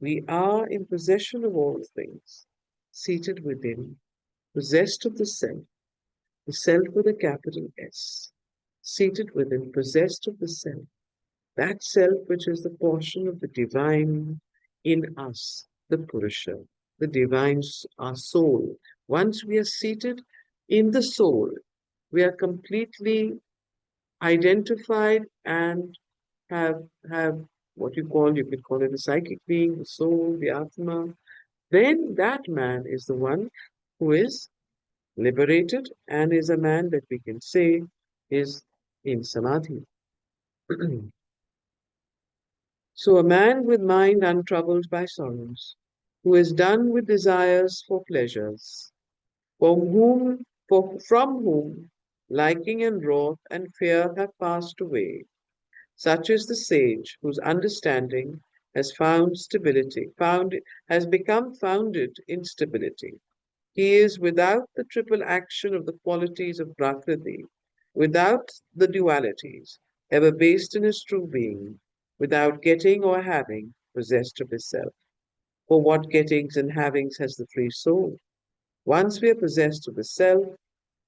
we are in possession of all things, seated within, possessed of the self with a capital S, seated within, possessed of the self, that self which is the portion of the divine in us, the Purusha, the divine, our soul. Once we are seated in the soul, we are completely identified and have what you could call it a psychic being, the soul, the Atma. Then that man is the one who is liberated and is a man that we can say is in samadhi. So a man with mind untroubled by sorrows, who is done with desires for pleasures, from whom liking and wrath and fear have passed away, such is the sage whose understanding has found stability, has become founded in stability. He is without the triple action of the qualities of Prakriti, without the dualities, ever based in his true being, without getting or having, possessed of his self. For what gettings and havings has the free soul? Once we are possessed of the self,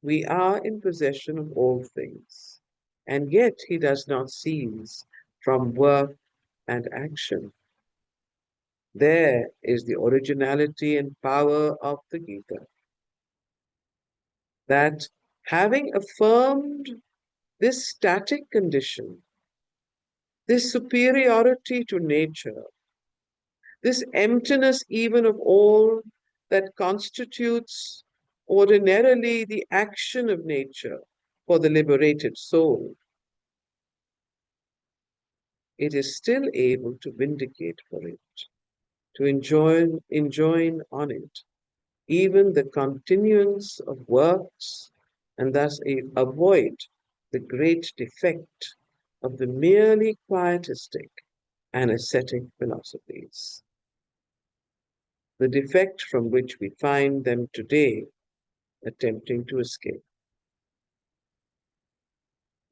we are in possession of all things. And yet he does not cease from work and action. There is the originality and power of the Gita. That having affirmed this static condition, this superiority to nature, this emptiness even of all that constitutes ordinarily the action of nature for the liberated soul, it is still able to vindicate for it, to enjoin on it, even the continuance of works, and thus avoid the great defect of the merely quietistic and ascetic philosophies, the defect from which we find them today attempting to escape.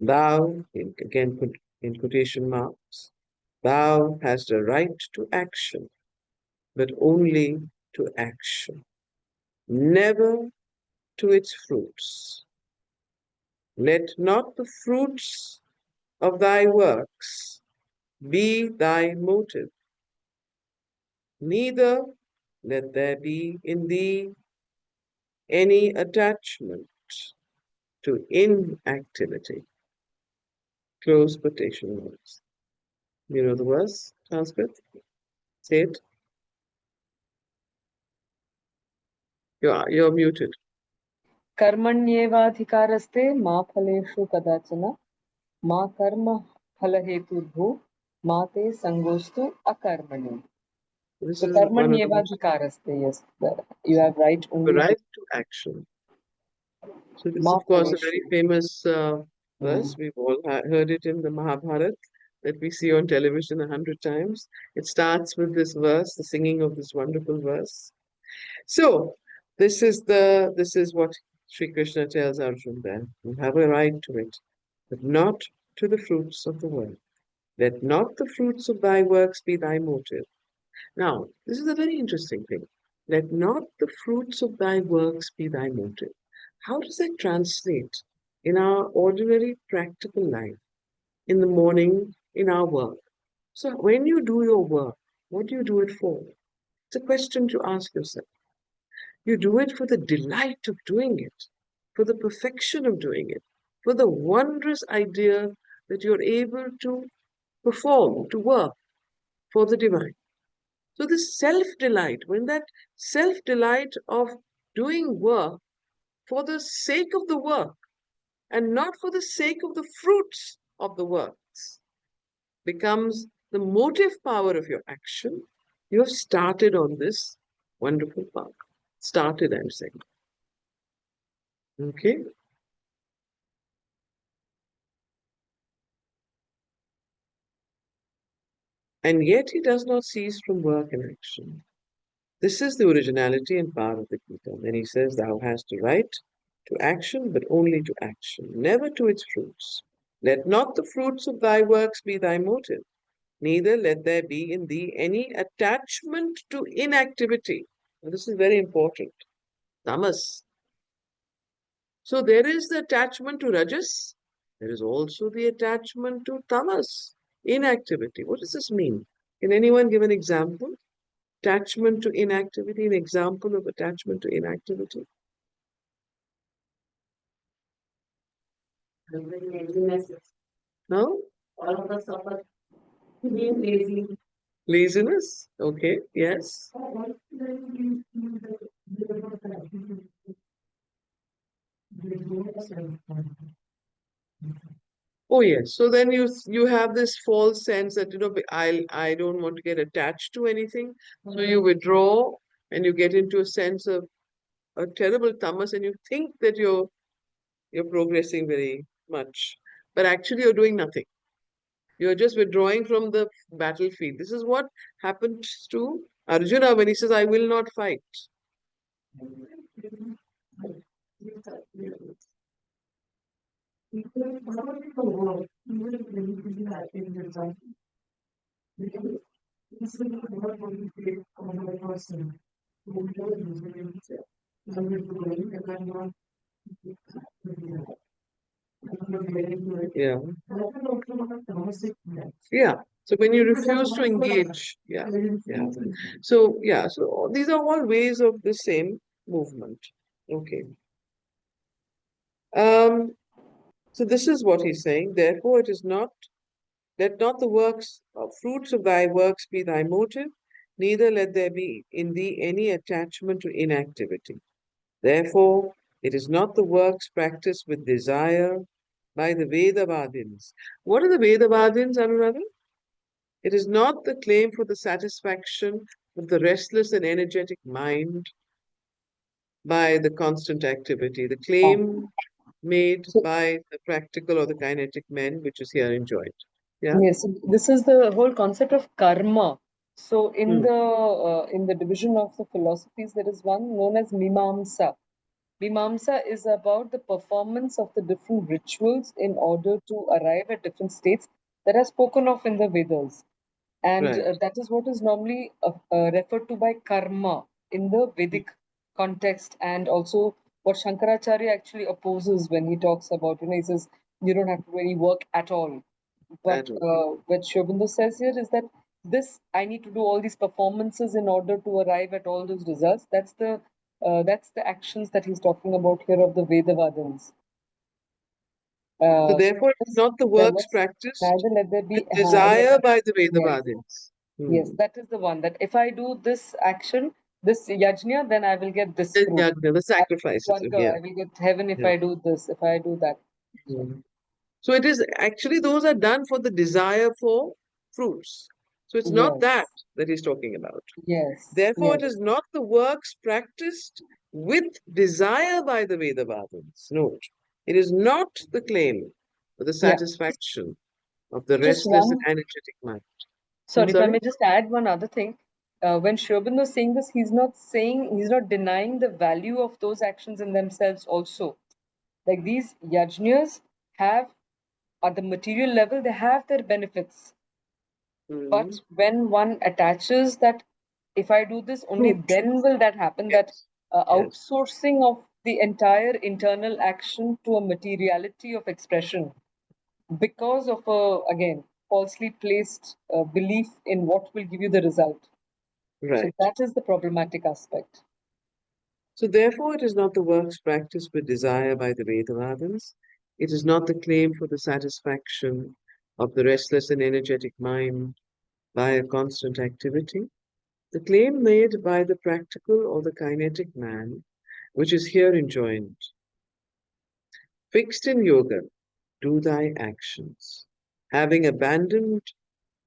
Thou, again put in quotation marks, thou hast a right to action, but only to action, never to its fruits. Let not the fruits of thy works be thy motive, neither let there be in thee any attachment to inactivity. Close quotation marks. You know the verse, Sanskrit? Say it. You're muted. कर्मण्येवाधिकारस्ते मा फलेषु कदाचन मा कर्म फलहेतुर्भुः मा ते संगोस्तु अकर्मणि. This So is one of the most कर्मण्येवाधिकारस्ते, yes, you have right only. right to action. So this is, Ma of course, a very phaleshu. famous verse. We've all heard it in the Mahabharata that we see on television 100 times. It starts with this verse, the singing of this wonderful verse. So this is what Sri Krishna tells Arjuna there. You have a right to it, but not to the fruits of the world. Let not the fruits of thy works be thy motive. Now, this is a very interesting thing. Let not the fruits of thy works be thy motive. How does that translate in our ordinary practical life, in the morning, in our work? So when you do your work, what do you do it for? It's a question to ask yourself. You do it for the delight of doing it, for the perfection of doing it, for the wondrous idea that you're able to perform, to work for the divine. So this self-delight, when that self-delight of doing work for the sake of the work and not for the sake of the fruits of the works becomes the motive power of your action, you have started on this wonderful path. Started, I'm saying. Okay? And yet he does not cease from work and action. This is the originality and power of the Gita. Then he says, thou hast a right to action, but only to action, never to its fruits. Let not the fruits of thy works be thy motive, neither let there be in thee any attachment to inactivity. Now, this is very important. Tamas. So there is the attachment to rajas. There is also the attachment to tamas, inactivity. What does this mean? Can anyone give an example? Attachment to inactivity, an example of attachment to inactivity? No? All of us suffer being lazy. Laziness? Okay, yes. Oh yes. So then you have this false sense that I don't want to get attached to anything. So you withdraw and you get into a sense of a terrible tamas and you think that you're progressing very much. But actually you're doing nothing. You're just withdrawing from the battlefield. This is what happens to Arjuna when he says, I will not fight. Yeah. Yeah. So when you refuse to engage, yeah. So yeah, so these are all ways of the same movement. Okay. So this is what he's saying. Therefore, it is not, let not the works or fruits of thy works be thy motive, neither let there be in thee any attachment to inactivity. Therefore, it is not the works practiced with desire by the Vedavadins. What are the Vedavadins, Anuradha? It is not the claim for the satisfaction of the restless and energetic mind by the constant activity, the Ah. claim made So, by the practical or the kinetic men, which is here enjoined. Yeah? yes, this is the whole concept of karma. So Hmm. in the division of the philosophies, there is one known as Mimamsa. Mimamsa is about the performance of the different rituals in order to arrive at different states that are spoken of in the Vedas. And Right. that is what is normally referred to by karma in the Vedic context, and also what Shankaracharya actually opposes when he talks about, he says, you don't have to do any work at all. But At all. what Shobindo says here is that this, I need to do all these performances in order to arrive at all those results. That's the actions that he's talking about here of the Vedavadins. So Uh, therefore, it is this, not the there works must practiced neither let there with be any desire by the attachment. Yes. Vedavadins. Yes, Hmm. that is the one, that if I do this action, this yajna, then I will get this fruit. The I will sacrifices. get Yeah. Swarga, I will get heaven if Yeah. I do this, if I do that. So, Hmm. So it is actually those are done for the desire for fruits. So it's not that yes, that he's talking about. yes, Therefore, it yes, is not the works practiced with desire by the Vedavadins. Note, it is not the claim for the yeah. satisfaction of the Just restless and one, energetic mind. I'm sorry, if I sorry? may just add one other thing. When Shobin was saying this, he's not denying the value of those actions in themselves also. Like these yajnas have, at the material level, they have their benefits. Hmm. But when one attaches that if I do this, only Fruit. then will that happen, that Yes. Yes. outsourcing of the entire internal action to a materiality of expression because of a, again, falsely placed belief in what will give you the result. So Right. that is the problematic aspect. So therefore, it is not the works practiced with desire by the Vedavadins. It is not the claim for the satisfaction of the restless and energetic mind by a constant activity. The claim made by the practical or the kinetic man, which is here enjoined, fixed in yoga, do thy actions, having abandoned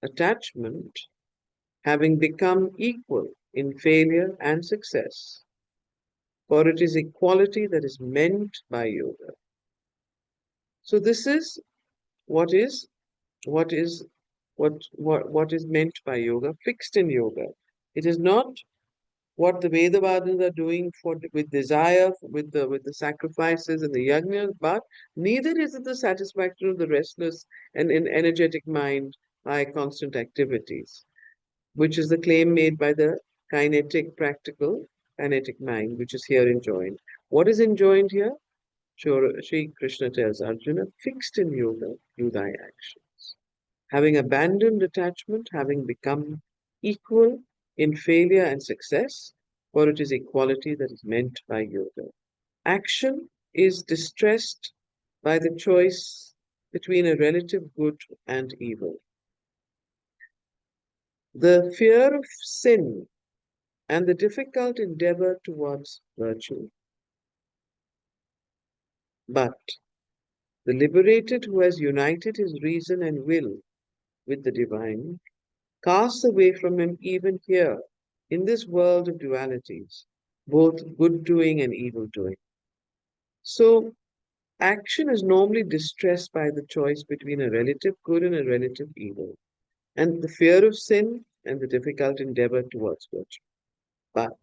attachment, having become equal in failure and success, for it is equality that is meant by yoga. So this is what is what is what is meant by yoga, fixed in yoga. It is not what the Vedavadins are doing for with desire, with the sacrifices and the yajnas, but neither is it the satisfaction of the restless and energetic mind by constant activities, which is the claim made by the kinetic, practical, kinetic mind, which is here enjoined. What is enjoined here? Shri Krishna tells Arjuna, fixed in yoga, do thy actions. Having abandoned attachment, having become equal in failure and success, for it is equality that is meant by yoga. Action is distressed by the choice between a relative good and evil. The fear of sin and the difficult endeavor towards virtue. But the liberated who has united his reason and will with the divine casts away from him even here in this world of dualities, both good doing and evil doing. So Action is normally distressed by the choice between a relative good and a relative evil, and the fear of sin and the difficult endeavor towards virtue. But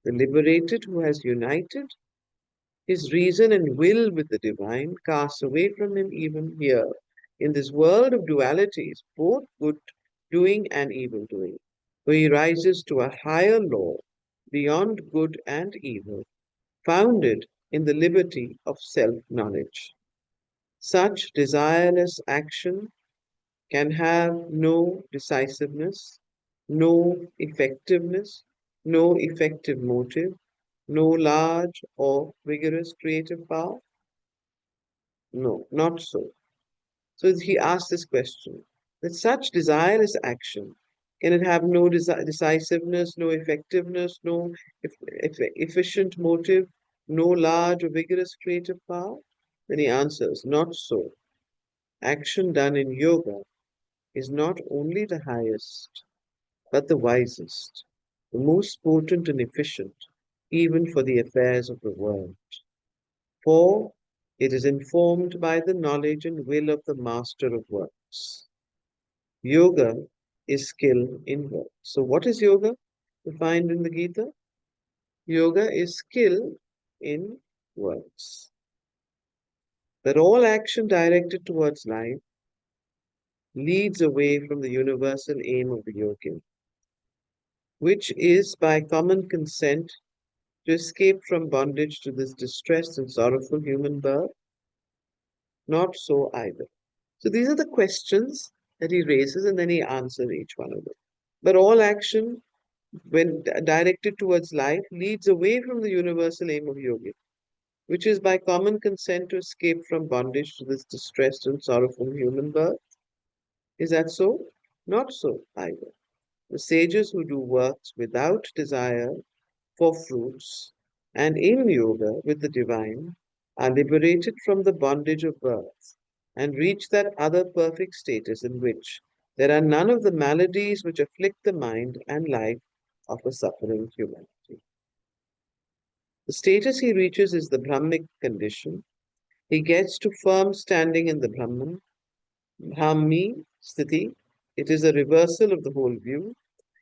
the liberated who has united his reason and will with the divine casts away from him even here, in this world of dualities, both good doing and evil doing, where he rises to a higher law beyond good and evil, founded in the liberty of self knowledge. Such desireless action can have no decisiveness, no effectiveness, no effective motive, no large or vigorous creative power? No, not so. So he asked this question that such desireless action, can it have no decisiveness, no effectiveness, no efficient motive, no large or vigorous creative power? Then he answers, not so. Action done in yoga is not only the highest, but the wisest, the most potent and efficient, even for the affairs of the world. For it is informed by the knowledge and will of the master of works. Yoga is skill in work. So, what is yoga defined in the Gita? Yoga is skill in works. That all action directed towards life leads away from the universal aim of the yogin, which is by common consent to escape from bondage to this distressed and sorrowful human birth? Not so either. So these are the questions that he raises and then he answers each one of them. But all action, when directed towards life, leads away from the universal aim of yoga, which is by common consent to escape from bondage to this distressed and sorrowful human birth. Is that so? Not so either. The sages who do works without desire for fruits and in yoga with the divine are liberated from the bondage of birth and reach that other perfect status in which there are none of the maladies which afflict the mind and life of a suffering humanity. The status he reaches is the Brahmic condition. He gets to firm standing in the Brahman, Brahmi Sthiti. It is a reversal of the whole view,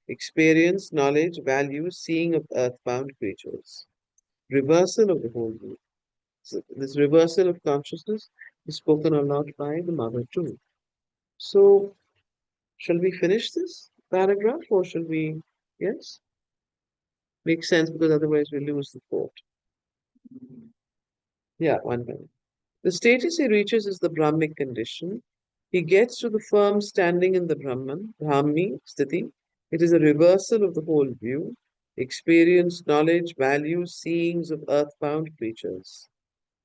experience, knowledge, value, seeing of earthbound creatures. Reversal of the whole view. So this reversal of consciousness is spoken a lot by the mother too. So, shall we finish this paragraph or shall we? Yes? Makes sense because otherwise we lose the thought. Yeah, 1 minute. The status he reaches is the Brahmic condition. He gets to the firm standing in the Brahman, Brahmi Sthiti. It is a reversal of the whole view, experience, knowledge, values, seeings of earthbound creatures.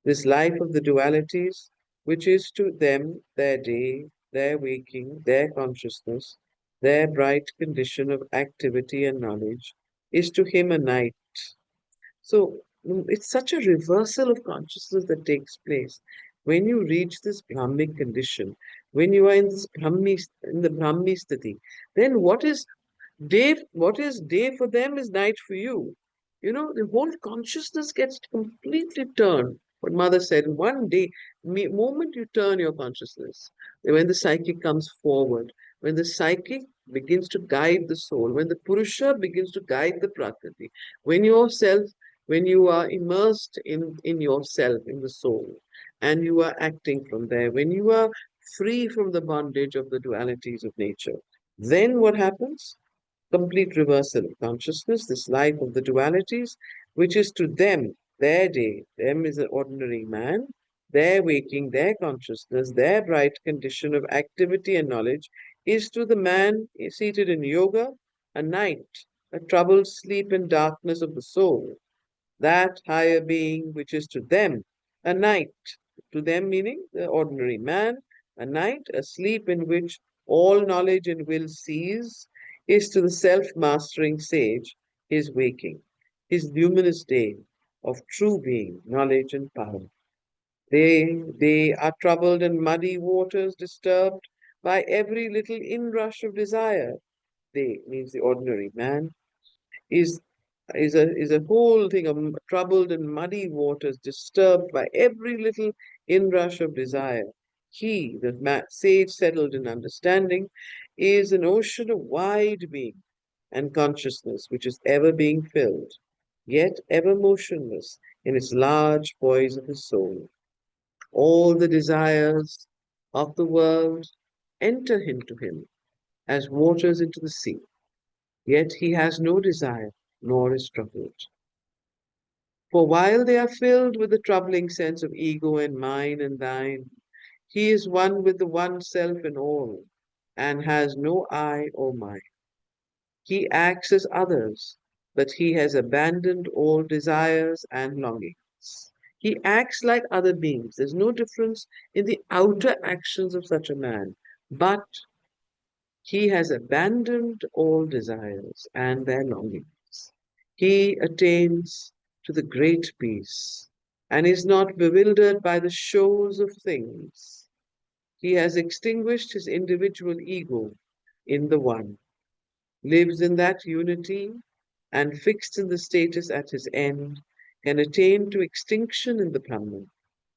This life of the dualities, which is to them their day, their waking, their consciousness, their bright condition of activity and knowledge, is to him a night. So it's such a reversal of consciousness that takes place. When you reach this Brahmic condition, when you are in this in the Brahmi sthiti, then what is day for them is night for you. You know, the whole consciousness gets completely turned. What mother said, one day, moment you turn your consciousness, when the psychic comes forward, when the psychic begins to guide the soul, when the Purusha begins to guide the Prakriti, when yourself, when you are immersed in yourself, in the soul, and you are acting from there, when you are free from the bondage of the dualities of nature, then what happens? Complete reversal of consciousness, this life of the dualities, which is to them, their day, them is an ordinary man, their waking, their consciousness, their bright condition of activity and knowledge, is to the man seated in yoga a night, a troubled sleep and darkness of the soul, that higher being which is to them a night, to them meaning the ordinary man, a night, a sleep in which all knowledge and will cease, is to the self-mastering sage his waking, his luminous day of true being, knowledge and power. They are troubled and muddy waters disturbed by every little inrush of desire. They means the ordinary man is is a whole thing of troubled and muddy waters, disturbed by every little inrush of desire. He, the sage settled in understanding, is an ocean of wide being and consciousness which is ever being filled, yet ever motionless in its large poise of his soul. All the desires of the world enter into him as waters into the sea, yet he has no desire nor is troubled. For while they are filled with the troubling sense of ego and mine and thine, he is one with the one self in all, and has no I or mine. He acts as others, but he has abandoned all desires and longings. He acts like other beings. There's no difference in the outer actions of such a man, but he has abandoned all desires and their longings. He attains to the great peace and is not bewildered by the shows of things. He has extinguished his individual ego in the One, lives in that unity, and fixed in the status at his end, can attain to extinction in the Brahman,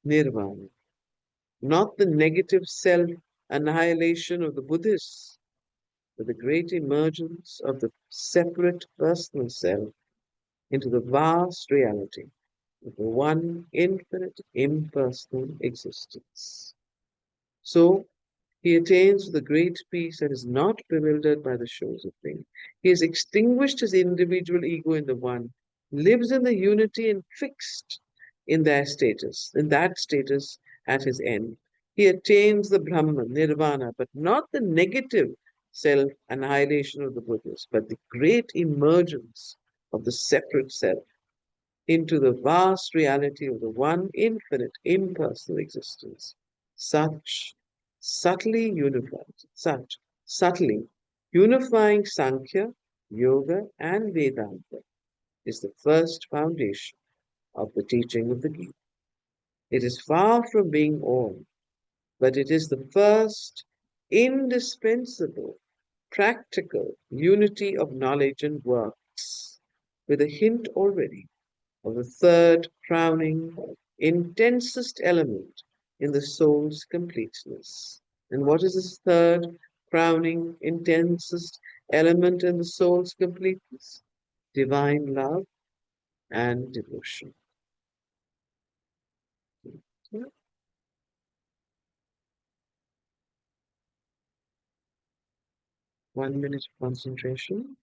Nirvana, not the negative self annihilation of the Buddhists, but the great emergence of the separate personal self into the vast reality of the one infinite impersonal existence. So, he attains to the great peace and is not bewildered by the shows of things. He has extinguished his individual ego in the One, lives in the unity and fixed in their status, in that status at his end. He attains the Brahman, Nirvana, but not the negative self annihilation of the Buddhists, but the great emergence of the separate self into the vast reality of the one infinite impersonal existence. Such subtly unified, such subtly unifying Sankhya, Yoga, and Vedanta is the first foundation of the teaching of the Gita. It is far from being all, but it is the first indispensable, practical unity of knowledge and works, with a hint already of the third crowning, intensest element in the soul's completeness. And what is this third crowning, intensest element in the soul's completeness? Divine love and devotion. Okay. 1 minute of concentration.